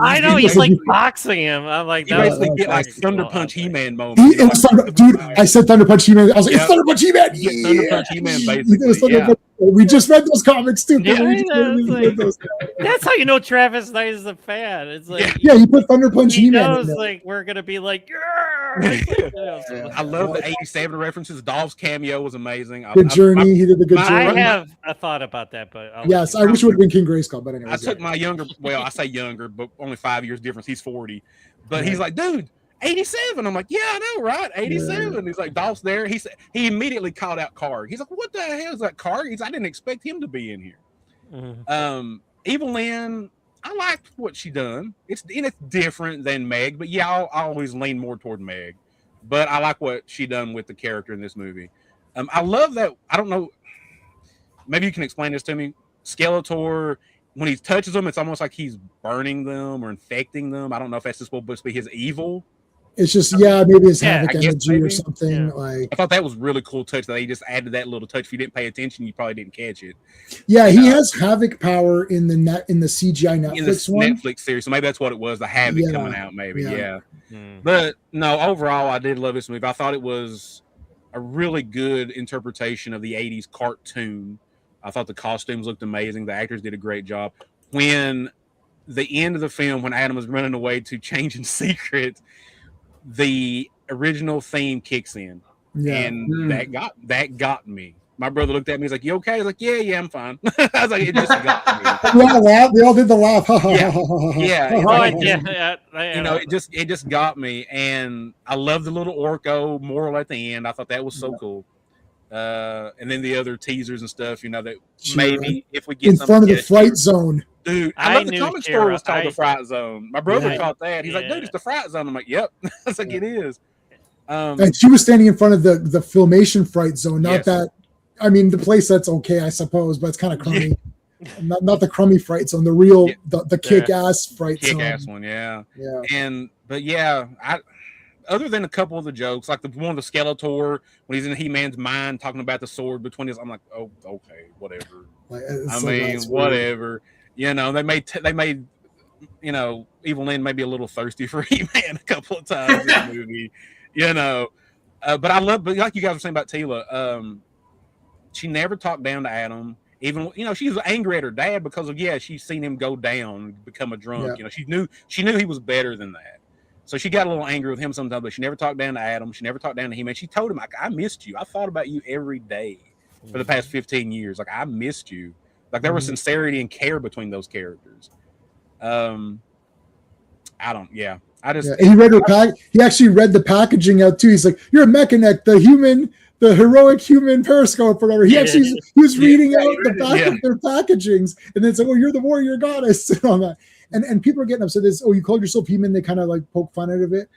I know, he's like boxing him. I'm like, you basically get like Thunder Punch He-Man moment. Dude, I said Thunder Punch He-Man. I was like, it's Thunder Punch He-Man. Yeah, Thunder Punch He-Man, basically. We just read those comics too. That's how you know Travis Knight is a fan. It's like, he put Thunder Punch he He-Man. Knows like we're gonna be like, I love the '87 references. Dolph's cameo was amazing. Good Journey. He did the Good Journey. I have a thought about that, but I wish it would have been King Grayskull. But anyway, I took my younger. Well, I say younger, but only 5 years difference. He's 40, but he's like, dude. 87. I'm like, yeah, I know, right? 87. Yeah. He's like, Dolph's there. He immediately called out Karg. He's like, what the hell is that Karg? I didn't expect him to be in here. Evil Lyn, I liked what she done. It's different than Meg, but I always lean more toward Meg. But I like what she done with the character in this movie. I love that. I don't know. Maybe you can explain this to me. Skeletor, when he touches them, it's almost like he's burning them or infecting them. I don't know if that's just supposed to be his evil. It's just, maybe it's havoc energy or something. I thought that was really cool touch that they just added that little touch. If you didn't pay attention, you probably didn't catch it. Yeah, he has havoc power in the CGI Netflix one. Netflix series, so maybe that's what it was. The havoc coming out, maybe. But no, overall, I did love this movie. I thought it was a really good interpretation of the '80s cartoon. I thought the costumes looked amazing. The actors did a great job. When the end of the film, when Adam was running away to change in secret, the original theme kicks in, and that got me. My brother looked at me. He's like, "You okay?" I was like, "Yeah, I'm fine." I was like, "It just got me." We all did the laugh. It just got me, and I love the little Orko moral at the end. I thought that was so cool. And then the other teasers and stuff, that maybe if we get in front of the fright zone. Dude, I love the comic store was called the Fright Zone. My brother caught that. He's like, dude, it's the Fright Zone. I'm like, yep. I was like, it is. And she was standing in front of the filmation Fright Zone, not that. I mean, the place that's okay, I suppose, but it's kind of crummy. Not the crummy Fright Zone, the real, the kick-ass Fright Zone. Kick-ass one, yeah. Other than a couple of the jokes, like the one with the Skeletor when he's in He-Man's mind talking about the sword between his, I'm like, oh, okay, whatever. Like, I mean, that's weird. whatever. You know, they made you know, Evil Lynn may be a little thirsty for He-Man a couple of times in the movie. You know, but like you guys were saying about Tila, she never talked down to Adam. Even, you know, she was angry at her dad because of, she's seen him go down, become a drunk. Yeah. You know, she knew he was better than that. So she got a little angry with him sometimes, but she never talked down to Adam. She never talked down to him. And she told him, like, I missed you. I thought about you every day for the past 15 years. Like, I missed you. Like, there was sincerity and care between those characters. He read her pack. He actually read the packaging out too. He's like, "You're a Mechanic, the heroic human periscope, or whatever." He was reading out the back of their packagings, and then it's like, "Oh, you're the warrior goddess," and all that. And people are getting upset. This, "Oh, you called yourself He-Man." They kind of like poke fun out of it,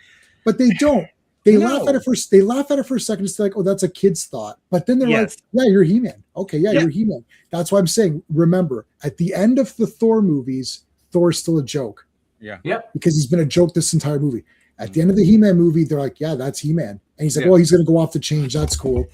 but they don't. They laugh at it first. They laugh at it for a second. It's like, "Oh, that's a kid's thought," but then they're like, "Yeah, you're He-Man." Okay, you're He-Man. That's why I'm saying. Remember, at the end of the Thor movies, Thor's still a joke. Yeah. Because he's been a joke this entire movie. At the end of the He-Man movie, they're like, "Yeah, that's He-Man," and he's like, "Well, he's going to go off the change. That's cool."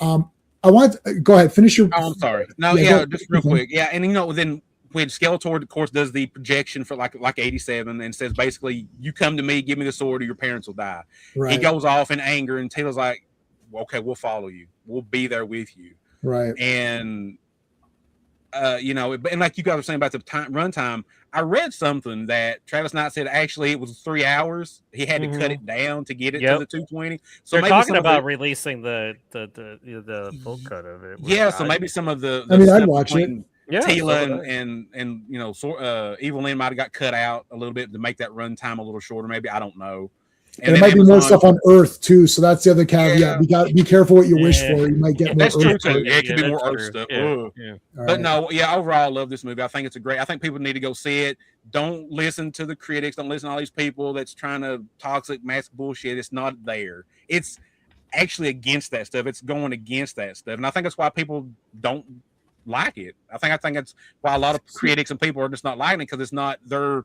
I want go ahead, finish your. Oh, I'm sorry. No, just real quick. Yeah, and you know, then when Skeletor, of course, does the projection for like 87 and says basically, "You come to me, give me the sword, or your parents will die." Right. He goes off in anger, and Taylor's like, well, "Okay, we'll follow you. We'll be there with you." Right. And you know, and like you guys were saying about the runtime, I read something that Travis Knight said actually it was 3 hours. He had to cut it down to get it to the 220. So they're maybe talking about releasing the full cut of it. Yeah, so maybe some of the I mean, I'd watch it. Tila and you know, Evil Lynn might have got cut out a little bit to make that runtime a little shorter. Maybe, I don't know. And it might be more stuff on Earth too, so that's the other caveat. You got to be careful what you wish for. You might get more. That's true Earth too. Yeah, it could be more Earth stuff. But no, overall, I love this movie. I think it's a great. I think people need to go see it. Don't listen to the critics. Don't listen to all these people that's trying to toxic mask bullshit. It's not there. It's actually against that stuff. It's going against that stuff, and I think that's why people don't like it. I think that's why a lot of critics and people are just not liking it, because it's not their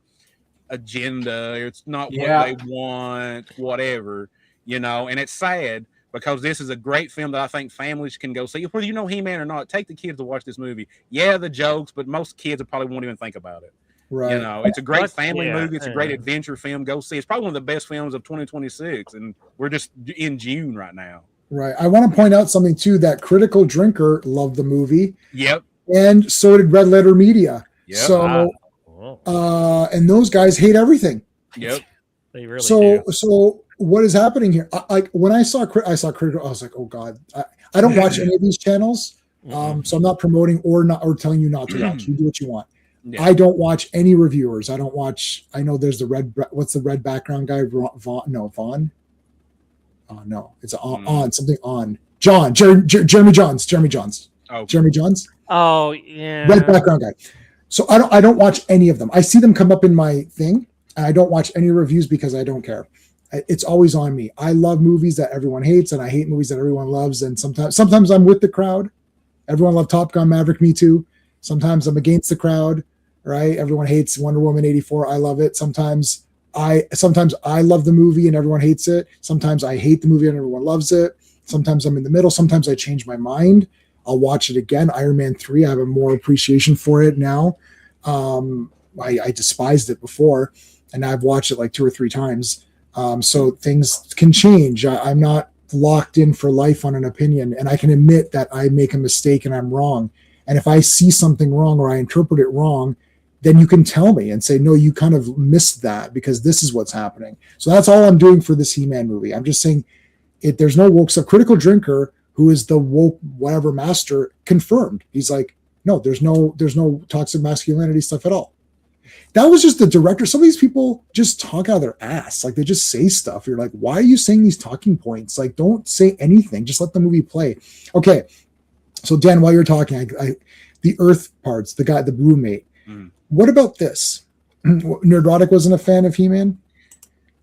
agenda. It's not what they want, whatever, you know. And it's sad because this is a great film that I think families can go see. Whether you know He-Man or not, take the kids to watch this movie. Yeah, the jokes, but most kids probably won't even think about it. Right. You know, it's a great family movie. It's a great adventure film. Go see. It's probably one of the best films of 2026, and we're just in June right now. Right. I want to point out something too, that Critical Drinker loved the movie. Yep. And so did Red Letter Media. Yep. So and those guys hate everything. Yep. They really do. So what is happening here? Like when I saw Critical, I was like, oh God, I don't watch any of these channels. So I'm not promoting or telling you not to watch. You do what you want. Yeah. I don't watch any reviewers. I don't watch. I know there's the red. What's the red background guy? Vaughn. Oh no, it's on something on. Jeremy Johns. Oh, Jeremy Johns. Oh yeah. Red background guy. So I don't watch any of them. I see them come up in my thing, and I don't watch any reviews because I don't care. It's always on me. I love movies that everyone hates, and I hate movies that everyone loves. And sometimes I'm with the crowd. Everyone loved Top Gun Maverick. Me too. Sometimes I'm against the crowd. Right? Everyone hates Wonder Woman 84. I love it. Sometimes I love the movie and everyone hates it. Sometimes I hate the movie and everyone loves it. Sometimes I'm in the middle. Sometimes I change my mind. I'll watch it again. Iron Man 3, I have a more appreciation for it now. I despised it before, and I've watched it like 2 or 3 times. So things can change. I'm not locked in for life on an opinion, and I can admit that I make a mistake and I'm wrong. And if I see something wrong or I interpret it wrong, then you can tell me and say, no, you kind of missed that because this is what's happening. So that's all I'm doing for this He-Man movie. I'm just saying there's no woke stuff. Critical Drinker, who is the woke whatever master, confirmed. He's like, no, there's no toxic masculinity stuff at all. That was just the director. Some of these people just talk out of their ass. Like they just say stuff. You're like, why are you saying these talking points? Like, don't say anything. Just let the movie play. Okay. So Dan, while you're talking, the Earth parts, the roommate. What about this? Nerdrotic wasn't a fan of He-Man.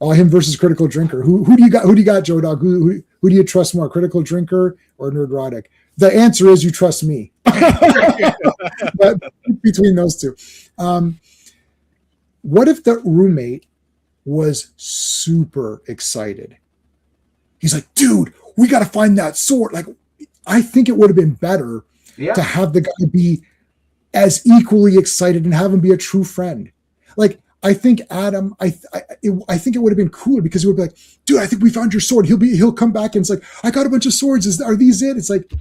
Him versus Critical Drinker. Who do you got? Who do you got, Joe Dog? Who do you trust more, Critical Drinker or Nerdrotic? The answer is you trust me. But between those two, what if the roommate was super excited? He's like, dude, we got to find that sword. Like, I think it would have been better to have the guy be as equally excited and have him be a true friend. Like, I think Adam, I think it would have been cooler because it would be like, dude, I think we found your sword. He'll come back and it's like, I got a bunch of swords. Are these it? It's like,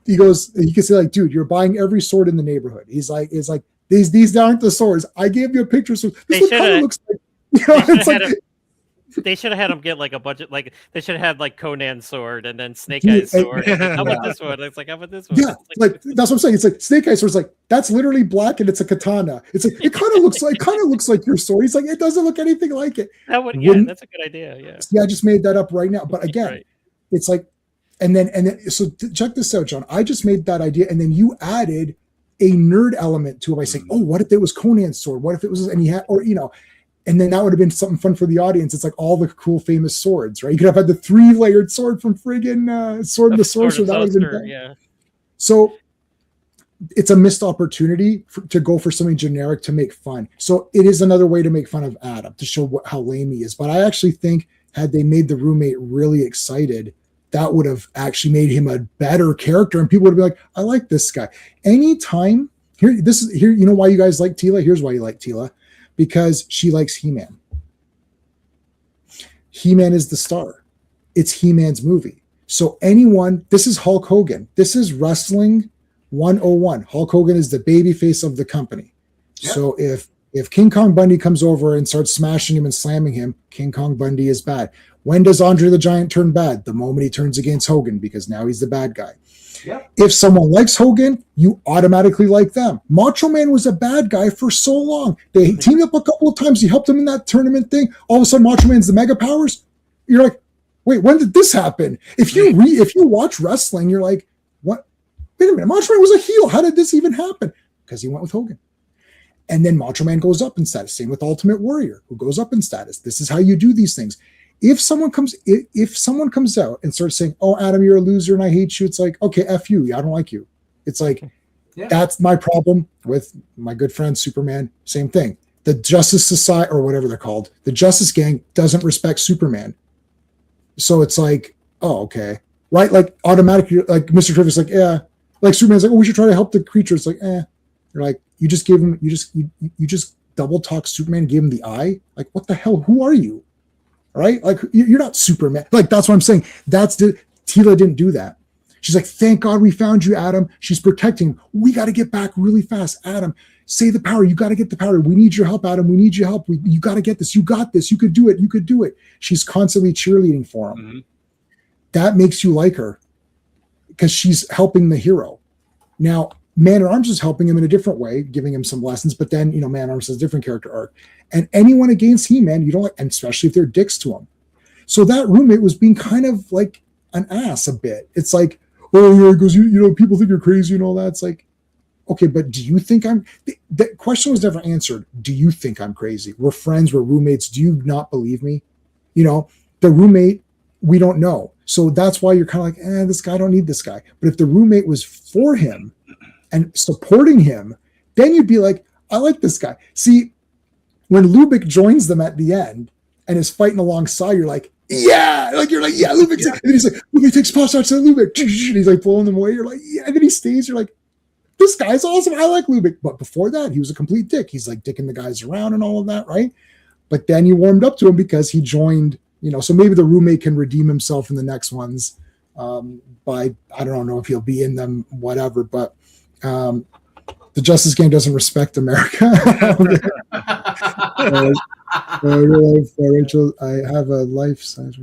he goes, you can say like, dude, you're buying every sword in the neighborhood. He's like, it's like, these aren't the swords. I gave you a picture. So this kind of looks like, it's like, they should have had him get like a budget, like they should have had like Conan's sword and then Snake Eyes sword. How about this one? It's like, how about this one? Yeah, like that's what I'm saying. It's like Snake Eyes sword's like, that's literally black and it's a katana. It's like it kind of looks like your sword. He's like, it doesn't look anything like it. That would, yeah, that's a good idea. Yeah. Yeah, I just made that up right now. But again, it's like, and then so check this out, John. I just made that idea, and then you added a nerd element to it by saying, oh, what if it was Conan's sword? What if it was, and he had, or and then that would have been something fun for the audience. It's like all the cool famous swords, right? You could have had the 3-layered sword from friggin' Sword of the Sorcerer. That would have been fun. Yeah. So it's a missed opportunity to go for something generic to make fun. So it is another way to make fun of Adam, to show how lame he is. But I actually think had they made the roommate really excited, that would have actually made him a better character. And people would be like, I like this guy. Anytime, here, you know why you guys like Tila? Here's why you like Tila. Because she likes He-Man. He-Man is the star. It's He-Man's movie. So this is Hulk Hogan. This is Wrestling 101. Hulk Hogan is the baby face of the company. Yep. So if King Kong Bundy comes over and starts smashing him and slamming him, King Kong Bundy is bad. When does Andre the Giant turn bad? The moment he turns against Hogan, because now he's the bad guy. Yep. If someone likes Hogan, you automatically like them. Macho Man was a bad guy for so long. They teamed up a couple of times. He helped him in that tournament thing. All of a sudden, Macho Man's the Mega Powers. You're like, wait, when did this happen? If you watch wrestling, you're like, what? Wait a minute, Macho Man was a heel. How did this even happen? Because he went with Hogan. And then Macho Man goes up in status. Same with Ultimate Warrior, who goes up in status. This is how you do these things. If someone comes out and starts saying, "Oh, Adam, you're a loser and I hate you," it's like, okay, F you. I don't like you. It's like, That's my problem with my good friend Superman. Same thing. The Justice Society, or whatever they're called, the Justice Gang doesn't respect Superman. So it's like, oh, okay. Right? Like automatically, like Mr. Terrific's like, yeah. Like Superman's like, oh, we should try to help the creature. It's like, You're like, you just gave him, you just double talk Superman and gave him the eye. Like, what the hell? Who are you? Right? Like, you're not Superman. Like, that's what I'm saying. Tila didn't do that. She's like, thank God we found you, Adam. She's protecting him. We got to get back really fast. Adam, say the power. You got to get the power. We need your help, Adam. We need your help. You got to get this. You got this. You could do it. You could do it. She's constantly cheerleading for him. Mm-hmm. That makes you like her because she's helping the hero. Now, Man-at-Arms is helping him in a different way, giving him some lessons, but then, Man-at-Arms has a different character arc. And anyone against He-Man, you don't like, and especially if they're dicks to him. So that roommate was being kind of like an ass a bit. It's like, oh, yeah, it goes, people think you're crazy and all that. It's like, okay, but do you think the question was never answered. Do you think I'm crazy? We're friends, we're roommates. Do you not believe me? The roommate, we don't know. So that's why you're kind of like, this guy, I don't need this guy. But if the roommate was for him and supporting him, then you'd be like, I like this guy. See, when Lubick joins them at the end and is fighting alongside, you're like, yeah, like you're like, yeah, Lubick's and then he's like, Lubick takes pot shots at Lubick, and he's like blowing them away. You're like, yeah, and then he stays. You're like, this guy's awesome. I like Lubick. But before that, he was a complete dick. He's like dicking the guys around and all of that, right? But then you warmed up to him because he joined. So maybe the roommate can redeem himself in the next ones. By I don't know if he'll be in them, whatever. But the Justice Gang doesn't respect America. Rachel, I have a life size.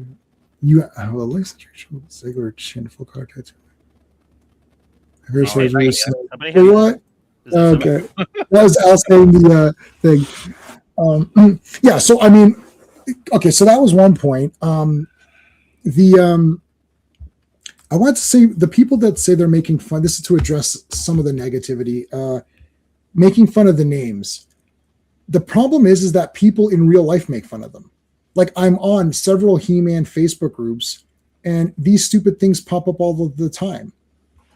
You have a life size Rachel Ziegler chin full card tattoo. Her surgery is what? Okay, that was Al saying the thing. Yeah, so I mean, okay, so that was one point. I want to say the people that say they're making fun. This is to address some of the negativity. Making fun of the names. The problem is that people in real life make fun of them. Like I'm on several He-Man Facebook groups and these stupid things pop up all the time.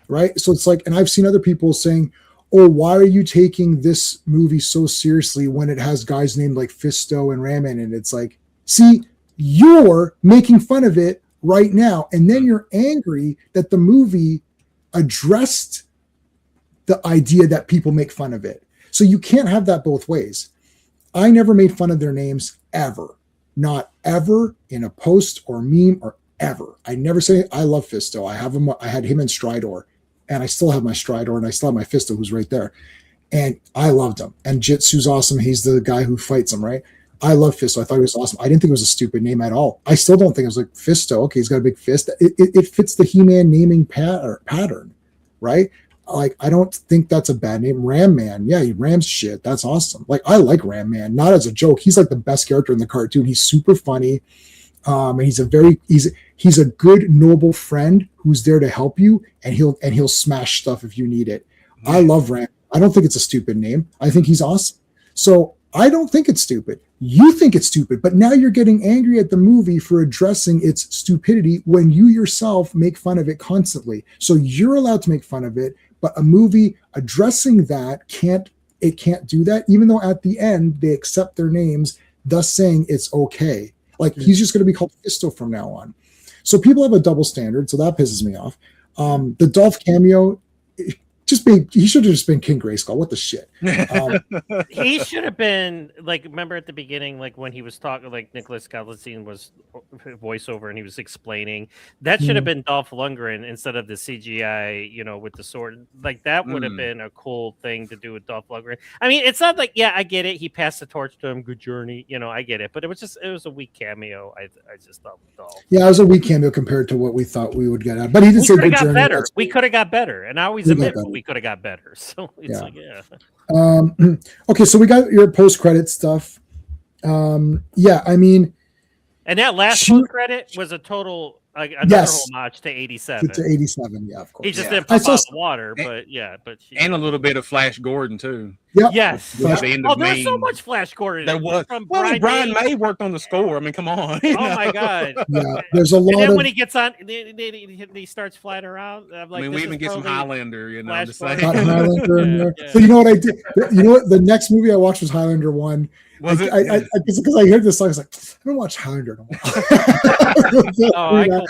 Right. So it's like, and I've seen other people saying, oh, why are you taking this movie so seriously when it has guys named like Fisto and Ramen? And it's like, see, you're making fun of it right now. And then you're angry that the movie addressed the idea that people make fun of it. So you can't have that both ways. I never made fun of their names ever. Not ever in a post or meme or ever. I never say I love Fisto. I have him. I had him in Stridor, and I still have my Stridor, and I still have my Fisto, who's right there. And I loved him. And Jitsu's awesome. He's the guy who fights him, right? I love Fisto. I thought he was awesome. I didn't think it was a stupid name at all. I still don't think it was like Fisto. Okay, he's got a big fist. It fits the He-Man naming pattern, right? Like, I don't think that's a bad name. Ram Man. Yeah, he rams shit. That's awesome. Like, I like Ram Man. Not as a joke. He's like the best character in the cartoon. He's super funny. And he's a good, noble friend who's there to help you, and he'll smash stuff if you need it. I love Ram. I don't think it's a stupid name. I think he's awesome. So I don't think it's stupid. You think it's stupid, but now you're getting angry at the movie for addressing its stupidity when you yourself make fun of it constantly. So you're allowed to make fun of it, but a movie addressing that can't do that, even though at the end they accept their names, thus saying it's okay. Like, he's just going to be called Fisto from now on. So people have a double standard, so that pisses me off. The Dolph cameo, he should have just been King Grayskull. What the shit? He should have been like, remember at the beginning, like when he was talking, like Nicholas Galitzine was voiceover and he was explaining, that should have been Dolph Lundgren instead of the CGI, with the sword. Like, that would have been a cool thing to do with Dolph Lundgren. I mean, it's not like, yeah, I get it. He passed the torch to him. Good journey. I get it. But it was a weak cameo. I just thought with Dolph. Yeah, it was a weak cameo compared to what we thought we would get at. But he did say good journey. Better. We could have got better. And I always admit we could have got better. So it's okay, so we got your post-credit stuff. Yeah, I mean, and that last post-credit was a total another homage to 87. To 87, yeah, of course. He just didn't pop out the water, and a little bit of Flash Gordon too. Yep. Yes. There's so much Flash Gordon. There was. Brian May worked on the score. I mean, come on. Oh my god. Yeah, there's a lot. And then when he gets on, he starts flying around. I'm like, we even get some Highlander. I'm just saying. Got Highlander in there. So you know what I did? You know what? The next movie I watched was Highlander 1. Was it? Because I heard this song, I was like, I haven't watched Highlander in a while.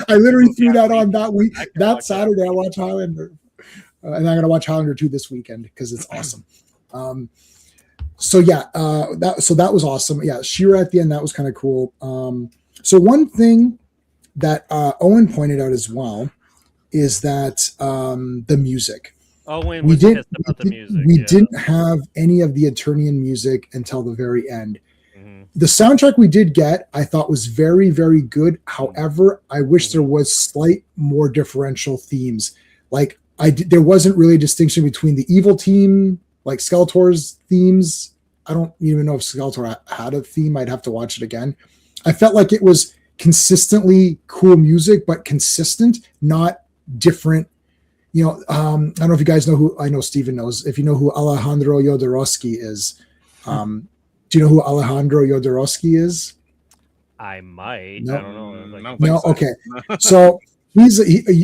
I literally threw that on that week. That Saturday, I watched Highlander. And I'm going to watch Highlander 2 this weekend because it's awesome. That was awesome. Yeah, She-Ra at the end, that was kind of cool. So one thing that Owen pointed out as well is that the music. Owen was pissed about the music. We didn't have any of the Eternian music until the very end. Mm-hmm. The soundtrack we did get, I thought, was very, very good. However, I wish there was slight more differential themes. Like, there wasn't really a distinction between the evil team, like Skeletor's themes. I don't even know if Skeletor had a theme. I'd have to watch it again. I felt like it was consistently cool music, but consistent, not different. I don't know if you guys know who, I know Steven knows, if you know who Alejandro Jodorowsky is. Do you know who Alejandro Jodorowsky is? I might. No. I don't know. No. Okay. So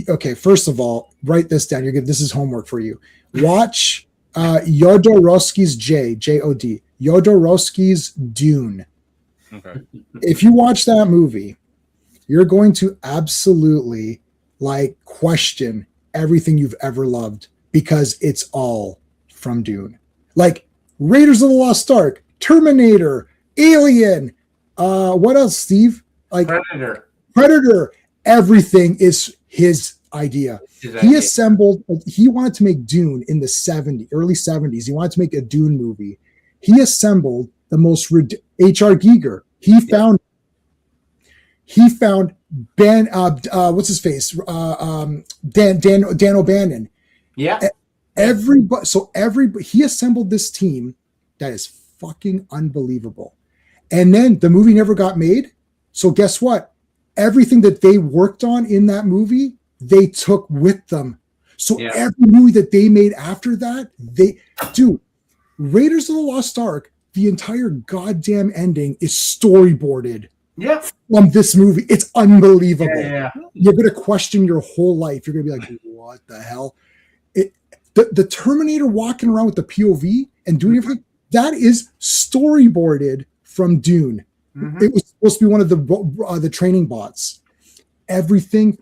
okay. First of all, write this down. You're good. This is homework for you. Watch Jodorowsky's J-O-D. Jodorowsky's Dune. Okay. If you watch that movie, you're going to absolutely question everything you've ever loved because it's all from Dune. Like Raiders of the Lost Ark, Terminator, Alien, what else, Steve? Like Predator. Everything is his idea. He wanted to make Dune in the early 70s. He wanted to make a Dune movie. He assembled the most H.R. Giger. He found Ben, what's his face? Dan O'Bannon. Yeah. Everybody, he assembled this team that is fucking unbelievable. And then the movie never got made. So guess what? Everything that they worked on in that movie, they took with them. So every movie that they made after that, Raiders of the Lost Ark, the entire goddamn ending is storyboarded. Yeah, from this movie. It's unbelievable. Yeah. You're going to question your whole life. You're going to be like, what the hell? The Terminator walking around with the POV and doing everything, that is storyboarded from Dune. Mm-hmm. It was supposed to be one of the training bots. Everything.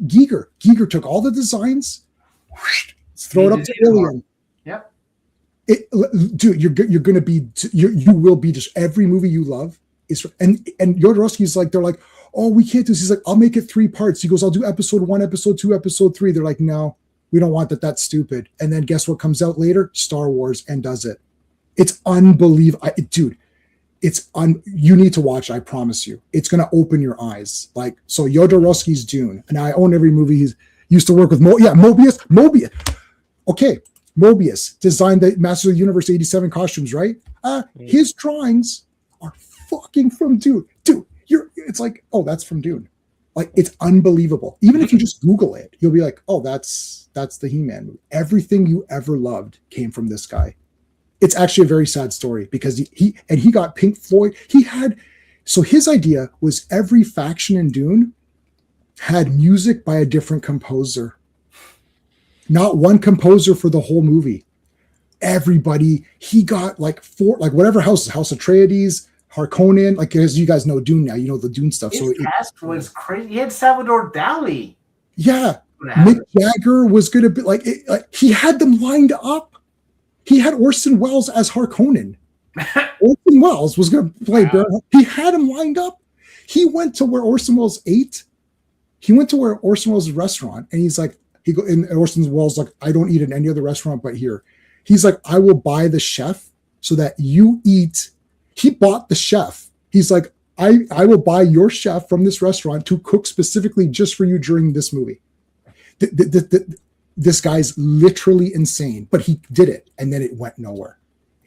Giger took all the designs, throw it up to Alien. Dude, you're gonna be you will be just every movie you love is and Jodorowsky's like they're like, oh, we can't do this. He's like, I'll make it 3 parts. He goes, I'll do episode 1, episode 2, episode 3. They're like, no, we don't want that. That's stupid. And then guess what comes out later? Star Wars, and does it. It's unbelievable, dude. You need to watch it, I promise you. It's gonna open your eyes. Like, so Jodorowsky's Dune, and I own every movie he's used to work with. Mobius. Okay, Mobius designed the Masters of the Universe 87 costumes, right? His drawings are fucking from Dune. Dude, it's like, oh, that's from Dune. Like, it's unbelievable. Even if you just Google it, you'll be like, oh, that's the He-Man movie. Everything you ever loved came from this guy. It's actually a very sad story because he got Pink Floyd. So his idea was every faction in Dune had music by a different composer. Not one composer for the whole movie. Everybody, he got like 4, like whatever House Atreides, Harkonnen, like, as you guys know Dune now, you know the Dune stuff. His cast was crazy. He had Salvador Dali. Yeah. Mick Jagger was going to be like he had them lined up. He had Orson Welles as Harkonnen. Orson Welles was going to play Baron. He had him lined up. He went to where Orson Welles ate. He went to where Orson Welles' restaurant, and he's like, and Orson Welles like, I don't eat in any other restaurant but here. He's like, I will buy the chef so that you eat. He bought the chef. He's like, I will buy your chef from this restaurant to cook specifically just for you during this movie. This guy's literally insane, but he did it, and then it went nowhere.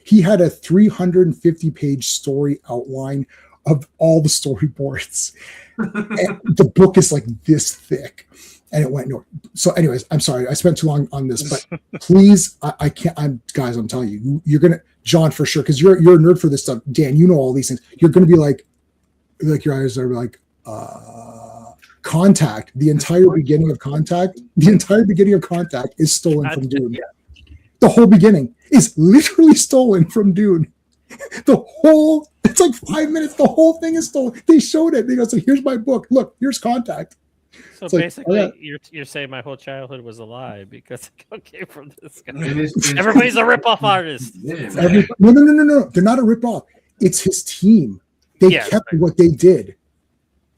He had a 350-page story outline of all the storyboards. And the book is like this thick, and it went nowhere. So anyways, I'm sorry. I spent too long on this, but please, I can't. Guys, I'm telling you, you're going to, John, for sure, because you're a nerd for this stuff. Dan, you know all these things. You're going to be like your eyes are like, Contact, the entire beginning of Contact is stolen from Dune. The whole beginning is literally stolen from Dune. It's like 5 minutes. The whole thing is stolen. They showed it. They go, so here's my book. Look, here's Contact. So it's basically, like, you're saying my whole childhood was a lie because it came from this guy. Everybody's a rip-off artist. No. They're not a rip-off. It's his team. They kept what they did.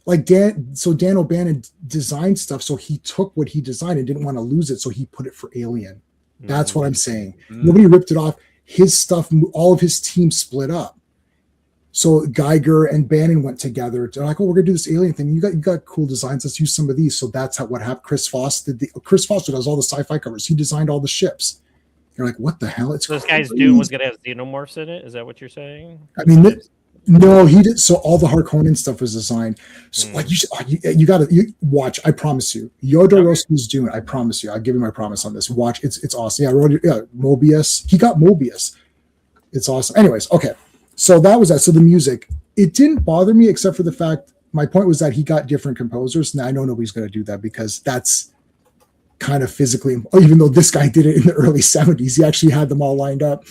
Like Dan O'Bannon designed stuff, so he took what he designed and didn't want to lose it, so he put it for Alien. That's what I'm saying. Nobody ripped it off. His stuff, all of his team split up. So Geiger and Bannon went together. They're like, oh, we're gonna do this Alien thing. You got cool designs. Let's use some of these. So that's what happened. Chris Foster does all the sci-fi covers. He designed all the ships. You're like, what the hell? It's so this guy's Dune was gonna have xenomorphs in it. Is that what you're saying? I mean. No, he did. So all the Harkonnen stuff was designed. So like you got to watch. I promise you, Jodorowsky's Dune. I promise you. I'll give you my promise on this. Watch. It's awesome. Yeah, Mobius. He got Mobius. It's awesome. Anyways, okay. So that was that. So the music, it didn't bother me except for the fact. My point was that he got different composers. Now I know nobody's going to do that because that's kind of physically. Even though this guy did it in the early 70s, he actually had them all lined up.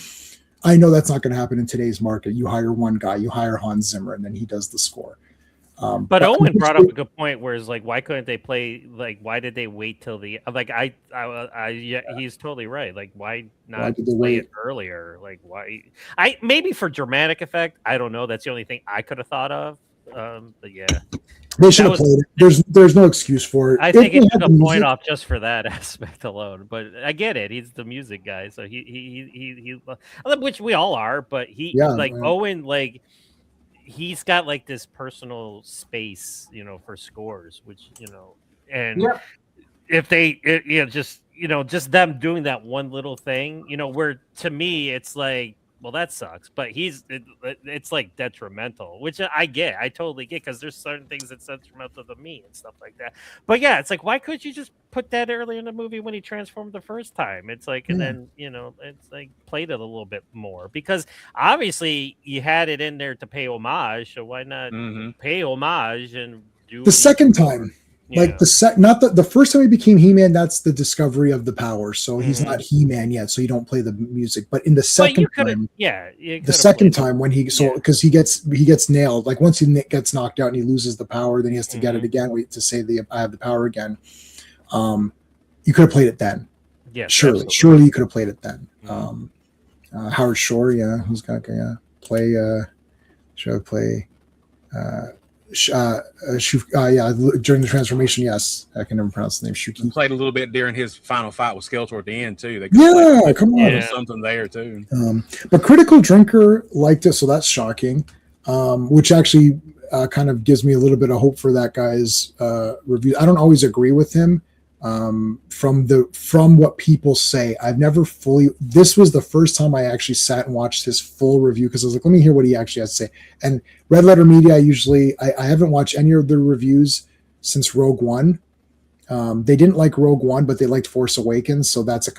I know that's not going to happen in today's market. You hire one guy, you hire Hans Zimmer, and then he does the score. But Owen brought up a good point, where it's like, why couldn't they play? Like, why did they wait till the like? He's totally right. Like, why not play it earlier? Like, why? Maybe for dramatic effect. I don't know. That's the only thing I could have thought of. But yeah, they should have played it. There's no excuse for it. I think it took a point off just for that aspect alone. But I get it. He's the music guy, so he which we all are. But Owen, like, he's got like this personal space, for scores, which and if they, just them doing that one little thing, where to me it's like, well, that sucks, but it's like detrimental, which I totally get, because there's certain things that's detrimental to me and stuff like that. But yeah, it's like, why couldn't you just put that earlier in the movie when he transformed the first time? It's like, and then, it's like played it a little bit more, because obviously you had it in there to pay homage. So why not pay homage and do the second time? Like not the first time he became He-Man, that's the discovery of the power. So he's not He-Man yet, so you don't play the music. But in the second time, the second time when because he gets nailed. Like once he gets knocked out and he loses the power, then he has to get it again. Wait to say I have the power again. You could have played it then. Yeah, surely you could have played it then. Howard Shore, yeah, who's got play during the transformation. Yes, I can never pronounce the name. He played a little bit during his final fight with Skeletor at the end too. They come on, there's something there too. But Critical Drinker liked it, so that's shocking. Which actually kind of gives me a little bit of hope for that guy's review. I don't always agree with him. From what people say, I've never fully. This was the first time I actually sat and watched his full review because I was like, let me hear what he actually has to say. And Red Letter Media, I haven't watched any of their reviews since Rogue One. They didn't like Rogue One, but they liked Force Awakens, so that's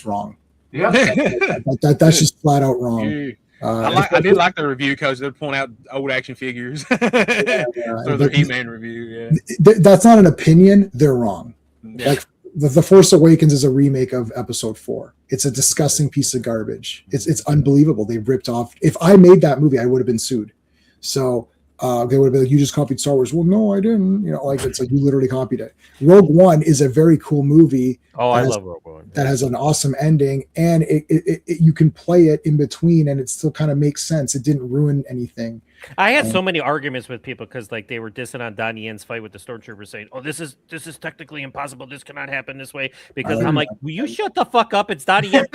wrong. Yeah, that's just flat out wrong. I did like the review because they'd point out old action figures. So the He-Man review, that's not an opinion. They're wrong. Yeah. Like the Force Awakens is a remake of Episode 4. It's a disgusting piece of garbage. It's unbelievable. They ripped off. If I made that movie, I would have been sued. So they would have been like, you just copied Star Wars. Well, no, I didn't. It's like you literally copied it. Rogue One is a very cool movie. Oh, I love Rogue One. That has an awesome ending, and it you can play it in between, and it still kind of makes sense. It didn't ruin anything. I had so many arguments with people because like they were dissing on Donnie Yen's fight with the stormtrooper, saying, "Oh, this is technically impossible. This cannot happen this way." Because I'm like, "Will you shut the fuck up? It's Donnie Yen."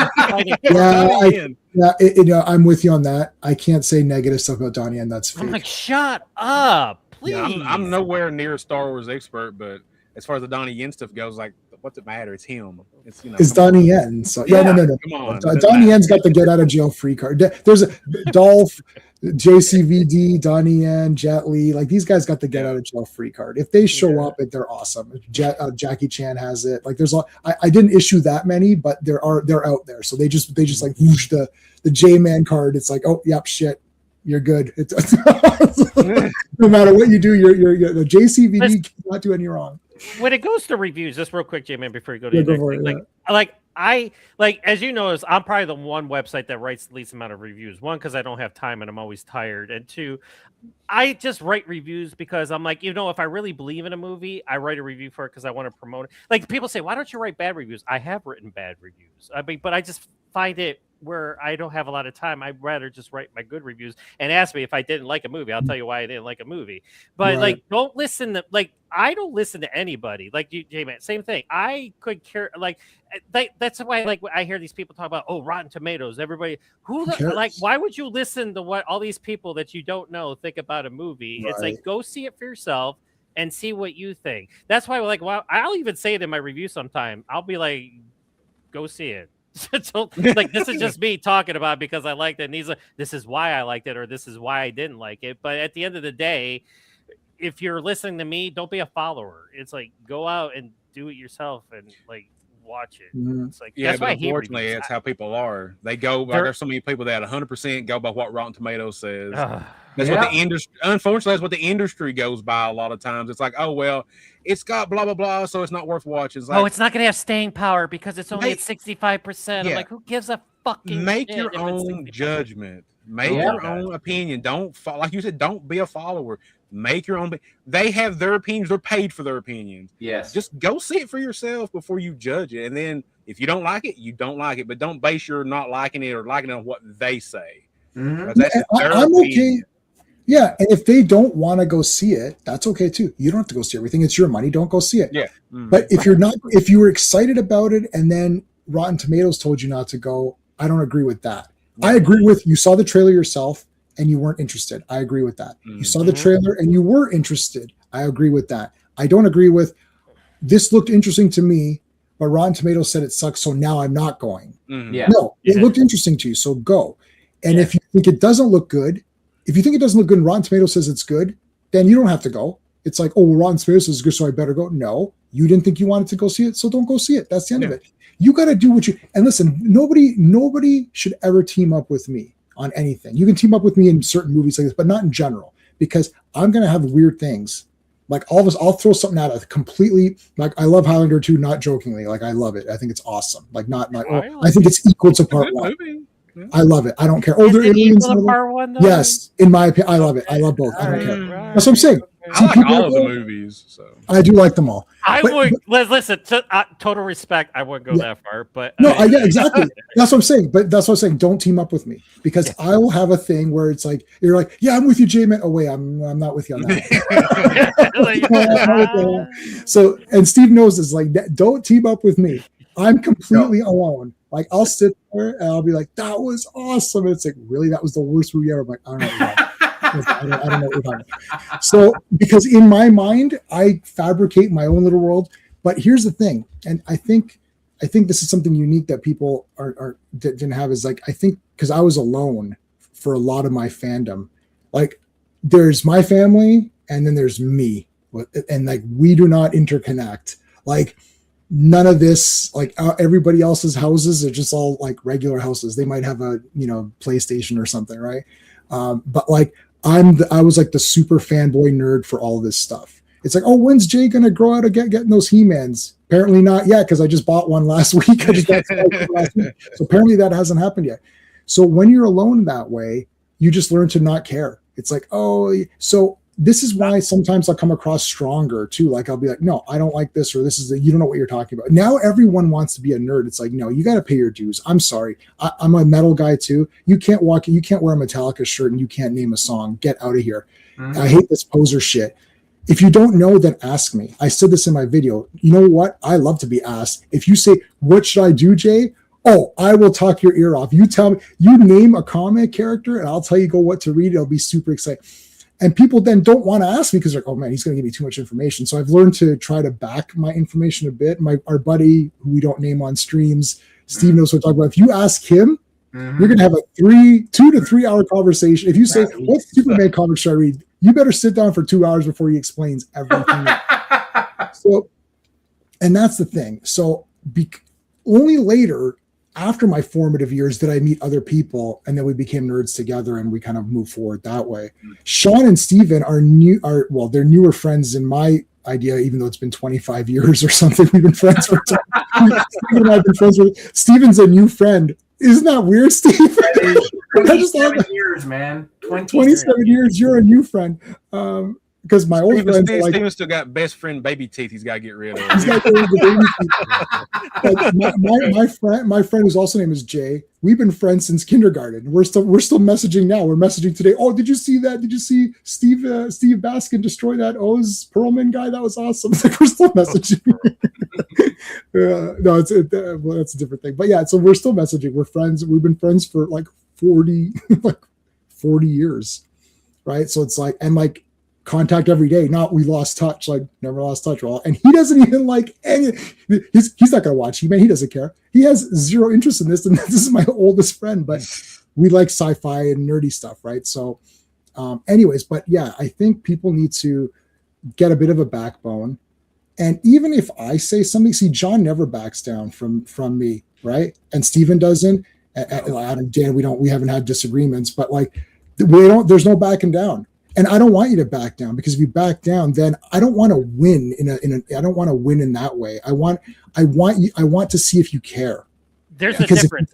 I'm with you on that. I can't say negative stuff about Donnie Yen. That's fake. I'm like, shut up, please. Yeah, I'm nowhere near a Star Wars expert, but as far as the Donnie Yen stuff goes, like, what's it matter? It's him. It's Donnie Yen. So no. Come on, Donnie Yen's got the get out of jail free card. There's a Dolph, JCVD, Donnie Yen, Jet Li. Like these guys got the get out of jail free card. If they show up, they're awesome. Jackie Chan has it. Like there's I didn't issue that many, but they're out there. So they just like whoosh the J-Man card. It's like, oh yep, shit. You're good. No matter what you do, you're the JCVD cannot do any wrong. When it goes to reviews, just real quick, J-Man, before you go to the next thing, as you know, I'm probably the one website that writes the least amount of reviews. One, because I don't have time and I'm always tired, and two, I just write reviews because I'm like, if I really believe in a movie, I write a review for it because I want to promote it. Like people say, why don't you write bad reviews? I have written bad reviews. But I just find it where I don't have a lot of time. I'd rather just write my good reviews and ask me if I didn't like a movie. I'll tell you why I didn't like a movie. But don't listen to I don't listen to anybody. Like you, J-Man, same thing. I could care that's why I hear these people talk about Rotten Tomatoes. Everybody why would you listen to what all these people that you don't know think about a movie? Right. It's like go see it for yourself and see what you think. That's why I'll even say it in my review sometime. I'll be like, go see it. So, this is just me talking about it because I liked it, and this is why I liked it, or this is why I didn't like it. But at the end of the day, if you're listening to me, don't be a follower. It's like go out and do it yourself and watch it. It's like that's why unfortunately it's how people are. They go there's so many people that 100% go by what Rotten Tomatoes says. That's what the industry. Unfortunately, that's what the industry goes by a lot of times. It's like, oh well, it's got blah blah blah, so it's not worth watching. It's like, it's not going to have staying power because it's only at 65%. I'm like, who gives a fucking make shit your own judgment, make your own opinion. Don't like you said, don't be a follower. Make your own. They have their opinions. They're paid for their opinions. Yes. Just go see it for yourself before you judge it, and then if you don't like it, you don't like it. But don't base your not liking it or liking it on what they say. Mm-hmm. I'm okay. Yeah, and if they don't want to go see it, that's okay too. You don't have to go see everything. It's your money. Don't go see it. Yeah. Mm-hmm. But if you were excited about it and then Rotten Tomatoes told you not to go, I don't agree with that. I agree with you saw the trailer yourself and you weren't interested. I agree with that. Mm-hmm. You saw the trailer and you were interested. I agree with that. I don't agree with this looked interesting to me, but Rotten Tomatoes said it sucks, so now I'm not going. Mm-hmm. Yeah. No, it looked interesting to you, so go. And if you think it doesn't look good, and Rotten Tomatoes says it's good, then you don't have to go. It's like, Rotten Tomatoes says it's good, so I better go. No, you didn't think you wanted to go see it, so don't go see it. That's the end of it. You got to do what you, and listen, nobody should ever team up with me on anything. You can team up with me in certain movies like this, but not in general, because I'm going to have weird things. Like all of us, I'll throw something out of completely, like I love Highlander 2, not jokingly. Like I love it. I think it's awesome. Like not I think it's equal to part one. Yeah. I love it. I don't care. They're aliens. Part one, yes, in my opinion, I love it. I love both. I don't care. That's what I'm saying. I like all of the movies. So I do like them all. I But- would listen. Total respect. I wouldn't go that far, but No, yeah, exactly. That's what I'm saying. But that's what I'm saying. Don't team up with me because I will have a thing where it's like you're like, yeah, I'm with you, J-Man. Oh wait, I'm not with you on that. So, and Steve knows this. Like, don't team up with me. I'm completely alone. Like, I'll sit there and I'll be like, that was awesome. And it's like, really, that was the worst movie ever. I'm like, I don't know. I don't know what you're talking about. So, because in my mind, I fabricate my own little world. But here's the thing, and I think this is something unique that people didn't have is like, I think because I was alone for a lot of my fandom, like there's my family and then there's me, and like we do not interconnect. Like none of this, like everybody else's houses are just all like regular houses. They might have a PlayStation or something, right? But like I was like the super fanboy nerd for all this stuff. It's like, oh, when's Jay gonna grow out of getting those He-Mans? Apparently not yet, because I just bought one last week. I just got last week. So apparently that hasn't happened yet. So when you're alone that way, you just learn to not care. It's like, oh, so this is why sometimes I'll come across stronger too. Like I'll be like, no, I don't like this, or this is you don't know what you're talking about. Now everyone wants to be a nerd. It's like, no, you got to pay your dues. I'm sorry. I'm a metal guy too. You can't wear a Metallica shirt and you can't name a song. Get out of here. Mm-hmm. I hate this poser shit. If you don't know, then ask me. I said this in my video. You know what? I love to be asked. If you say, what should I do, Jay? Oh, I will talk your ear off. You tell me, you name a comic character and I'll tell you what to read. It'll be super exciting. And people then don't want to ask me because they're like, oh man, he's going to give me too much information. So I've learned to try to back my information a bit. Our buddy, who we don't name on streams, Steve knows what I'm talking about. If you ask him, you're going to have a 2 to 3 hour conversation. If you say, what Superman comic should I read? You better sit down for 2 hours before he explains everything. So, and that's the thing. So only later, after my formative years, did I meet other people, and then we became nerds together, and we kind of moved forward that way. Sean and Steven they're newer friends in my idea, even though it's been 25 years or something. We've been friends for Steven and I have been friends with. Steven's a new friend. Isn't that weird, Steve? 27 years, man. 27 years. You're a new friend. Because my old friends are like, Steven still got best friend baby teeth. He's got to get rid of. He's got the baby teeth. Like my friend whose also name is Jay. We've been friends since kindergarten. We're still messaging now. We're messaging today. Oh, did you see that? Did you see Steve Baskin destroy that Oz Perlman guy? That was awesome. It's like we're still messaging. No, well, that's a different thing. But yeah, so we're still messaging. We're friends. We've been friends for like 40 years, right? So it's like, and like, contact every day. Not we lost touch, like never lost touch. Well, and he doesn't even like any. He's not gonna watch He-Man. He doesn't care. He has zero interest in this, and this is my oldest friend. But we like sci-fi and nerdy stuff, right? So, anyways, but yeah, I think people need to get a bit of a backbone. And even if I say something, see, John never backs down from me, right? And Steven doesn't. And Dan, we haven't had disagreements, but like there's no backing down. And I don't want you to back down, because if you back down, then I don't want to win I don't want to win in that way. I want to see if you care. There's a difference.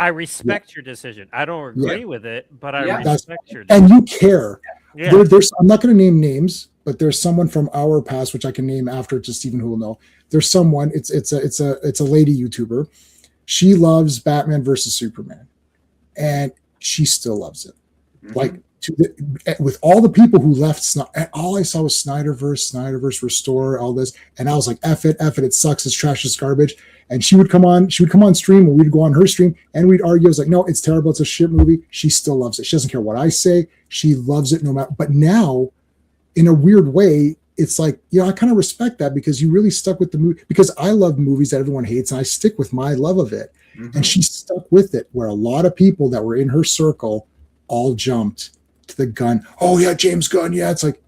I respect your decision. I don't agree with it, but I respect your decision. And you care. Yeah. I'm not going to name names, but there's someone from our past, which I can name after, to Stephen, who will know. There's someone, it's a lady YouTuber. She loves Batman versus Superman, and she still loves it. Mm-hmm. Like, with all the people who left, all I saw was Snyderverse, restore all this, and I was like, F it, it sucks, it's trash, it's garbage. And she would come on stream, and we'd go on her stream, and we'd argue. I was like, no, it's terrible, it's a shit movie. She still loves it. She doesn't care what I say. She loves it no matter. But now, in a weird way, it's like, I kind of respect that, because you really stuck with the movie. Because I love movies that everyone hates, and I stick with my love of it. Mm-hmm. And she stuck with it, where a lot of people that were in her circle all jumped to the gun. Oh yeah, James Gunn. Yeah, it's like,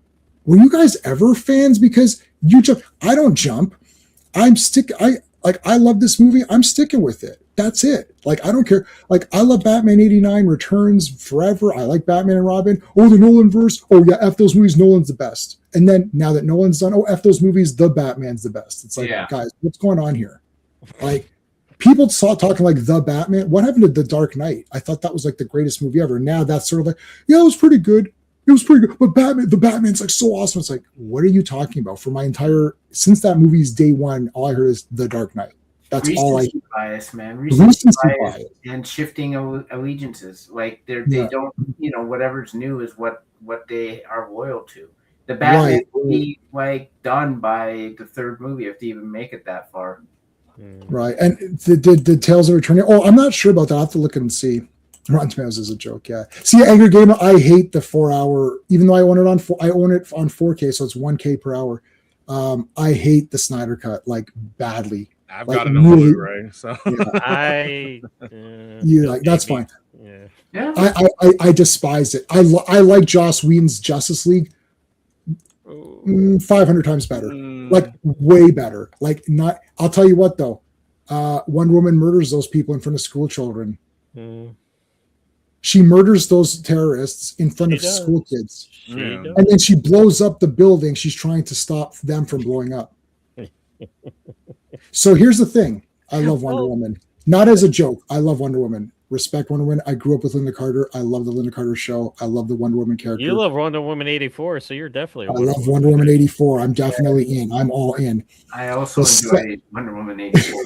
were you guys ever fans? Because you jump. I don't jump. I love this movie. I'm sticking with it. That's it. Like, I don't care. Like, I love Batman 89 Returns forever. I like Batman and Robin. Oh, the Nolan verse. Oh yeah, F those movies. Nolan's the best. And then now that Nolan's done, oh, F those movies. The Batman's the best. It's like, guys, what's going on here? Like, people saw talking like the Batman. What happened to The Dark Knight? I thought that was like the greatest movie ever. Now that's sort of like, it was pretty good. it was pretty good. But the Batman's like so awesome. It's like, what are you talking about? For my entire since that movie's day one, all I heard is The Dark Knight. That's all I. Bias, man. Recency bias and shifting allegiances. Like they don't, whatever's new is what they are loyal to. The Batman will be like done by the third movie if they even make it that far. Right, and the Tales of Returning. Oh, I'm not sure about that. I have to look and see. Rotten Tomatoes is a joke. Yeah. See, Angry Gamer. I hate the 4 hour. Even though I own it on 4K, so it's 1K per hour. I hate the Snyder cut like badly. I've got it on Blu-ray, so that's fine. Yeah. I despise it. I like Joss Whedon's Justice League 500 times better. Like way better. Like not. I'll tell you what though. Wonder Woman murders those people in front of school children. She murders those terrorists in front of school kids, and then she blows up the building she's trying to stop them from blowing up. So here's the thing. I love Wonder Woman. Not as a joke. I love Wonder Woman. Respect Wonder Woman. I grew up with Linda Carter. I love the Linda Carter show. I love the Wonder Woman character. You love Wonder Woman 84, so you're definitely. I love Wonder Woman 84. I'm definitely in. I'm all in. I also enjoy Wonder Woman 84.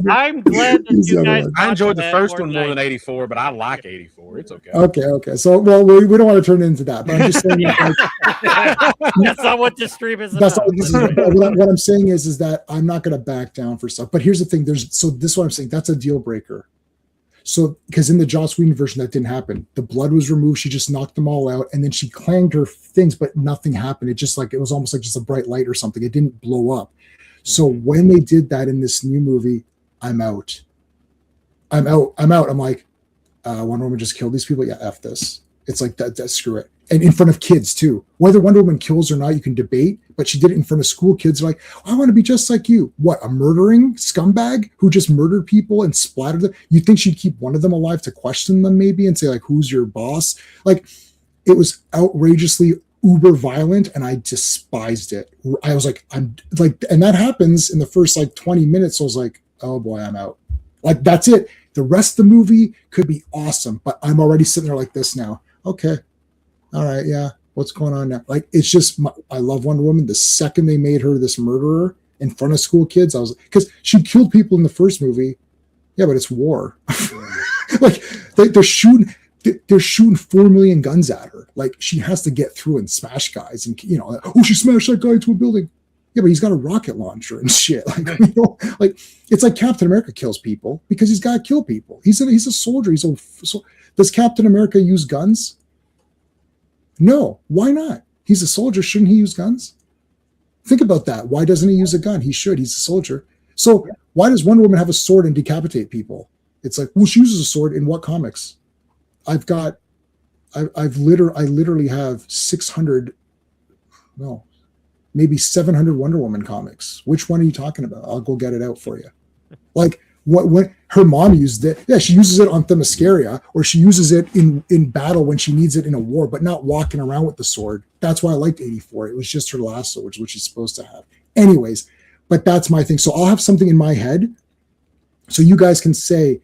I'm glad that you guys. I enjoyed the first one more than 84, but I like 84. It's okay. Okay. So, well, we don't want to turn it into that, but I'm just saying. That's not what this stream is that's about. Not, this is, what I'm saying is that I'm not going to back down for stuff. But here's the thing. This is what I'm saying. That's a deal breaker. So, because in the Joss Whedon version, that didn't happen. The blood was removed. She just knocked them all out, and then she clanged her things, but nothing happened. It was almost like just a bright light or something. It didn't blow up. So when they did that in this new movie, I'm out. I'm like, Wonder Woman just killed these people. Yeah, F this. It's like that. Screw it. And in front of kids too. Whether Wonder Woman kills or not, you can debate. But she did it in front of school kids. Like, I want to be just like you. What, a murdering scumbag who just murdered people and splattered them? You think she'd keep one of them alive to question them maybe and say like, who's your boss? Like, it was outrageously uber violent, and I despised it. I was like, I'm like, and that happens in the first like 20 minutes. So I was like, oh boy, I'm out. Like, that's it. The rest of the movie could be awesome, but I'm already sitting there like this now. Okay. All right. Yeah. What's going on now? Like, it's just, I love Wonder Woman. The second they made her this murderer in front of school kids, I was, because she killed people in the first movie. Yeah, but it's war. Like, they're shooting 4 million guns at her. Like, she has to get through and smash guys, and she smashed that guy into a building. Yeah, but he's got a rocket launcher and shit. Like, like, it's like Captain America kills people because he's got to kill people. He's a soldier. Does Captain America use guns? No. Why not? He's a soldier. Shouldn't he use guns? Think about that. Why doesn't he use a gun? He should. He's a soldier. So why does Wonder Woman have a sword and decapitate people? It's like, well, she uses a sword in what comics? I literally have 600, no, maybe 700 Wonder Woman comics. Which one are you talking about? I'll go get it out for you. Like, when her mom used it, yeah, she uses it on Themyscira, or she uses it in battle when she needs it in a war, but not walking around with the sword. That's why I liked 84. It was just her lasso, which she's supposed to have. Anyways, but that's my thing. So I'll have something in my head, so you guys can say,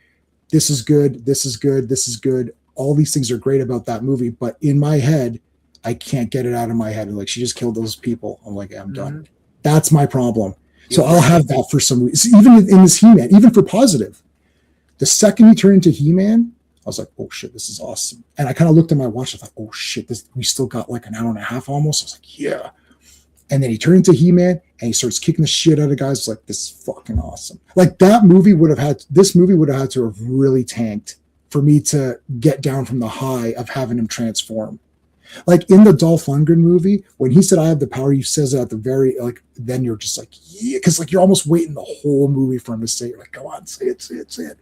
this is good, this is good, this is good. All these things are great about that movie, but in my head, I can't get it out of my head. And like, she just killed those people. I'm like, I'm done. That's my problem. So I'll have that for some reason. Even in this He-Man, even for positive. The second he turned into He-Man, I was like, oh shit, this is awesome. And I kind of looked at my watch. I thought, oh shit, we still got like an hour and a half almost. I was like, yeah. And then he turned into He-Man and he starts kicking the shit out of guys. I was like, this is fucking awesome. Like, this movie would have had to have really tanked for me to get down from the high of having him transform. Like in the Dolph Lundgren movie, when he said, I have the power, he says it at the very, like, then you're just like, yeah, because like you're almost waiting the whole movie for him to say it. Like, come on, say it.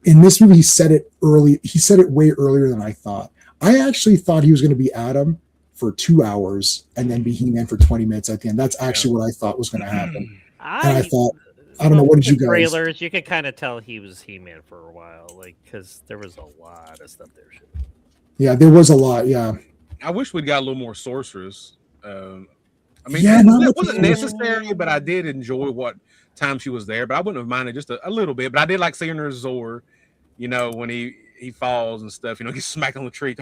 In this movie, he said it early. He said it way earlier than I thought. I actually thought he was going to be Adam for 2 hours and then be He-Man for 20 minutes at the end. That's actually what I thought was going to happen. And I thought, I don't know, what did you guys? Trailers, you could kind of tell he was He-Man for a while, like, because there was a lot of stuff there. Yeah, there was a lot. Yeah, I wish we'd got a little more sorceress. I mean, yeah, it wasn't necessary, but I did enjoy what time she was there. But I wouldn't have minded just a little bit. But I did like seeing her Zor. You know, when he he falls and stuff. You know, he's smacked on the tree.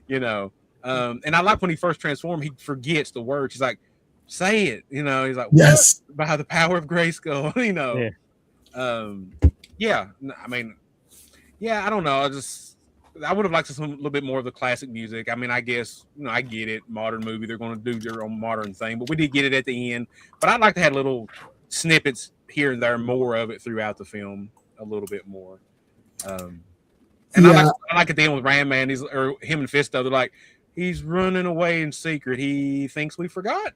You know, and I like when he first transformed, he forgets the words. He's like, "Say it." You know, he's like, Yes. "What? By the power of Grayskull." You know. Yeah. I mean, I don't know. I would have liked a little bit more of the classic music. I mean, I guess, you know, I get it. Modern movie, they're going to do their own modern thing, but we did get it at the end. But I'd like to have little snippets here and there, more of it throughout the film, a little bit more. And I like at the end with Ram Man, or him and Fisto. They're like, he's running away in secret. He thinks we forgot.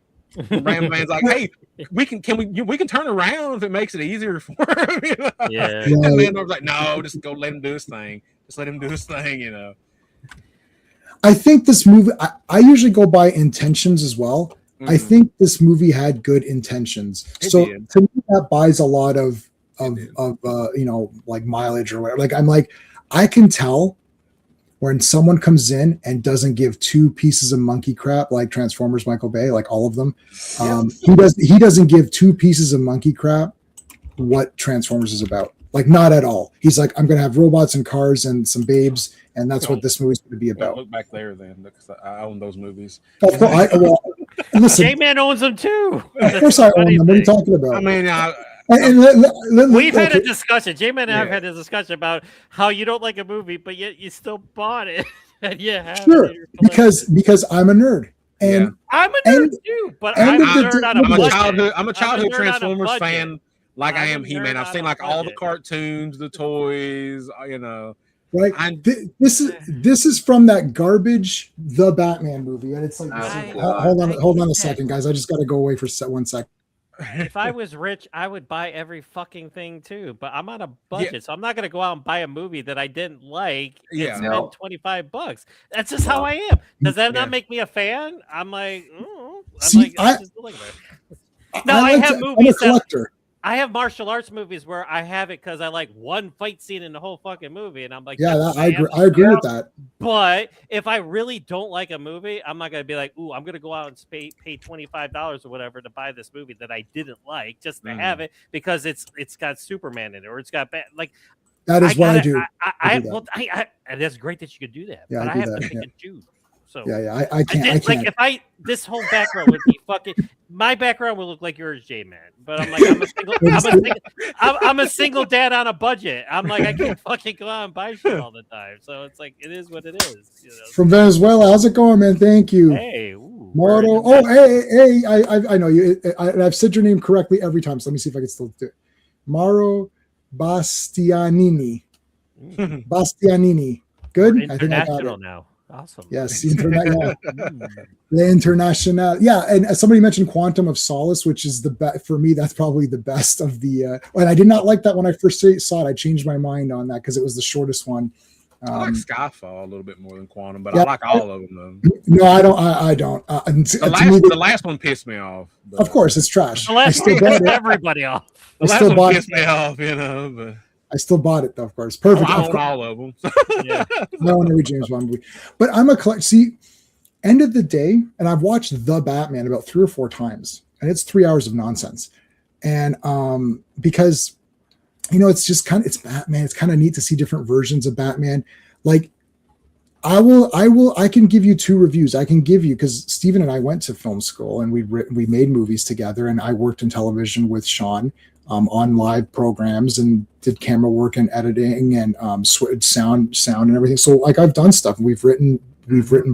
Ram Man's like, hey, we can turn around if it makes it easier for him. You know? Yeah. And Mandalorian's like, no, just go let him do his thing. Just let him do his thing, you know. I think this movie, I usually go by intentions as well. I think this movie had good intentions. To me, that buys a lot of you know, like mileage or whatever. Like, I'm like, I can tell when someone comes in and doesn't give two pieces of monkey crap, like Transformers, Michael Bay, like all of them. He doesn't give two pieces of monkey crap what Transformers is about. Like, not at all. He's like, I'm going to have robots and cars and some babes, and that's what this movie's going to be about. Look back there, then, because I own those movies. Of course, listen, J-Man owns them too. Of course, I own them. What are you talking about? I mean, we've had a discussion. J-Man and I've had a discussion about how you don't like a movie, but yet you still bought it. And sure, because I'm a nerd. And I'm a nerd too, but I'm a childhood Transformers fan. Like I am He-Man. I've seen like all the cartoons, the toys, you know. Right. This is from that garbage The Batman movie, and it's like, hold on a second, guys. I just got to go away for 1 second. If I was rich, I would buy every fucking thing too. But I'm on a budget, so I'm not gonna go out and buy a movie that I didn't like and spend $25. That's just how I am. Does that not make me a fan? I'm like, I have movies. I'm a collector. I have martial arts movies where I have it because I like one fight scene in the whole fucking movie, and I'm like, I agree with that. But if I really don't like a movie, I'm not gonna be like, ooh, I'm gonna go out and pay $25 or whatever to buy this movie that I didn't like just to have it because it's got Superman in it or it's got like. That is what I do. And that's great that you could do that. Yeah, but I have to pick and choose. So I can't. Like this whole background would be fucking. My background would look like yours, J-Man. But I'm like, I'm a single dad on a budget. I'm like, I can't fucking go out and buy shit all the time. So it's like, it is what it is. You know? From Venezuela, how's it going, man? Thank you. Hey, Moro. Oh, hey, I know you. I've said your name correctly every time. So let me see if I can still do it. Maro Bastianini. Bastianini. Good. We're international, I think I got it now. Awesome. Yes, the International. Yeah, and somebody mentioned Quantum of Solace, which is the best for me. That's probably the best of the. And I did not like that when I first saw it. I changed my mind on that because it was the shortest one. I like Skyfall a little bit more than Quantum, but I like all of them though. No, I don't. I don't. The last one pissed me off. Of course, it's trash. The last one pissed everybody off. The last one pissed me off, you know. But I still bought it though, of course. Perfect. I own all of them. Yeah. I own every James Bond movie. But I'm a collector. See, end of the day, and I've watched The Batman about 3 or 4 times, and it's 3 hours of nonsense. And because it's just it's Batman. It's kind of neat to see different versions of Batman. Like I can give you 2 reviews. I can give you, because Steven and I went to film school and we made movies together, and I worked in television with Sean. On live programs and did camera work and editing and sound and everything. So like I've done stuff. We've written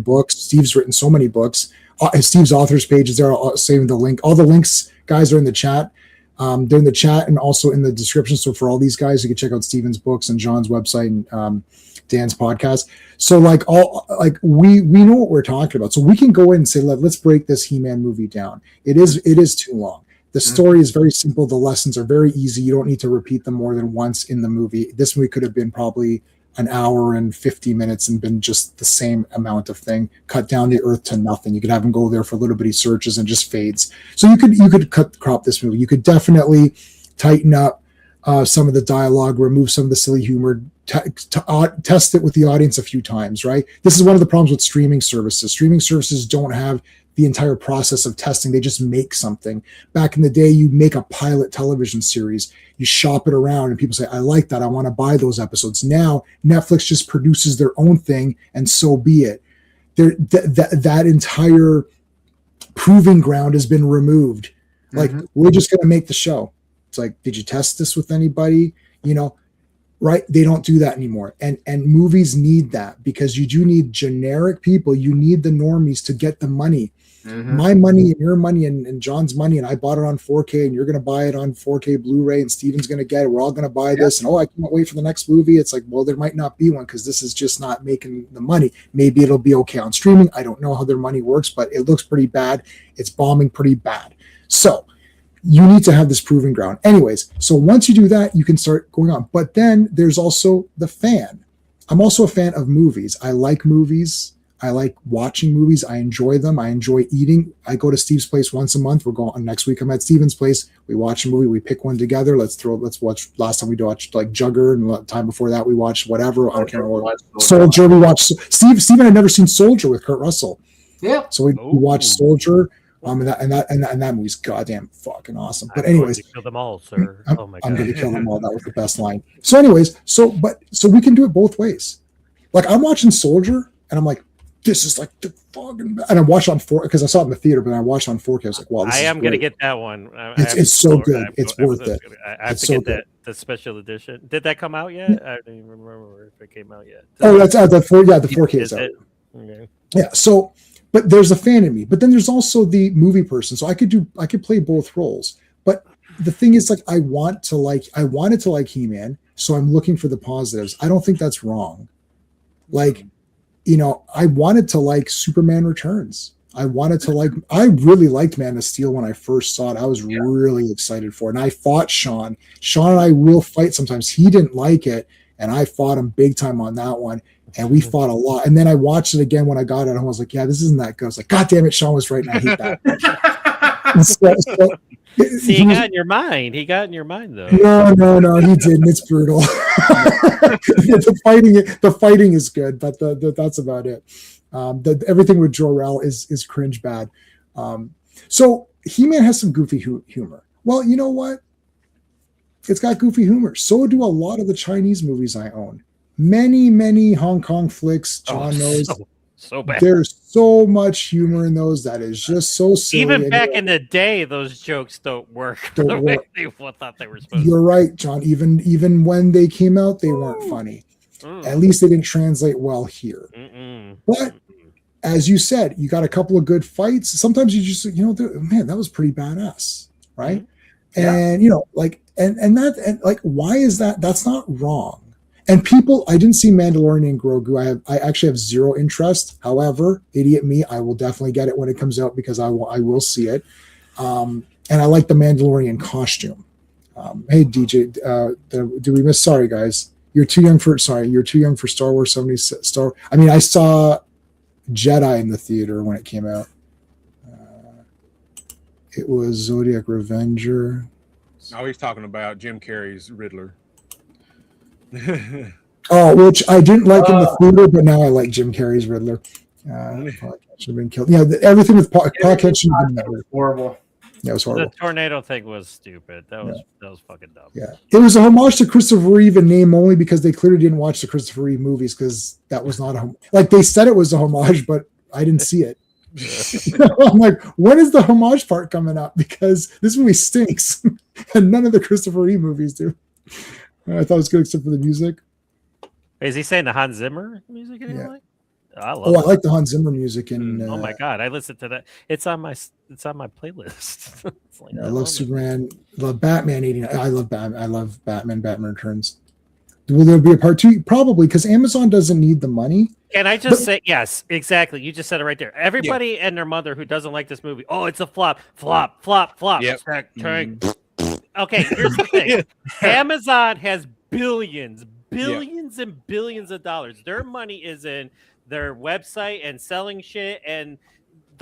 books. Steve's written so many books. Steve's authors page is there. I'll save the link. All the links, guys, are in the chat. They're in the chat and also in the description. So for all these guys, you can check out Steven's books and John's website and Dan's podcast. So we know what we're talking about. So we can go in and say, let's break this He-Man movie down. It is too long. The story is very simple. The lessons are very easy. You don't need to repeat them more than once in the movie. This movie could have been probably an hour and 50 minutes and been just the same amount of thing. Cut down the Earth to nothing. You could have them go there for little bitty searches and just fades. So you could crop this movie. You could definitely tighten up some of the dialogue, remove some of the silly humor, test it with the audience a few times, right? This is one of the problems with streaming services. Streaming services don't have the entire process of testing. They just make something. Back in the day, you make a pilot television series, you shop it around, and people say, I like that, I want to buy those episodes. Now, Netflix just produces their own thing, and so be it. That entire proving ground has been removed. Like, we're just going to make the show. It's like, did you test this with anybody? You know, right? They don't do that anymore. And movies need that, because you do need generic people. You need the normies to get the money. My money and your money and John's money, and I bought it on 4K, and you're going to buy it on 4K Blu-ray, and Steven's going to get it. We're all going to buy this. And, I can't wait for the next movie. It's like, well, there might not be one because this is just not making the money. Maybe it'll be okay on streaming. I don't know how their money works, but it looks pretty bad. It's bombing pretty bad. So you need to have this proving ground. Anyways, so once you do that, you can start going on. But then there's also the fan. I'm also a fan of movies. I like movies. I like watching movies. I enjoy them. I enjoy eating. I go to Steve's place once a month. We're going next week. I'm at Steven's place. We watch a movie. We pick one together. Let's watch. Last time we watched like Jugger, and the time before that we watched whatever. I can't remember. Soldier. We watched. Steven had never seen Soldier with Kurt Russell. Yeah. So we watched Soldier. And that movie's goddamn fucking awesome. But anyways, kill them all, sir. Oh my god, I'm going to kill them all. That was the best line. So anyways, so we can do it both ways. Like, I'm watching Soldier, and I'm like, this is like the fucking. And I watched on 4 because I saw it in the theater, but I watched on 4K. I was like, wow, this I is am going to great. get that one. It's so good. It's worth it. I have to get that the special edition. Did that come out yet? I don't even remember if it came out yet. Oh, that's the 4. Yeah, the 4K is out. Okay. Yeah. So. But there's a fan in me. But then there's also the movie person. So I could play both roles. But the thing is, like, I wanted to like He-Man, so I'm looking for the positives. I don't think that's wrong. Like, you know, I wanted to like Superman Returns. I really liked Man of Steel when I first saw it. I was really excited for it. And I fought Sean. Sean and I will fight sometimes. He didn't like it, and I fought him big time on that one. And we fought a lot. And then I watched it again when I got it. And I was like, yeah, this isn't that good. I was like, God damn it, Sean was right. And I hate that. See, he got in your mind. He got in your mind, though. No, he didn't. It's brutal. The fighting is good, but that's about it. Everything with Jor-El is cringe bad. So He-Man has some goofy humor. Well, you know what? It's got goofy humor. So do a lot of the Chinese movies I own. Many Hong Kong flicks. John knows. So bad. There's so much humor in those that is just so silly. Even back in the day, those jokes don't work. Way they thought they were supposed to. You're right, John. Even when they came out, they weren't funny. At least they didn't translate well here. But as you said, you got a couple of good fights. Sometimes you just, man, that was pretty badass, right? And why is that? That's not wrong. And people, I didn't see Mandalorian and Grogu. I actually have zero interest. However, idiot me, I will definitely get it when it comes out because I will see it. And I like the Mandalorian costume. Hey DJ, do we miss? Sorry guys, you're too young for Star Wars 70. I saw Jedi in the theater when it came out. It was Zodiac Revenger. Oh, he's talking about Jim Carrey's Riddler. Which I didn't like in the theater, but now I like Jim Carrey's Riddler. Should have been killed. Yeah, everything with Podcast should have been horrible. Yeah, it was horrible. The tornado thing was stupid. That was fucking dumb. Yeah, it was a homage to Christopher Reeve in name only because they clearly didn't watch the Christopher Reeve movies because that was not like they said it was a homage, but I didn't see it. I'm like, when is the homage part coming up? Because this movie stinks, and none of the Christopher Reeve movies do. I thought it was good except for the music. Is he saying the Hans Zimmer music? Like? I like the Hans Zimmer music. And oh my god, I listened to that. It's on my playlist. I love Superman. I love Batman 89. I love Batman. I love Batman. Batman Returns. Will there be a part 2? Probably, because Amazon doesn't need the money. Can I just say yes? Exactly. You just said it right there. Everybody and their mother who doesn't like this movie. Oh, it's a flop. Yep. Okay, here's the thing. Amazon has billions and billions of dollars. Their money is in their website and selling shit, and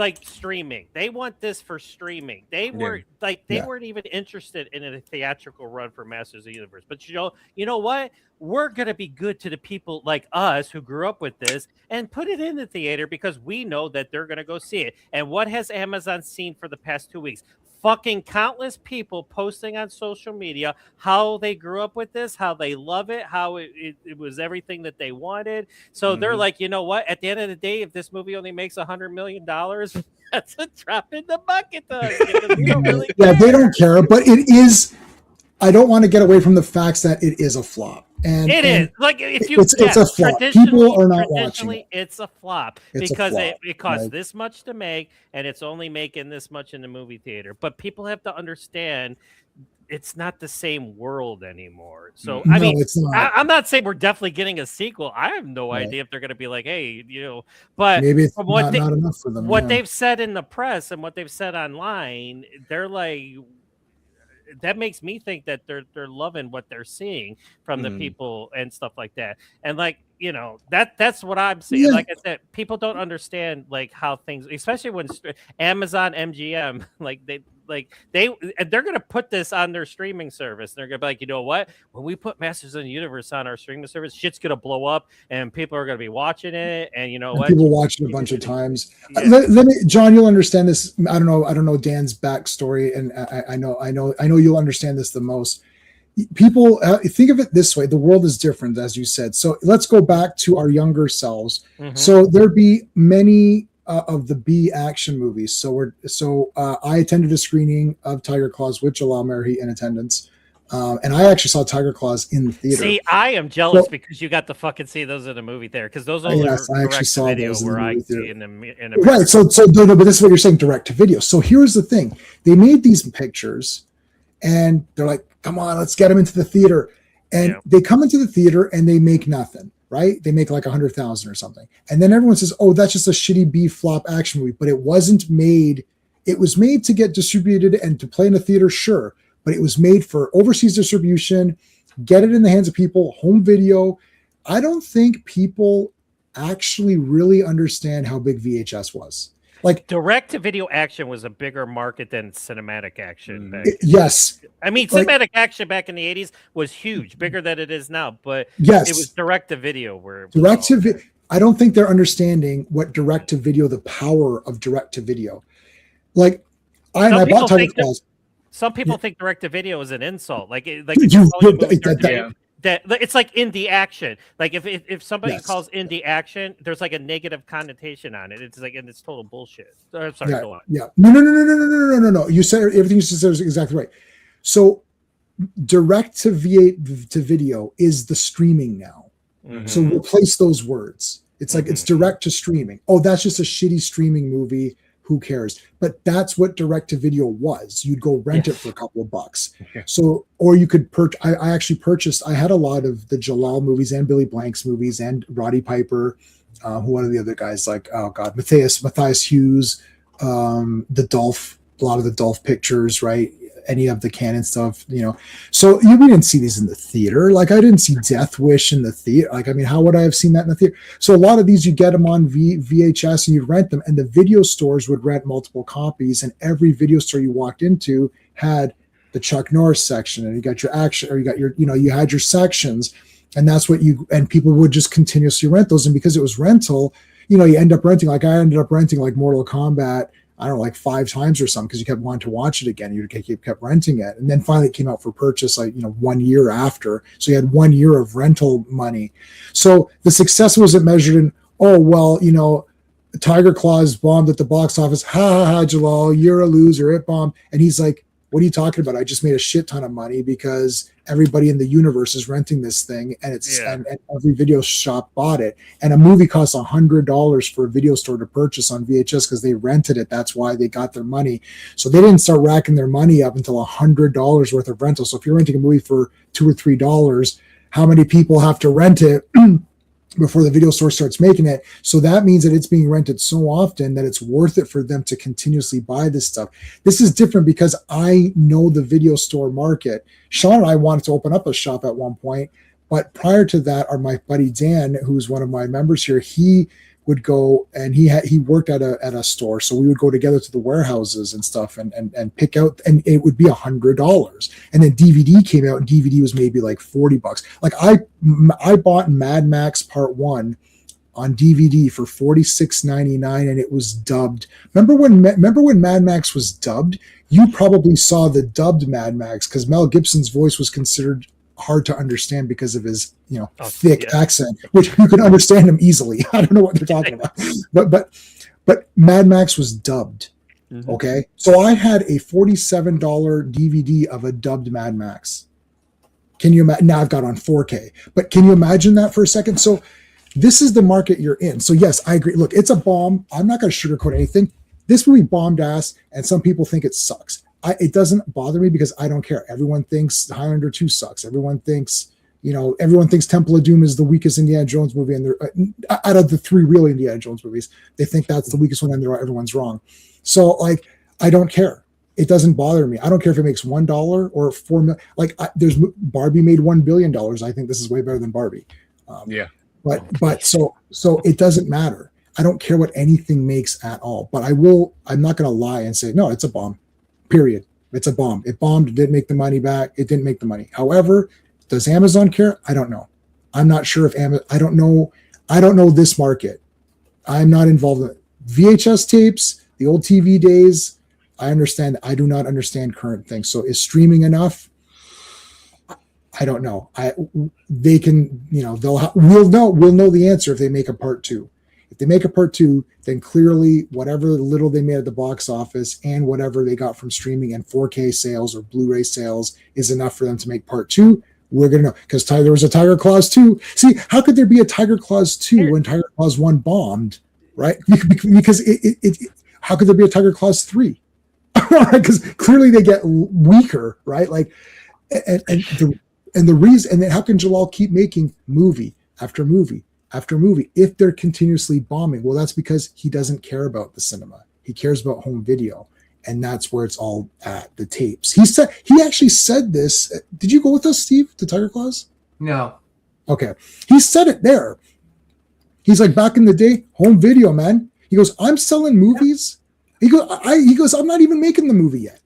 like streaming. They want this for streaming. They weren't weren't even interested in a theatrical run for Masters of the Universe. But you know what? We're gonna be good to the people like us who grew up with this and put it in the theater because we know that they're gonna go see it. And what has Amazon seen for the past 2 weeks? Fucking countless people posting on social media how they grew up with this, how they love it, how it was everything that they wanted. So they're like, you know what? At the end of the day, if this movie only makes $100 million, that's a drop in the bucket. Yeah, they don't care. But it is. I don't want to get away from the facts that it is a flop. And it is like if you it's a flop. People are not watching it. It's a flop because it costs this much to make and it's only making this much in the movie theater. But people have to understand it's not the same world anymore. So I mean, I'm not saying we're definitely getting a sequel. I have no idea if they're going to be like, hey, but maybe it's not enough for them. What they've said in the press and what they've said online, they're like. That makes me think that they're loving what they're seeing from the people and stuff like that. And like, that's what I'm seeing. Yeah. Like I said, people don't understand like how things, especially when Amazon MGM, they're going to put this on their streaming service. They're going to be like, you know what? When we put Masters of the Universe on our streaming service, shit's going to blow up and people are going to be watching it. And what? People watch it a bunch of times. Yeah. Let me, John, you'll understand this. I don't know Dan's backstory. And I know you'll understand this the most. People think of it this way. The world is different, as you said. So let's go back to our younger selves. So there'd be many of the B action movies. So I attended a screening of Tiger Claws with Jalal Merhi in attendance. And I actually saw Tiger Claws in the theater. See, I am jealous because you got to fucking see those in the movie theater because those only I actually saw those where I see in the right. So no, but this is what you're saying, direct to video. So here's the thing: they made these pictures, and they're like, "Come on, let's get them into the theater." And they come into the theater and they make nothing. Right? They make like 100,000 or something. And then everyone says, oh, that's just a shitty B flop action movie. But it wasn't made. It was made to get distributed and to play in a theater, sure. But it was made for overseas distribution, get it in the hands of people, home video. I don't think people actually really understand how big VHS was. Like direct to video action was a bigger market than cinematic action. Yes. I mean, cinematic action back in the 80s was huge, bigger than it is now, but yes, it was direct to video I don't think they're understanding what direct to video, the power of direct to video. Like I bought Tiger Claws. Some people think direct to video is an insult. That it's like indie action. Like if somebody calls indie action, there's like a negative connotation on it. It's like, and it's total bullshit. I'm sorry, go on. Yeah. No. You said everything you said is exactly right. So direct to video is the streaming now. So replace those words. It's like it's direct to streaming. Oh, that's just a shitty streaming movie. Who cares? But that's what direct to video was. You'd go rent it for a couple of bucks. So, or you could I actually purchased, I had a lot of the Jalal movies and Billy Blank's movies and Roddy Piper, one of the other guys, like, oh God, Matthias Hughes, the Dolph, a lot of the Dolph pictures, right? Any of the canon stuff, So we didn't see these in the theater. Like I didn't see Death Wish in the theater. Like, I mean, how would I have seen that in the theater? So a lot of these, you get them on VHS and you rent them, and the video stores would rent multiple copies, and every video store you walked into had the Chuck Norris section, and you got your action, or you got your, you had your sections, and that's what and people would just continuously rent those. And because it was rental, you end up renting, like I ended up renting like Mortal Kombat, I don't know, like 5 times or something, because you kept wanting to watch it again. You kept renting it. And then finally it came out for purchase, like, 1 year after. So you had 1 year of rental money. So the success wasn't measured in, oh, well, Tiger Claws bombed at the box office. Ha ha ha, Jalal, you're a loser. It bombed. And he's like, what are you talking about? I just made a shit ton of money because everybody in the universe is renting this thing, and and every video shop bought it. And a movie costs $100 for a video store to purchase on VHS because they rented it. That's why they got their money. So they didn't start racking their money up until $100 worth of rental. So if you're renting a movie for $2 or $3, how many people have to rent it before the video store starts making it? So that means that it's being rented so often that it's worth it for them to continuously buy this stuff. This is different because I know the video store market. Sean and I wanted to open up a shop at one point, but prior to that, my buddy Dan, who's one of my members here, he would go, and he worked at a store, so we would go together to the warehouses and stuff and pick out, and it would be $100. And then DVD came out, and DVD was maybe like $40. Like I bought Mad Max Part 1 on DVD for $46.99, and it was dubbed. Remember when Mad Max was dubbed? You probably saw the dubbed Mad Max, because Mel Gibson's voice was considered hard to understand because of his thick accent, which you can understand him easily. I don't know what they're talking about, but Mad Max was dubbed. Okay, so I had a $47 DVD of a dubbed Mad Max. Can you imagine? Now I've got on 4K, but can you imagine that for a second? So this is the market you're in. So yes, I agree. Look, it's a bomb. I'm not going to sugarcoat anything. This movie bombed ass, and some people think it sucks. It doesn't bother me because I don't care. Everyone thinks Highlander 2 sucks. Everyone thinks Temple of Doom is the weakest Indiana Jones movie, and they're out of the 3 real Indiana Jones movies, they think that's the weakest one, and everyone's wrong. So like, I don't care. It doesn't bother me. I don't care if it makes $1 or $4 million. Like there's Barbie made $1 billion. I think this is way better than Barbie. But so it doesn't matter. I don't care what anything makes at all. But I'm not going to lie and say, no, it's a bomb. Period. It's a bomb. It bombed. It didn't make the money back. It didn't make the money. However, does Amazon care? I don't know. I'm not sure if I don't know this market. I'm not involved in it. VHS tapes, the old TV days. I understand. I do not understand current things. So is streaming enough? I don't know. They can, we'll know the answer if they make a part 2. If they make a part 2, then clearly whatever little they made at the box office and whatever they got from streaming and 4K sales or Blu-ray sales is enough for them to make part 2. We're going to know, because there was a Tiger Claws 2. See, how could there be a Tiger Claws 2 when Tiger Claws 1 bombed, right? Because how could there be a Tiger Claws 3? Because clearly they get weaker, right? Like, and the reason, and then how can Jalal keep making movie after movie after movie if they're continuously bombing? Well, that's because he doesn't care about the cinema. He cares about home video, and that's where it's all at, the tapes. He actually said this. Did you go with us, Steve, to Tiger Claws? No. Okay. He said it there. He's like, back in the day, home video, man. He goes, I'm selling movies. He goes, I'm not even making the movie yet.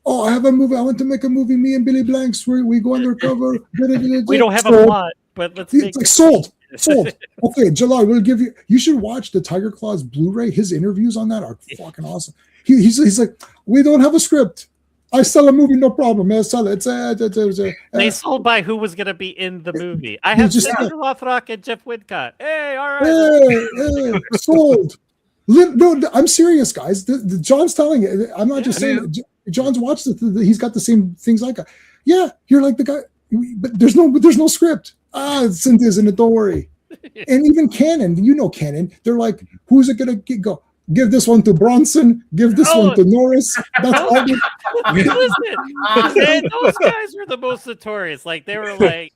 Oh, I have a movie. I want to make a movie. Me and Billy Blanks. We go undercover. We don't have a plot, but let's make it. Sold. Okay, Jalal, we'll give you. You should watch the Tiger Claws Blu-ray. His interviews on that are fucking awesome. He's like, we don't have a script. I sell a movie, no problem. I sell it. They sold by who was going to be in the movie. I have Sandra Lothrock and Jeff Whitcott. Hey, all right. Hey, sold. No, I'm serious, guys. John's telling it. I'm not just saying it. John's watched it. He's got the same things I got. Yeah, you're like the guy, but there's no script. Cynthia's in it. Don't worry. And even Canon, Canon, they're like, who's it gonna go? Give this one to Bronson. Give this one to Norris. That's all. Listen, those guys were the most notorious. Like they were like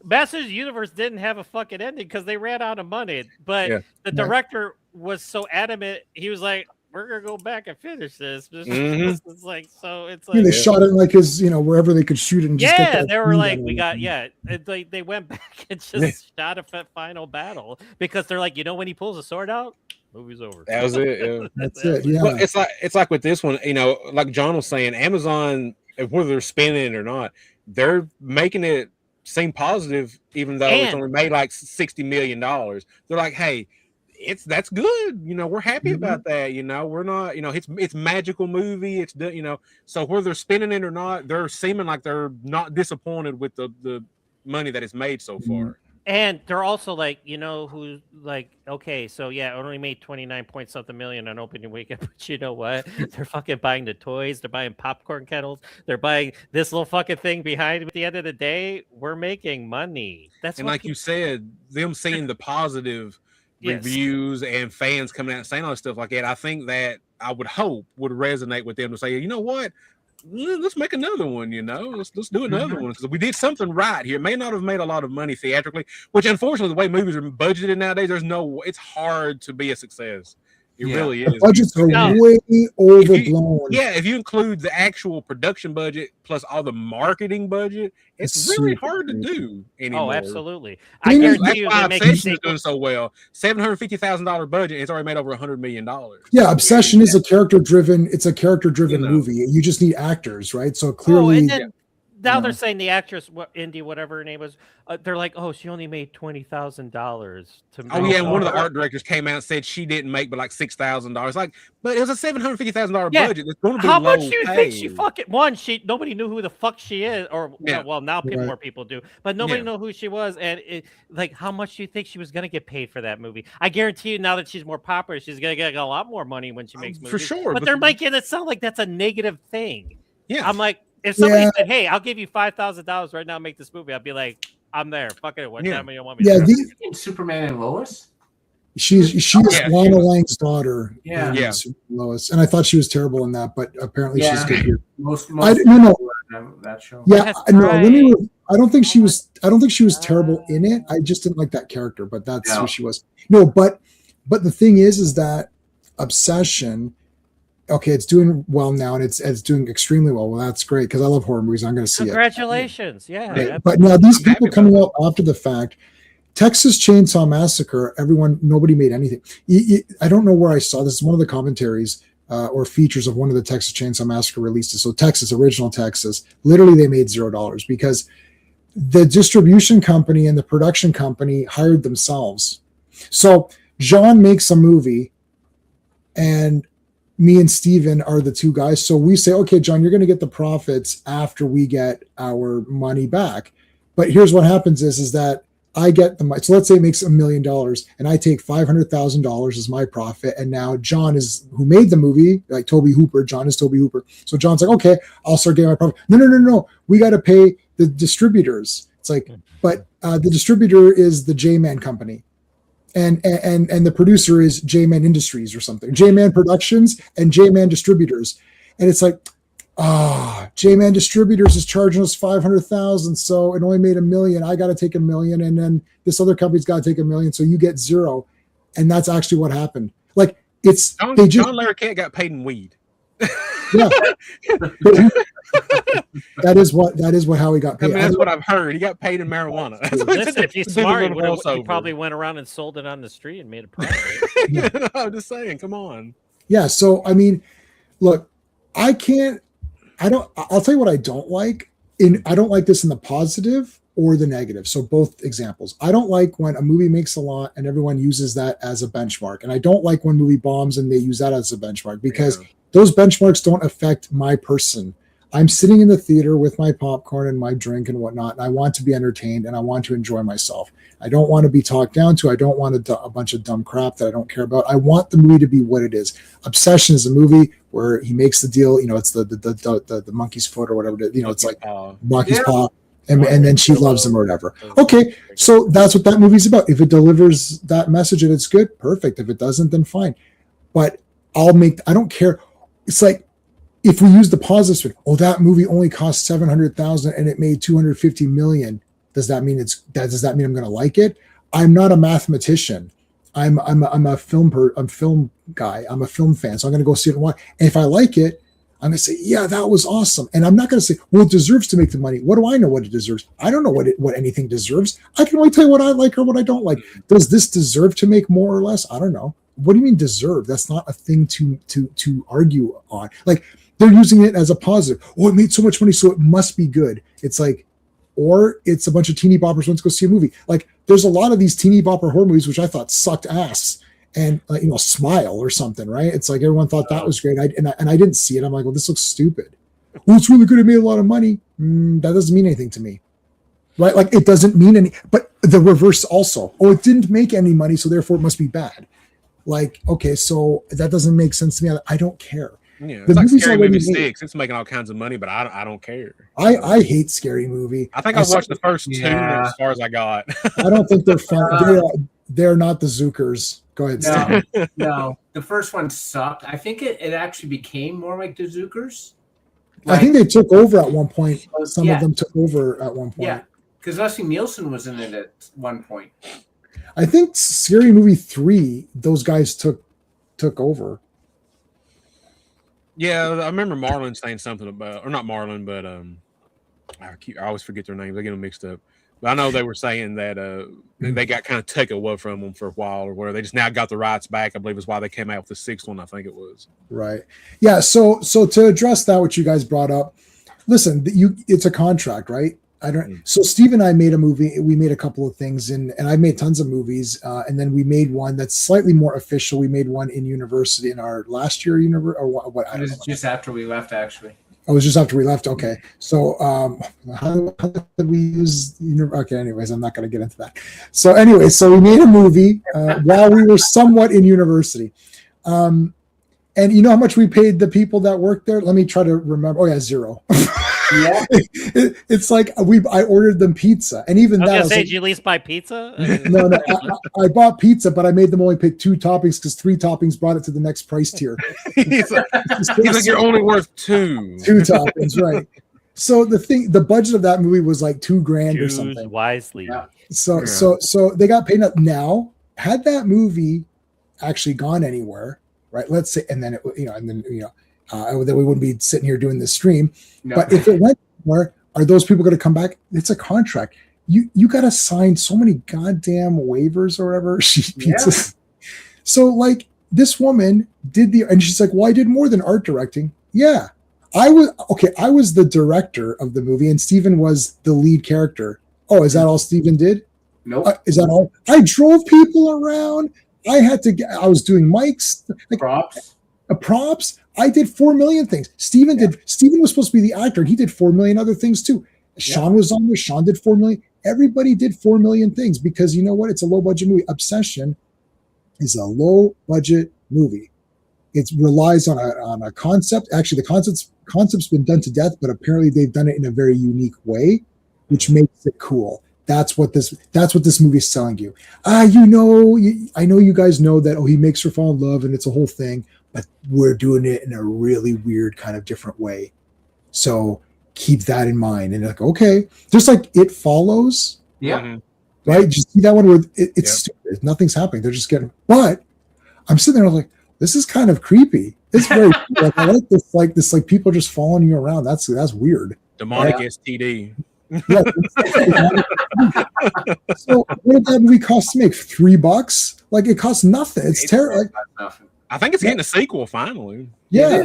Masters of the Universe didn't have a fucking ending because they ran out of money. But the director was so adamant. He was like, we're gonna go back and finish this. It's like, so it's like they shot it like his, wherever they could shoot it. And just get they were like, they went back and just shot a final battle because they're like, when he pulls a sword out, movie's over. That was it. Yeah. That's it. Yeah. Well, it's like with this one, like John was saying, Amazon, whether they're spending it or not, they're making it seem positive, even though it's only made like $60 million. They're like, hey, that's good. We're happy about that. We're not, it's magical movie. It's so whether they're spending it or not, they're seeming like they're not disappointed with the money that it's made so far. And they're also like, who's like, okay, so it only made 29 point something million on opening weekend, but you know what? They're fucking buying the toys, they're buying popcorn kettles, they're buying this little fucking thing behind. At the end of the day, we're making money. That's and like you said, them seeing the positive reviews and fans coming out and saying all this stuff like that, I think that I would hope would resonate with them to say, you know what? Let's make another one, let's do another one because we did something right here. It may not have made a lot of money theatrically, which unfortunately the way movies are budgeted nowadays, it's hard to be a success It Yeah. really The is. budgets are No. way overblown. Yeah, if you include the actual production budget plus all the marketing budget, it's It's really super hard to crazy. do anymore. Oh, absolutely. I Thing is- guarantee That's you why they make a Obsession is sequel. doing so well. $750,000 budget. It's already made over $100 million. Yeah, Obsession is a character-driven. It's a character-driven You know. movie. You just need actors, right? So Oh, clearly, and then now Yeah. they're saying the actress, Indy, whatever her name was, they're like, oh, she only made $20,000 to. Oh make yeah, and one of the her. art directors came out and said she didn't make but like $6,000. Like, but it was a $750,000 Yeah. budget. It's going to be How low much do you think paid. she fucking nobody knew who the fuck she is, or Yeah. well now Right. more people do, but nobody Yeah. knew who she was, and like how much do you think she was gonna get paid for that movie? I guarantee you now that she's more popular, she's gonna get a lot more money when she makes movies. For sure, But they're making it sound like that's a negative thing. Yeah, I'm like, if somebody Yeah. said, "Hey, I'll give you $5,000 right now, to make this movie," I'd be like, "I'm there. Fuck it. What Yeah. time do you want me?" yeah, to do? the, Superman and Lois. she is Yeah. Lana Lang's daughter. Yeah. in Yeah. Super Lois, and I thought she was terrible in that, but apparently she's Yeah. good here. Most No. people in that show. Yeah, That's no. Let me. right. I don't think she was. I don't think she was terrible in it. I just didn't like that character, but that's Yeah. who she was. No, but the thing is that Obsession. Okay, it's doing well now, and it's doing extremely well. Well, that's great because I love horror movies. I'm going to see it. Congratulations. Yeah. Right. But now these I'm happy people about coming that. out after the fact, Texas Chainsaw Massacre, nobody made anything. I don't know where I saw this. One of the commentaries or features of one of the Texas Chainsaw Massacre releases. So Texas, original Texas, literally they made $0 because the distribution company and the production company hired themselves. So John makes a movie and me and Steven are the two guys. So we say, okay, John, you're going to get the profits after we get our money back. But here's what happens is that I get the money. So let's say it makes $1 million and I take $500,000 as my profit. And now John is who made the movie, like Toby Hooper. John is Toby Hooper. So John's like, okay, I'll start getting my profit. No. We got to pay the distributors. It's like, but the distributor is the J-Man company. And the producer is J-Man Industries or something. J-Man Productions and J-Man Distributors. And it's like, J-Man Distributors is charging us $500,000, so it only made $1 million. I got to take $1 million, and then this other company's got to take $1 million, so you get $0. And that's actually what happened. Like it's John Larroquette got paid in weed. yeah. that is what how he got I paid. mean, that's what I've heard. He got paid in marijuana. That's what Listen, if he's they did a smart, little he crossover. probably went around and sold it on the street and made a profit. I'm just saying, come on. Yeah. So, I mean, look, I'll tell you what I don't like. I don't like this in the positive or the negative. So both examples. I don't like when a movie makes a lot and everyone uses that as a benchmark. And I don't like when movie bombs and they use that as a benchmark because those benchmarks don't affect my person. I'm sitting in the theater with my popcorn and my drink and whatnot, and I want to be entertained and I want to enjoy myself. I don't want to be talked down to. I don't want a bunch of dumb crap that I don't care about. I want the movie to be what it is. Obsession is a movie where he makes the deal. You know, it's the monkey's foot or whatever. You know, it's like monkey's paw, and then she loves him or whatever. Okay, so that's what that movie's about. If it delivers that message and it's good, perfect. If it doesn't, then fine. But I don't care. It's like, if we use the positive spin, that movie only cost $700,000 and it made $250 million. Does that mean I'm going to like it? I'm not a mathematician. I'm a film guy. I'm a film fan. So I'm going to go see it and watch. And if I like it, I'm going to say, yeah, that was awesome. And I'm not going to say, well, it deserves to make the money. What do I know what it deserves? I don't know what anything deserves. I can only tell you what I like or what I don't like. Does this deserve to make more or less? I don't know. What do you mean deserve? That's not a thing to argue on. Like, they're using it as a positive. It made so much money, so it must be good. It's like, or it's a bunch of teeny boppers went to go see a movie. Like, there's a lot of these teeny bopper horror movies which I thought sucked ass, and Smile or something, right? It's like everyone thought that was great, and I didn't see it. I'm like, well, this looks stupid. Well, it's really good. It made a lot of money. That doesn't mean anything to me, right? Like, it doesn't mean any. But the reverse also. It didn't make any money, so therefore it must be bad. Like, okay, so that doesn't make sense to me. I don't care. Yeah, The it's like movie's Scary already Movie made. 6. It's making all kinds of money, but I don't care. I hate Scary Movie. I think I watched the first two as far as I got. I don't think they're fun. They're not the Zookers. Go ahead, Steve. No, the first one sucked. I think it actually became more like the Zookers. I think they took over at one point. Some Yeah. of them took over at one point. Yeah, because Leslie Nielsen was in it at one point. I think Scary Movie 3, those guys took took over. Yeah, I remember Marlon saying something about, or not Marlon, but I always forget their names. I get them mixed up. But I know they were saying that they got kind of taken away from them for a while, or where they just now got the rights back. I believe is why they came out with the sixth one. I think it was. Right. Yeah. So to address that, what you guys brought up, listen, it's a contract, right? I don't. So Steve and I made a movie. We made a couple of things, and I made tons of movies, and then we made one that's slightly more official. We made one in university in our last year or what? I It don't was know. just after we left, actually. Oh, it was just after we left. Okay. So how did we use? Okay. Anyways, I'm not going to get into that. So anyway, so we made a movie while we were somewhat in university. And you know how much we paid the people that worked there? Let me try to remember. Oh yeah, zero. Yeah. It's like I ordered them pizza, and even I was that. gonna I was say, like, did you at least buy pizza? no, I bought pizza, but I made them only pick 2 toppings because 3 toppings brought it to the next price tier. he's like, you're only worth 2. 2 toppings, right? So the budget of that movie was like $2,000 or Choose something. wisely. Yeah. So they got paid up. Now, had that movie actually gone anywhere, right? Let's say, and then then we wouldn't be sitting here doing this stream. No. But if it went somewhere, are those people going to come back? It's a contract. You got to sign so many goddamn waivers or whatever. So like this woman and she's like, well, I did more than art directing. Yeah, I was the director of the movie, and Steven was the lead character. Oh, is that all Steven did? Nope. Is that all? I drove people around. I was doing mics, like props. I did 4 million things. Steven was supposed to be the actor, and he did 4 million other things too. Sean was on there. Sean did 4 million. Everybody did 4 million things because you know what? It's a low budget movie. Obsession is a low budget movie. It relies on a concept. Actually, the concept's been done to death, but apparently they've done it in a very unique way, which makes it cool. That's what this movie is selling you. I know you guys know that. Oh, he makes her fall in love, and it's a whole thing. But we're doing it in a really weird kind of different way. So keep that in mind. And like, okay, just like It Follows. Yeah. Mm-hmm. Right. Did you see that one where it's stupid. Nothing's happening. They're just getting, but I'm sitting there like, this is kind of creepy. It's very cool. I like this, like people just following you around. That's weird. Demonic STD. Yeah. So what did that movie cost to make? $3? Like it costs nothing. It's terrible. Like, I think it's getting a sequel finally. Yeah.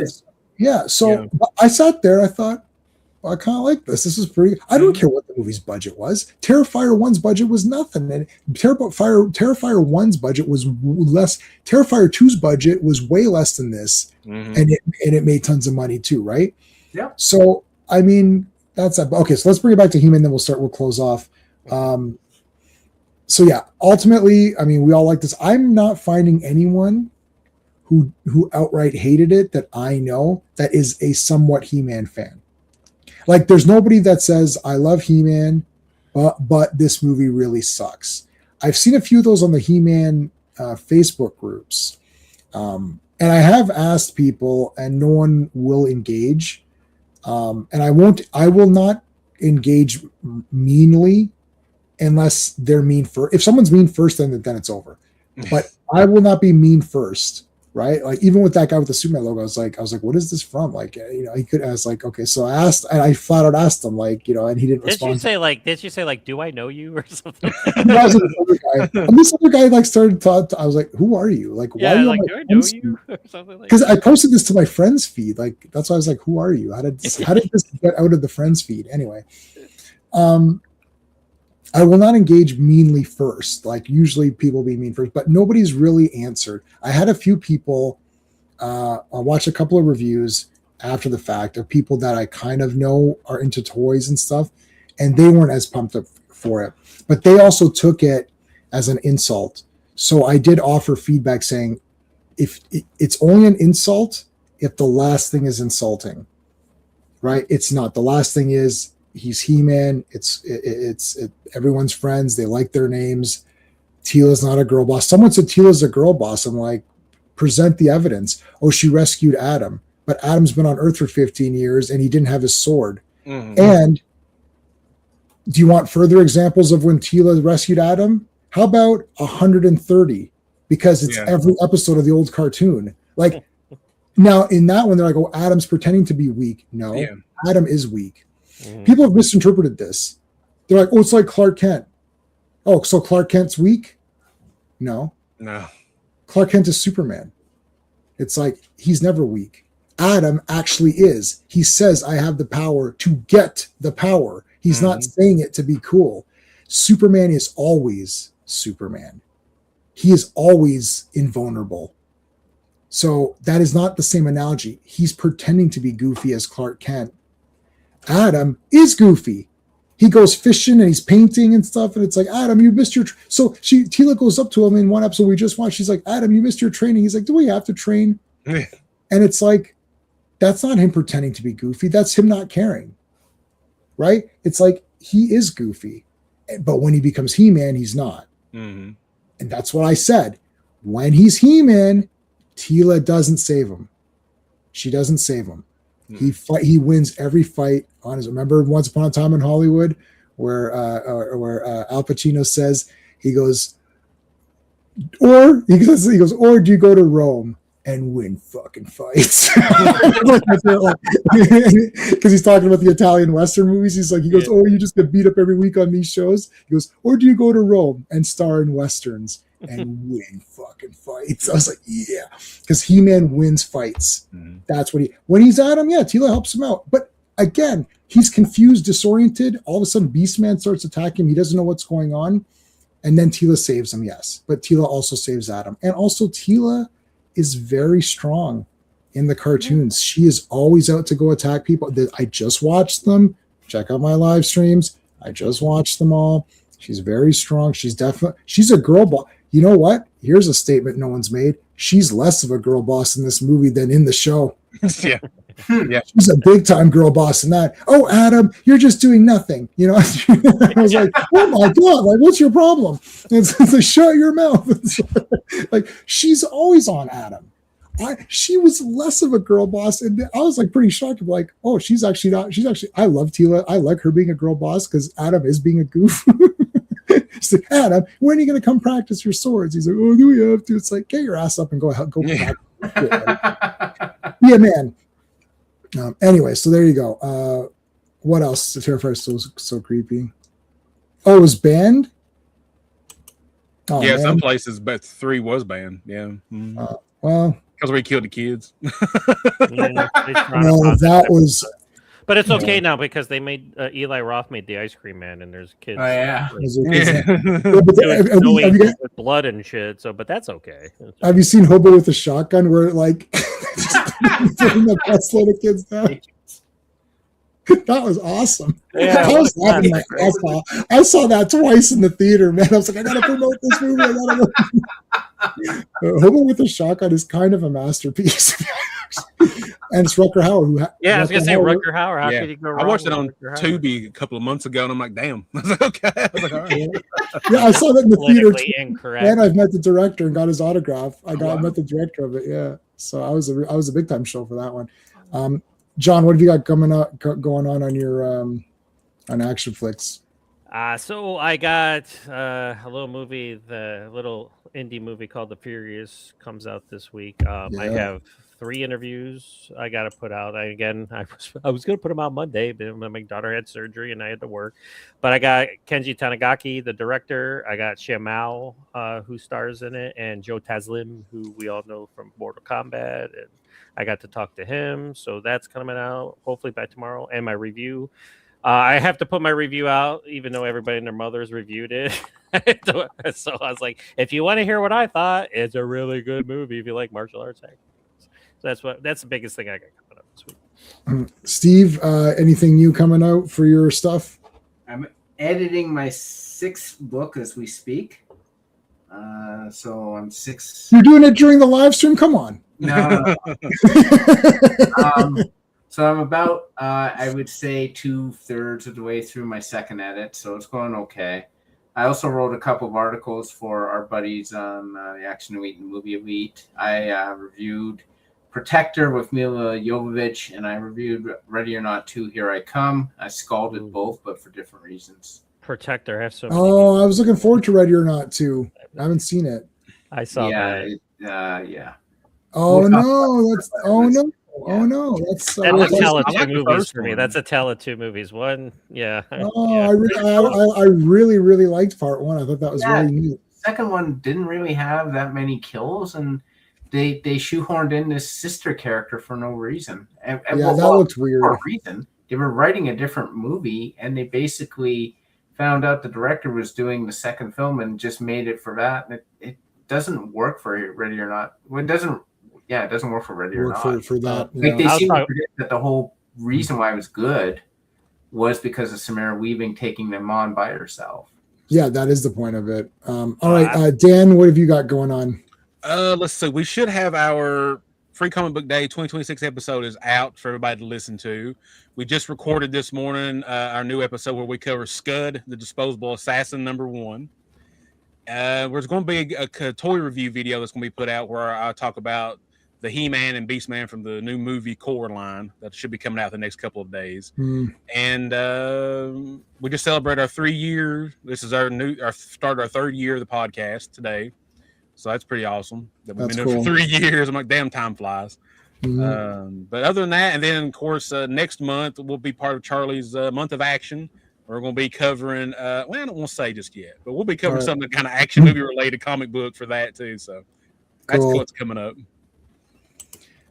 Yeah. So I sat there, I thought, well, I kind of like this. This is pretty. I don't care what the movie's budget was. Terrifier 1's budget was nothing. And Terrifier 1's budget was less. Terrifier 2's budget was way less than this. Mm-hmm. And it made tons of money too, right? Yeah. So I mean, that's that. Okay, so let's bring it back to He-Man, then we'll close off. So yeah, ultimately, I mean, we all like this. I'm not finding anyone who outright hated it that I know that is a somewhat He-Man fan. Like there's nobody that says I love He-Man, but this movie really sucks. I've seen a few of those on the He-Man Facebook groups. And I have asked people and no one will engage. And I will not engage meanly unless they're mean first. If someone's mean first, then it's over. But I will not be mean first. Right, like even with that guy with the Superman logo, I was like, what is this from? Like, he could. I was like, okay, so I flat out asked him, like, and he didn't respond. Did you say like, do I know you or something? That was another guy. And this other guy like started talking. I was like, who are you? Like, why are you? Like, do I know you or something like? Because I posted this to my friends feed. Like, that's why I was like, who are you? How did this get out of the friends feed? Anyway, I will not engage meanly first. Like usually people be mean first, but nobody's really answered. I had a few people, I watched a couple of reviews after the fact of people that I kind of know are into toys and stuff, and they weren't as pumped up for it, but they also took it as an insult. So I did offer feedback saying, if it's only an insult, if the last thing is insulting, right? It's not. The last thing is, he's He-Man. It's everyone's friends. They like their names. Teela's not a girl boss. Someone said Teela's a girl boss. I'm like, present the evidence. Oh, she rescued Adam, but Adam's been on Earth for 15 years and he didn't have his sword. Mm-hmm. And do you want further examples of when Teela rescued Adam? How about 130? because it's every episode of the old cartoon. Like now in that one, they're like, oh, Adam's pretending to be weak. No, Adam is weak. People have misinterpreted this. They're like, oh, it's like Clark Kent. Oh, so Clark Kent's weak? No. Clark Kent is Superman. It's like he's never weak. Adam actually is. He says, I have the power to get the power. He's not saying it to be cool. Superman is always Superman. He is always invulnerable. So that is not the same analogy. He's pretending to be goofy as Clark Kent. Adam is goofy. He goes fishing and he's painting and stuff. And it's like, Adam, you missed your... So Tila goes up to him in one episode we just watched. She's like, Adam, you missed your training. He's like, do we have to train? And it's like, that's not him pretending to be goofy. That's him not caring. Right? It's like, he is goofy. But when he becomes He-Man, he's not. And that's what I said. When he's He-Man, Tila doesn't save him. She doesn't save him. He wins every fight on his. Remember Once Upon a Time in Hollywood, where Al Pacino says he goes, or do you go to Rome and win fucking fights? Because he's talking about the Italian Western movies. He goes, oh, you just get beat up every week on these shows. He goes, or do you go to Rome and star in Westerns and win fucking fights? I was like, yeah, because He-Man wins fights. That's what when he's at him, Tila helps him out. But again, he's confused, disoriented. All of a sudden, Beastman starts attacking him. He doesn't know what's going on. And then Tila saves him, yes. But Tila also saves Adam. And also Tila is very strong in the cartoons. She is always out to go attack people. I just watched them. Check out my live streams. I just watched them all. She's very strong. She's a girl boss. You know what? Here's a statement no one's made. She's less of a girl boss in this movie than in the show. Yeah. She's a big time girl boss in that. Oh, Adam, you're just doing nothing. You know, I was like, oh my God, like, what's your problem? It's like, shut your mouth. Like, she's always on Adam. She was less of a girl boss. And I was like pretty shocked. Like, oh, she's actually not. I love Tila. I like her being a girl boss because Adam is being a goof. She's like, Adam, when are you going to come practice your swords? He's like, oh, do we have to? It's like, get your ass up and go practice. Yeah, man. Anyway, so there you go. What else? The Terrifier is so creepy. Oh, it was banned? Oh, yeah, man. some places, but 3 was banned. Yeah. Well, because we killed the kids. That was. But it's okay now because they made Eli Roth made the Ice Cream Man, and there's kids. Oh yeah. With blood and shit. So, but that's okay. Have you seen Hobo with a Shotgun, where like taking the bus load of kids down? That was awesome. Yeah, I was laughing my ass off. I saw that twice in the theater, man. I was like, I gotta promote this movie. Hobo with a Shotgun is kind of a masterpiece. And it's Rutger Hauer. I was gonna say Rutger Hauer. How could you go wrong? I watched it on Tubi a couple of months ago, and I'm like, damn. I was like, okay. I was like, all right. Yeah, I saw that in the theater. Incorrect. And I've met the director and got his autograph. I met the director of it. Yeah, so I was a big time show for that one. John, what have you got going on your on ACTION-FLIX? So I got a little movie, the little indie movie called The Furious comes out this week. I have 3 interviews I got to put out. I was going to put them out Monday, but my daughter had surgery and I had to work. But I got Kenji Tanigaki, the director. I got Xiao who stars in it, and Joe Taslim, who we all know from Mortal Kombat. And I got to talk to him. So that's coming out hopefully by tomorrow. And my review. I have to put my review out, even though everybody and their mothers reviewed it. So I was like, if you want to hear what I thought, it's a really good movie if you like martial arts acting. So that's the biggest thing I got coming up this week. Steve, anything new coming out for your stuff? I'm editing my 6th book as we speak. So I'm 6. You're doing it during the live stream? Come on. No. So I'm about, I would say, 2/3 of the way through my 2nd edit, so it's going okay. I also wrote a couple of articles for our buddies on the Action Elite and Movie Elite. I reviewed Protector with Mila Jovovich, and I reviewed Ready or Not 2, Here I Come. I scalded both, but for different reasons. Protector, I have so many. Oh, I was looking forward to Ready or Not 2. I haven't seen it. I saw that. Yeah. Oh We'll talk no, that's that's That's a tale of I two like the movies first for me. one. That's a tale of two movies. One, yeah. Oh, yeah. I really liked part one. I thought that was Yeah. really neat. Second one didn't really have that many kills, and they shoehorned in this sister character for no reason. And Yeah, that looked for weird. a reason. They were writing a different movie, and they basically found out the director was doing the second film and just made it for that. And it doesn't work for Ready or Not. Well, it doesn't. Yeah, it doesn't work for Ready or Work Not. for that. Like they I'll seem to talk- forget that the whole reason why it was good was because of Samara Weaving taking them on by herself. Yeah, that is the point of it. All right, Dan, what have you got going on? Let's see. We should have our Free Comic Book Day 2026 episode is out for everybody to listen to. We just recorded this morning our new episode where we cover Scud, the Disposable Assassin #1. There's going to be a toy review video that's going to be put out where I'll talk about the He-Man and Beastman from the new movie Core line that should be coming out the next couple of days. And we just celebrate our 3 years. This is our third year of the podcast today. So that's pretty awesome that we've been doing it for 3 years. I'm like, damn, time flies. But other than that, and then of course next month will be part of Charlie's month of action. We're going to be covering well, I don't want to say just yet, but we'll be covering something kind of action movie related comic book for that too. So that's what's coming up.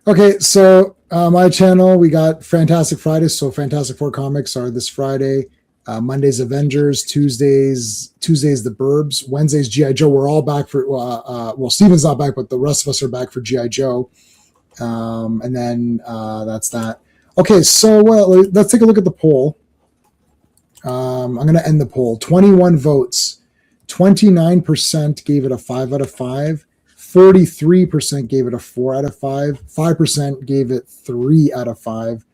Okay, so my channel, we got Fantastic Fridays. So Fantastic Four comics are this Friday. Mondays Avengers, Tuesdays The Burbs, Wednesdays G.I. Joe. We're all back for well, Steven's not back, but the rest of us are back for G.I. Joe. And then that's that. Okay, so let's take a look at the poll. I'm going to end the poll. 21 votes. 29% gave it a 5 out of 5. 43% gave it a 4 out of 5. 5% gave it 3 out of 5.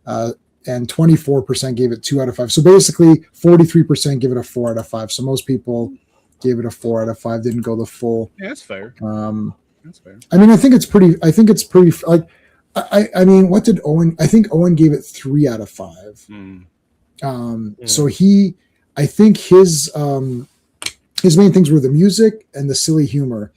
And 24% gave it 2 out of 5. So basically 43% give it a 4 out of 5. So most people gave it a 4 out of 5, didn't go the full. Yeah, that's fair. That's fair. I mean, I think it's pretty like, I mean, what did Owen, I think Owen gave it 3 out of 5. So I think his main things were the music and the silly humor.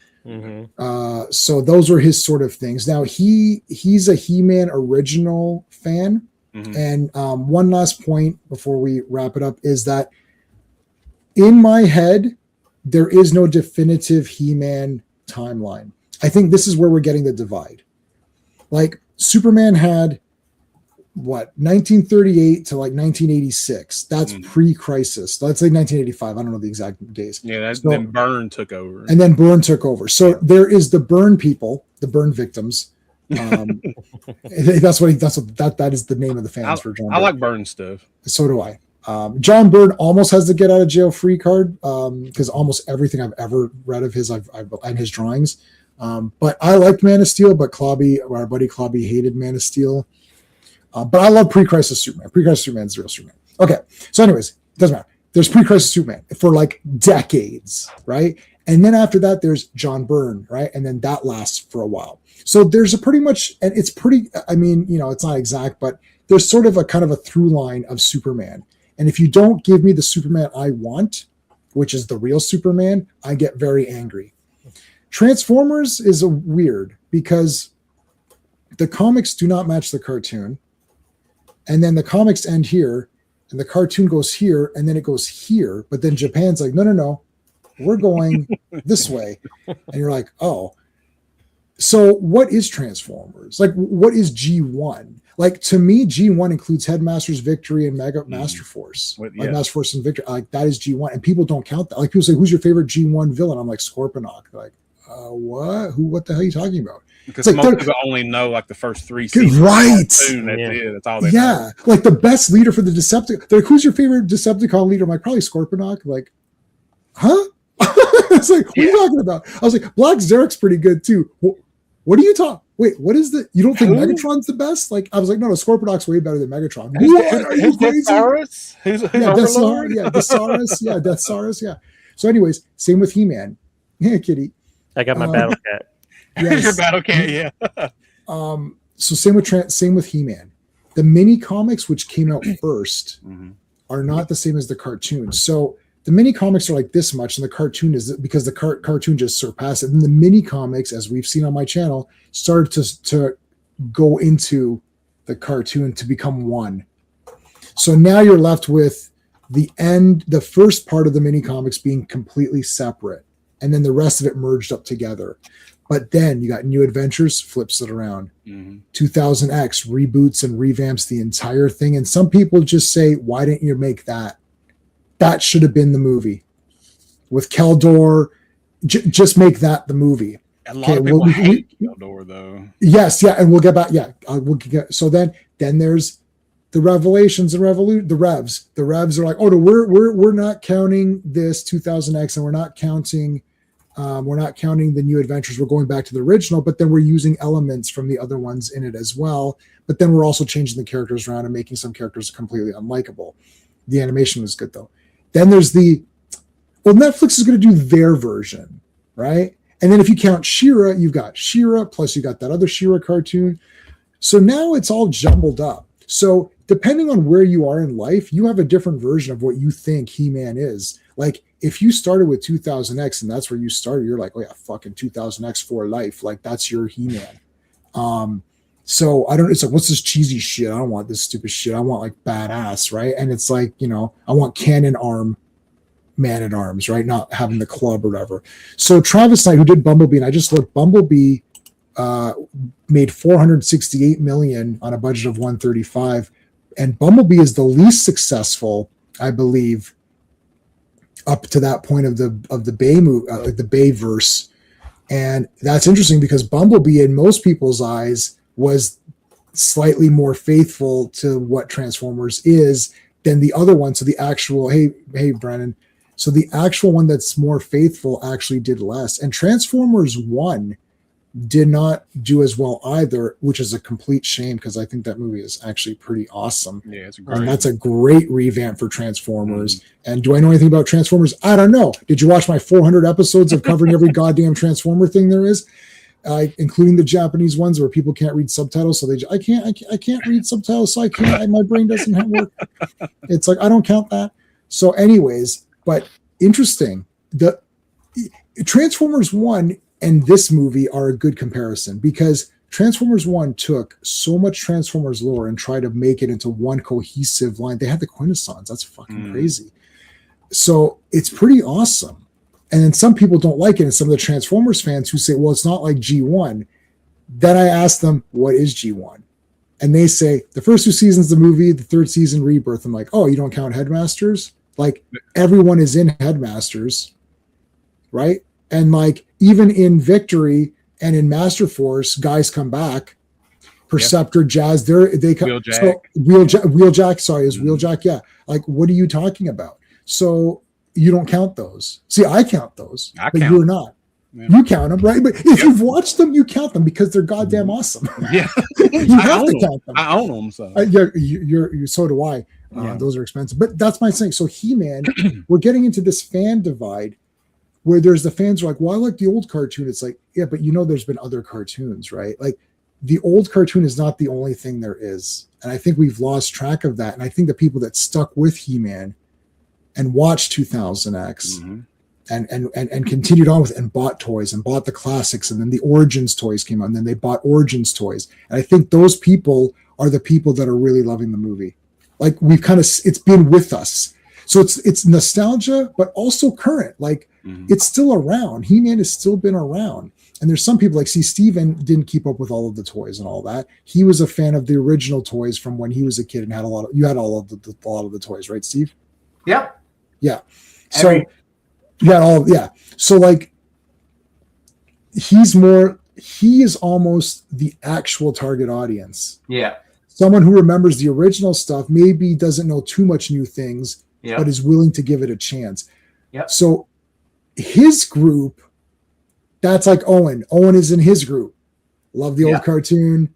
So those were his sort of things. Now he's a He-Man original fan. And one last point before we wrap it up is that in my head, there is no definitive He-Man timeline. I think this is where we're getting the divide. Like Superman had 1938 to like 1986. That's pre-crisis. Let's say 1985. I don't know the exact days. Yeah, then Byrne took over. And then Byrne took over. So there is the Byrne people, the Byrne victims. That is the name of the fans for John Byrne. I like Byrne stuff. So do I. John Byrne almost has the get out of jail free card because almost everything I've ever read of his, I've and his drawings. But I liked Man of Steel, but our buddy Clobby hated Man of Steel. But I love pre-crisis Superman. Pre-crisis Superman is the real Superman. Okay, so anyways, it doesn't matter. There's pre-crisis Superman for like decades, right? And then after that, there's John Byrne, right? And then that lasts for a while. So there's a pretty much, and it's pretty, I mean, it's not exact, but there's sort of a kind of a through line of Superman. And if you don't give me the Superman I want, which is the real Superman, I get very angry. Transformers is weird because the comics do not match the cartoon. And then the comics end here and the cartoon goes here and then it goes here. But then Japan's like, no, we're going this way. And you're like, oh. So what is Transformers? Like, what is G1? Like, to me, G1 includes Headmaster's Victory and Mega Master Force. Like Master Force and Victory. Like, that is G1. And people don't count that. Like, people say, who's your favorite G1 villain? I'm like, Scorponok. Like, what? What the hell are you talking about? Because like, most people only know like the first 3 seasons. Right. That's all they know. Like the best leader for the Decepticon. They're like, who's your favorite Decepticon leader? I'm like, probably Scorponok. Like, huh? It's like, what are you talking about? I was like, Black Zarek's pretty good too. What are you talking? Wait, what is the? You don't think Megatron's the best? Like, I was like, no, Scorponok's way better than Megatron. What? Are you crazy? Deathsaurus. Yeah. So, anyways, same with He-Man. Yeah, Kitty. I got my Battle Cat. Yes. Your Battle Cat, yeah. So same with He-Man. The mini comics, which came out first, are not the same as the cartoons. So the mini comics are like this much, and the cartoon is because the cartoon just surpassed it. And the mini comics, as we've seen on my channel, started to go into the cartoon to become one. So now you're left with the first part of the mini comics being completely separate, and then the rest of it merged up together. But then you got New Adventures, flips it around. 2000X reboots and revamps the entire thing. And some people just say, why didn't you make that? That should have been the movie. With Keldor, just make that the movie. A lot of people hate Keldor, though. Yes, yeah, and we'll get back. Yeah, so then there's the Revelations and the Revs. The Revs are like, oh, no, we're not counting this 2000X, and we're not counting the New Adventures. We're going back to the original, but then we're using elements from the other ones in it as well. But then we're also changing the characters around and making some characters completely unlikable. The animation was good though. Then there's Netflix is going to do their version, right? And then if you count She-Ra, you've got She-Ra, plus you got that other She-Ra cartoon. So now it's all jumbled up. So depending on where you are in life, you have a different version of what you think He-Man is. Like if you started with 2000X and that's where you started, you're like, oh yeah, fucking 2000X for life. Like that's your He-Man. So it's like, what's this cheesy shit? I don't want this stupid shit. I want like badass, right? And it's like, I want cannon arm man at arms, right? Not having the club or whatever. So Travis Knight, who did Bumblebee, and I just looked, Bumblebee made $468 million on a budget of $135, and Bumblebee is the least successful, I believe, up to that point of the Bay movie, the Bay verse. And that's interesting because Bumblebee, in most people's eyes, was slightly more faithful to what Transformers is than the other one. So the actual, hey, Brennan. So the actual one that's more faithful actually did less. And Transformers 1 did not do as well either, which is a complete shame because I think that movie is actually pretty awesome. Yeah, it's great. And that's a great revamp for Transformers. And do I know anything about Transformers? I don't know. Did you watch my 400 episodes of covering every goddamn Transformer thing there is? Including the Japanese ones where people can't read subtitles, so I can't read subtitles, so I can't. My brain doesn't work. It's like I don't count that. So, anyways, but interesting. The Transformers 1 and this movie are a good comparison because Transformers 1 took so much Transformers lore and tried to make it into one cohesive line. They had the Quintessons. That's fucking crazy. So it's pretty awesome. And then some people don't like it. And some of the Transformers fans who say, well, it's not like G1. Then I ask them, what is G1? And they say, the first 2 seasons of the movie, the 3rd season, Rebirth. I'm like, oh, you don't count Headmasters? Like, everyone is in Headmasters, right? And like, even in Victory and in Master Force, guys come back. Perceptor, Jazz, they come. Wheeljack. So, Wheeljack, sorry, is Wheeljack? Yeah. Like, what are you talking about? So, you don't count those. See, I count those, but you're not. Yeah. You count them, right? But if you've watched them, you count them because they're goddamn awesome. Yeah, you have to count them. I own them, so you're so do I. Those are expensive, but that's my thing. So He-Man, we're getting into this fan divide where there's the fans who are like, "Well, I like the old cartoon." It's like, yeah, but there's been other cartoons, right? Like the old cartoon is not the only thing there is, and I think we've lost track of that. And I think the people that stuck with He-Man and watched 2000X and continued on with it and bought toys and bought the classics, and then the Origins toys came out, and then they bought Origins toys. And I think those people are the people that are really loving the movie. Like we've it's been with us. So it's nostalgia, but also current. Like it's still around. He-Man has still been around. And there's some people like, see, Steven didn't keep up with all of the toys and all that. He was a fan of the original toys from when he was a kid and had a lot of the toys, right, Steve? Yep. Yeah. So So like he is almost the actual target audience. Yeah. Someone who remembers the original stuff, maybe doesn't know too much new things, but is willing to give it a chance. Yeah. So his group, that's like Owen. Owen is in his group. Love the old cartoon.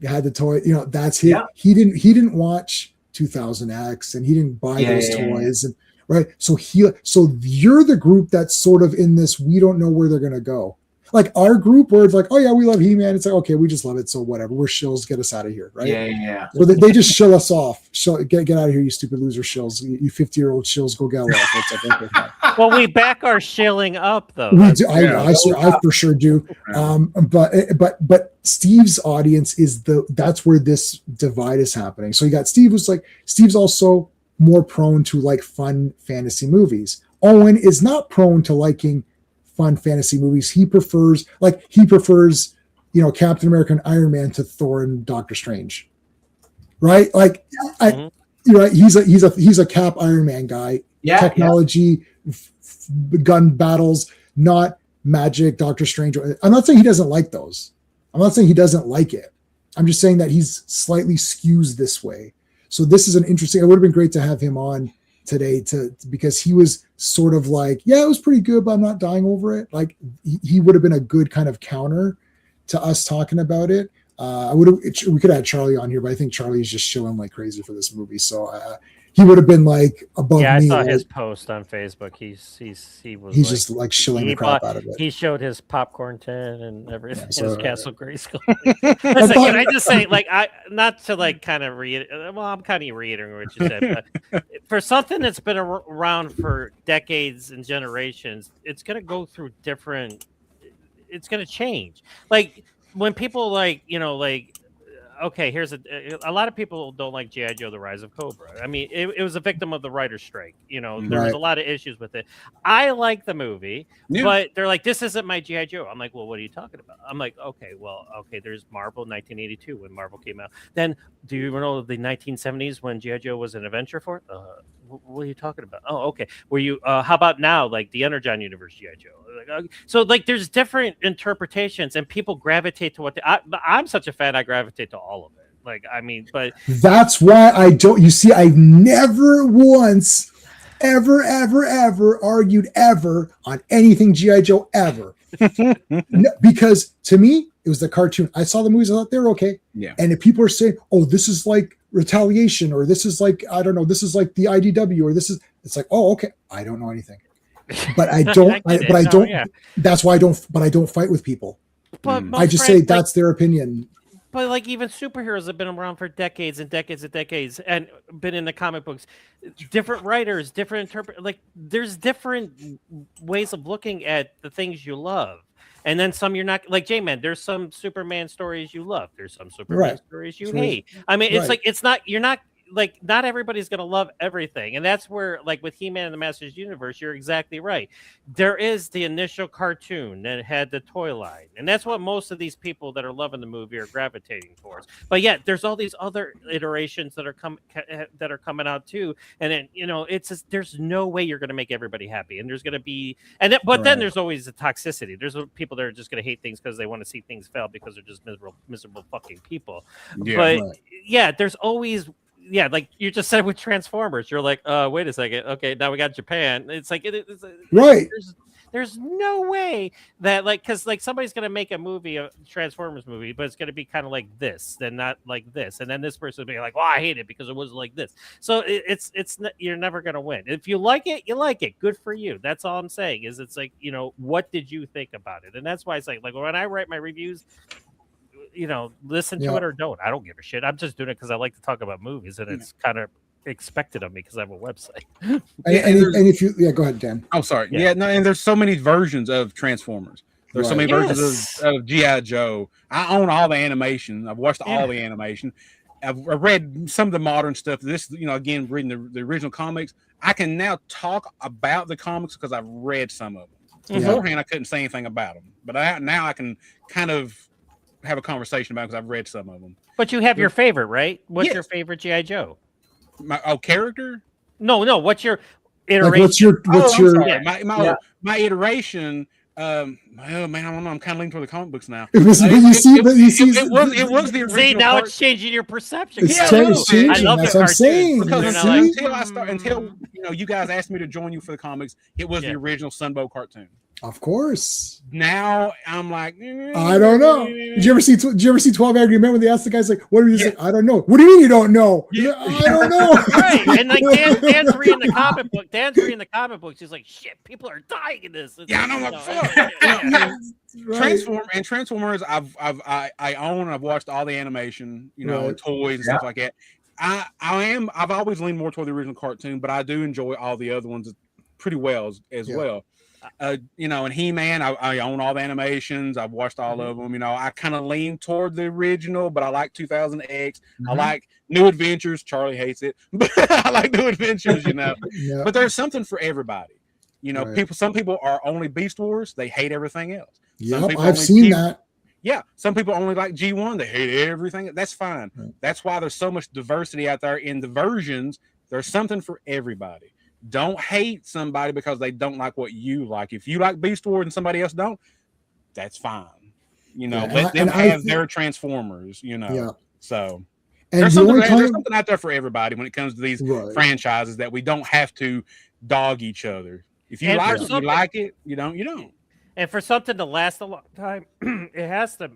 You had the toy, that's him. Yeah. He didn't watch 2000X and he didn't buy those toys. And right. So you're the group that's sort of in this, we don't know where they're going to go. Like our group where it's like, oh yeah, we love He-Man. It's like, okay, we just love it. So whatever, we're shills, get us out of here. Right. Yeah. So they just shill us off. Get out of here, you stupid loser shills. You 50-year-old shills, go get off. It's like, okay, fine. Well, we back our shilling up though. We do. I for sure do. But Steve's audience is that's where this divide is happening. So you got Steve, who's like, Steve's also more prone to like fun fantasy movies. Owen is not prone to liking fun fantasy movies. He prefers, Captain America and Iron Man to Thor and Doctor Strange. Right? Like right, he's a Cap Iron Man guy. Yeah. Technology, gun battles, not magic, Doctor Strange. I'm not saying he doesn't like those. I'm not saying he doesn't like it. I'm just saying that he's slightly skews this way. So this is an interesting, it would have been great to have him on today because he was sort of like, yeah, it was pretty good, but I'm not dying over it. Like he would have been a good kind of counter to us talking about it. We could have had Charlie on here, but I think Charlie is just shilling like crazy for this movie. So he would have been like above me. Yeah, I saw his post on Facebook. He's like, just like shilling the crap out of it. He showed his popcorn tin and everything. Yeah, so, his Castle Grayskull. Listen, can I just say, like, not to like kind of I'm kind of reiterating what you said, but for something that's been around for decades and generations, it's gonna go through different. It's gonna change. Like when people okay, here's a lot of people don't like G.I. Joe: The Rise of Cobra. I mean, it was a victim of the writer's strike. There was a lot of issues with it. I like the movie, but they're like, this isn't my G.I. Joe. I'm like, well, what are you talking about? I'm like, okay, there's Marvel 1982 when Marvel came out. Then do you know the 1970s when G.I. Joe was an adventure for it? What are you talking about? Oh, okay. Were you? How about now, like the Energon Universe G.I. Joe? So like, there's different interpretations, and people gravitate to what I'm such a fan. I gravitate to all of it. Like, I mean, but that's why I don't. You see, I've never once, ever argued ever on anything G.I. Joe ever, no, because to me it was the cartoon. I saw the movies. I thought they were okay. Yeah. And if people are saying, "Oh, this is like Retaliation," or "This is like I don't know," this is like the IDW, or this is, it's like, oh, okay. I don't know anything. But I don't. That's why I don't. But I don't fight with people. But I just say that's their opinion. But like, even superheroes have been around for decades and decades and decades, and been in the comic books. Different writers, different there's different ways of looking at the things you love, and then some you're not. Like J-Man, there's some Superman stories you love. There's some Superman stories you hate. I mean, it's like you're not. Like, not everybody's going to love everything. And that's where, like, with He-Man and the Masters Universe, you're exactly right. There is the initial cartoon that had the toy line. And that's what most of these people that are loving the movie are gravitating towards. But yet, there's all these other iterations that are coming out, too. And then, it's just, there's no way you're going to make everybody happy. And there's going to be... Then there's always the toxicity. There's people that are just going to hate things because they want to see things fail because they're just miserable fucking people. Yeah, but, there's always... Yeah, like you just said with Transformers, you're like, wait a second, okay, now we got Japan. It's like there's no way that, like, because like somebody's gonna make a Transformers movie, but it's gonna be kind of like this, then not like this, and then this person will be like, well, I hate it because it was like this. So it's you're never gonna win. If you like it, you like it. Good for you. That's all I'm saying. Is it's like, what did you think about it? And that's why it's like when I write my reviews, listen to it or don't. I don't give a shit. I'm just doing it because I like to talk about movies, and it's kind of expected of me because I have a website. and if you, go ahead, Dan. Oh, sorry. And there's so many versions of Transformers. There's so many versions of G.I. Joe. I own all the animation. I've watched all the animation. I've read some of the modern stuff. This, again, reading the original comics. I can now talk about the comics because I've read some of them. Beforehand, I couldn't say anything about them, but now I can kind of have a conversation about it because I've read some of them. But you have your favorite, right? What's your favorite G.I. Joe? My character? No. What's your iteration? My iteration? Oh man, I don't know. I'm kind of leaning toward the comic books now. It was the original. See, now it's changing your perception. It's changing. I love That's the what I'm saying. Because until you guys asked me to join you for the comics, it was the original Sunbow cartoon. Of course. Now I'm like, I don't know. Did you ever see 12 Angry Men when they asked the guys like, what are you like? I don't know. What do you mean you don't know? Yeah. I don't know. Right. And like Dan's reading the comic book. Dan's reading the comic bok. She's like, shit, people are dying in this. It's Yeah, I like, know, you like, know, fuck. Transformers, I own. I've watched all the animation, Right. toys and stuff like that. I've always leaned more toward the original cartoon, but I do enjoy all the other ones pretty well as well. And He-Man, I own all the animations. I've watched all of them. I kind of lean toward the original, but I like 2000X. I like New Adventures. Charlie hates it, but I like New Adventures. Yeah. But there's something for everybody. Right. Some people are only Beast Wars. They hate everything else. Yep, I've seen that. Yeah, some people only like G1. They hate everything. That's fine. Right. That's why there's so much diversity out there in the versions. There's something for everybody. Don't hate somebody because they don't like what you like. If you like Beast Wars and somebody else don't, that's fine. Let them have their Transformers. Yeah. So And there's the something, only there's time, something out there for everybody when it comes to these Right. franchises that we don't have to dog each other. If you And like for it, you like it. You don't. and for something to last a long time, it has to,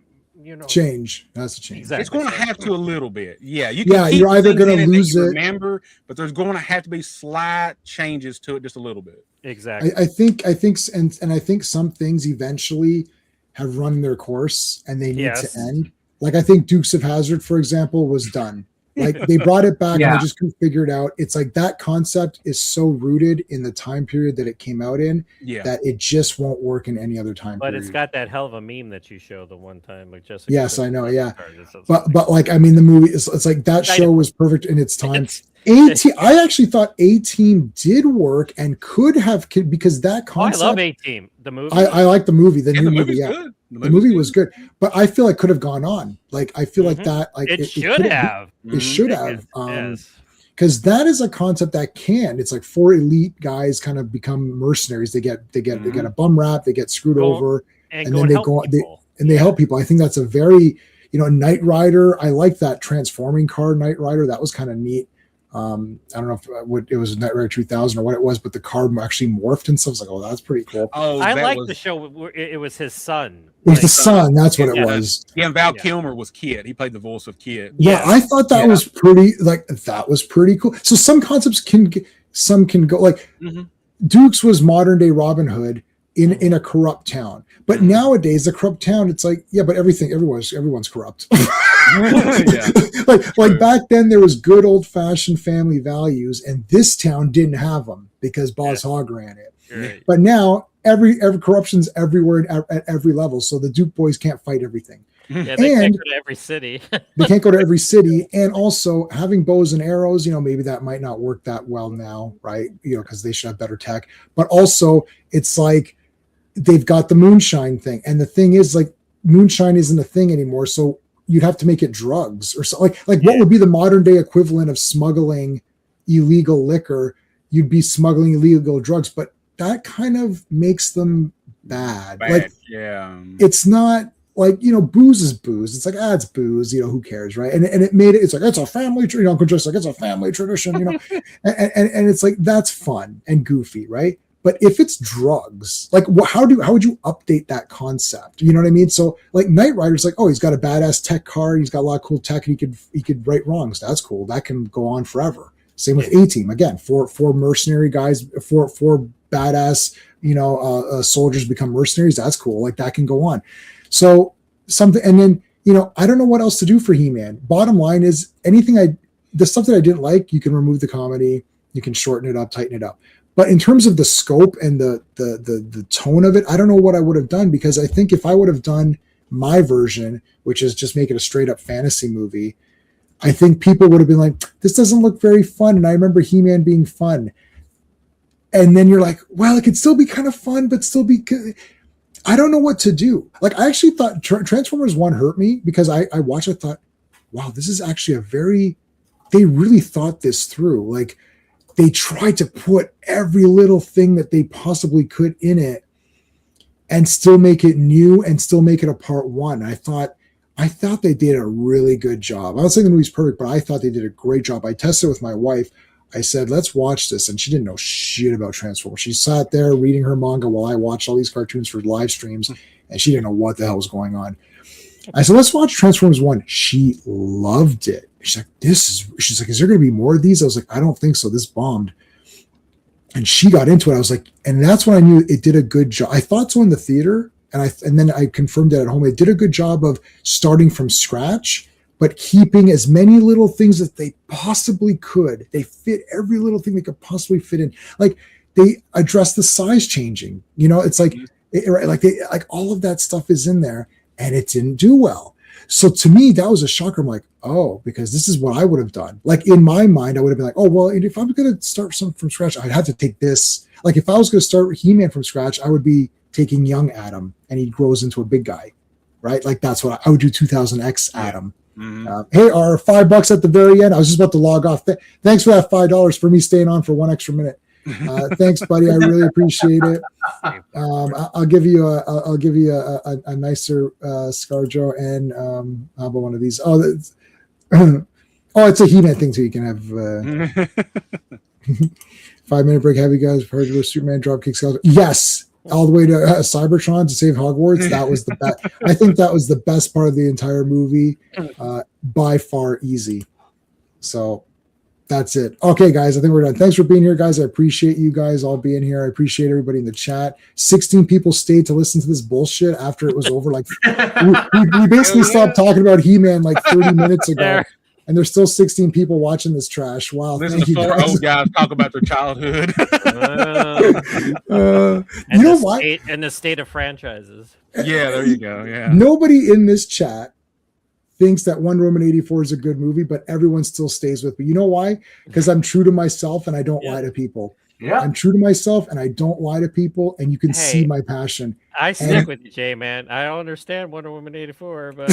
change. That's a change. Exactly. It's going to have to a little bit. Yeah, you can Yeah, keep you're either things gonna in it that lose you it- remember, but there's going to have to be slight changes to it just a little bit. Exactly. I think, and I think some things eventually have run their course and they need Yes. to end. Like I think Dukes of Hazzard, for example, was done. Like they brought it back and Yeah. they just couldn't figure it out. It's like that concept is so rooted in the time period that it came out in Yeah. that it just won't work in any other time But period. it's got that hell of a meme that you showed the one time, like Jessica. Yes, I know, yeah. Simpson. But like I mean the movie is it's like that show was perfect in its time. It's- I actually thought A-Team did work and could have because that Oh, I concept love A-Team, the movie. I like the movie, the Yeah, new the movie, movie's yeah. good. The movie was good, but I feel like could have gone on. Like I feel like Mhm. that, like it should could have. It should It have, yes. because that is a concept that can. It's like 4 elite guys kind of become mercenaries. They get a bum rap, they get screwed Go- over, And, and go then and they help go- people. and they help people. I think that's a very Knight Rider. I like that transforming car Knight Rider. That was kind of neat. I don't know if it was Knight Rider 2000 or what it was, but the car actually morphed and stuff. I was like, oh, that's pretty cool. Oh, I that like was, the show. Where it was his son. It was the Like, sun. That's what it Yeah. was. Yeah, and Val Yeah. Kilmer was Kid. He played the voice of Kid. Yeah, Yes. I thought that Yeah. was pretty. Like that was pretty cool. So some concepts can go like Mhm. Dukes was modern day Robin Hood in a corrupt town. But nowadays, the corrupt town, it's like, yeah, but everyone's corrupt. Yeah. like back then, there was good old fashioned family values, and this town didn't have them because Boz Hogg ran it. Right. But now every corruption's everywhere at every level, so the Duke boys can't fight everything. Yeah, they can't And- go to every city. They can't go to every city, and also having bows and arrows, maybe that might not work that well now, right? Because they should have better tech. But also, it's like they've got the moonshine thing, and the thing is, like, moonshine isn't a thing anymore, so you'd have to make it drugs or so. Like what would be the modern day equivalent of smuggling illegal liquor? You'd be smuggling illegal drugs, but that kind of makes them bad. Like yeah. it's not like booze is booze. It's like it's booze. Who cares, right? And it made it. It's like it's a family tradition. Uncle Joe's like it's a family tradition. and it's like that's fun and goofy, right? But if it's drugs, like how would you update that concept? You know what I mean? So like Knight Rider's like, oh, he's got a badass tech car. He's got a lot of cool tech, and he could right wrongs. That's cool. That can go on forever. Same with A-Team. Again, four mercenary guys, four badass soldiers become mercenaries. That's cool. Like that can go on. So something, and then I don't know what else to do for He-Man. Bottom line is the stuff that I didn't like, you can remove the comedy, you can shorten it up, tighten it up. But in terms of the scope and the tone of it, I don't know what I would have done, because I think if I would have done my version, which is just make it a straight up fantasy movie, I think people would have been like, this doesn't look very fun. And I remember He-Man being fun. And then you're like, well, it could still be kind of fun, but still be good. I don't know what to do. Like, I actually thought Transformers 1 hurt me, because I watched it, thought, wow, this is actually they really thought this through. Like, they tried to put every little thing that they possibly could in it and still make it new and still make it a part one. I thought they did a really good job. I'm not saying the movie's perfect, but I thought they did a great job. I tested it with my wife. I said, let's watch this. And she didn't know shit about Transformers. She sat there reading her manga while I watched all these cartoons for live streams, and she didn't know what the hell was going on. I said, let's watch Transformers 1. She loved it. She's like, she's like, is there going to be more of these? I was like, I don't think so. This bombed. And she got into it. I was like, and that's when I knew it did a good job. I thought so in the theater, and then I confirmed it at home. It did a good job of starting from scratch, but keeping as many little things that they possibly could. They fit every little thing they could possibly fit in. Like they address the size changing. You know, it's like like all of that stuff is in there, and it didn't do well. So to me, that was a shocker. I'm like, oh, because this is what I would have done. Like in my mind, I would have been like, oh, well, if I'm going to start something from scratch, I'd have to take this. Like if I was going to start He-Man from scratch, I would be taking young Adam, and he grows into a big guy, right? Like that's what I would do. 2000X Adam. Hey, our $5 at the very end. I was just about to log off. Thanks for that $5 for me staying on for 1 extra minute. Thanks, buddy. I really appreciate it. I'll give you a nicer ScarJo, and how about one of these? Oh, it's a He-Man thing too. You can have 5-minute break. Have you guys heard of Superman dropkick? Yes. All the way to Cybertron to save Hogwarts. That was the best. I think that was the best part of the entire movie, by far, easy. So that's it. Okay, guys, I think we're done. Thanks for being here, guys. I appreciate you guys all being here. I appreciate everybody in the chat. 16 people stayed to listen to this bullshit after it was over. Like we basically stopped talking about He-Man like 30 minutes ago. And there's still 16 people watching this trash. Wow. Listen to 4 old guys talk about their childhood. You know what? And the state of franchises. Yeah, there you go. Yeah. Nobody in this chat thinks that Wonder Woman 84 is a good movie, but everyone still stays with me. You know why? Because I'm true to myself and I don't lie to people. Yeah. I'm true to myself and I don't lie to people, and you can see my passion. I stick with you, Jay, man. I don't understand Wonder Woman 84, but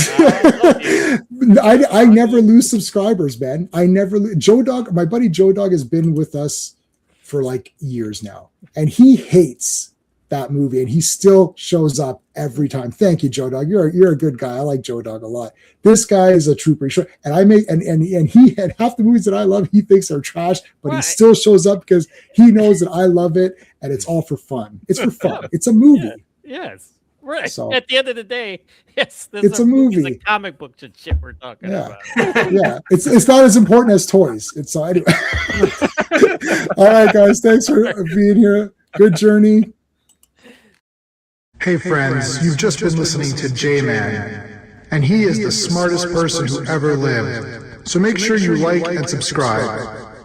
I never lose subscribers, man. I never Joe Dog, my buddy Joe Dog has been with us for like years now, and he hates that movie, and he still shows up every time. Thank you, Joe Dog. You're a good guy. I like Joe Dog a lot. This guy is a trooper. And I make and he had half the movies that I love, he thinks are trash, but he still shows up because he knows that I love it, and it's all for fun. It's for fun. It's a movie. Yes. Right. So, at the end of the day, yes, it's a movie. It's a comic book shit we're talking about. Yeah. It's not as important as toys. It's so anyway. All right, guys. Thanks for being here. Good journey. Hey friends, you've just been listening to J-Man, and he is the smartest person who ever lived. So make sure you like and subscribe.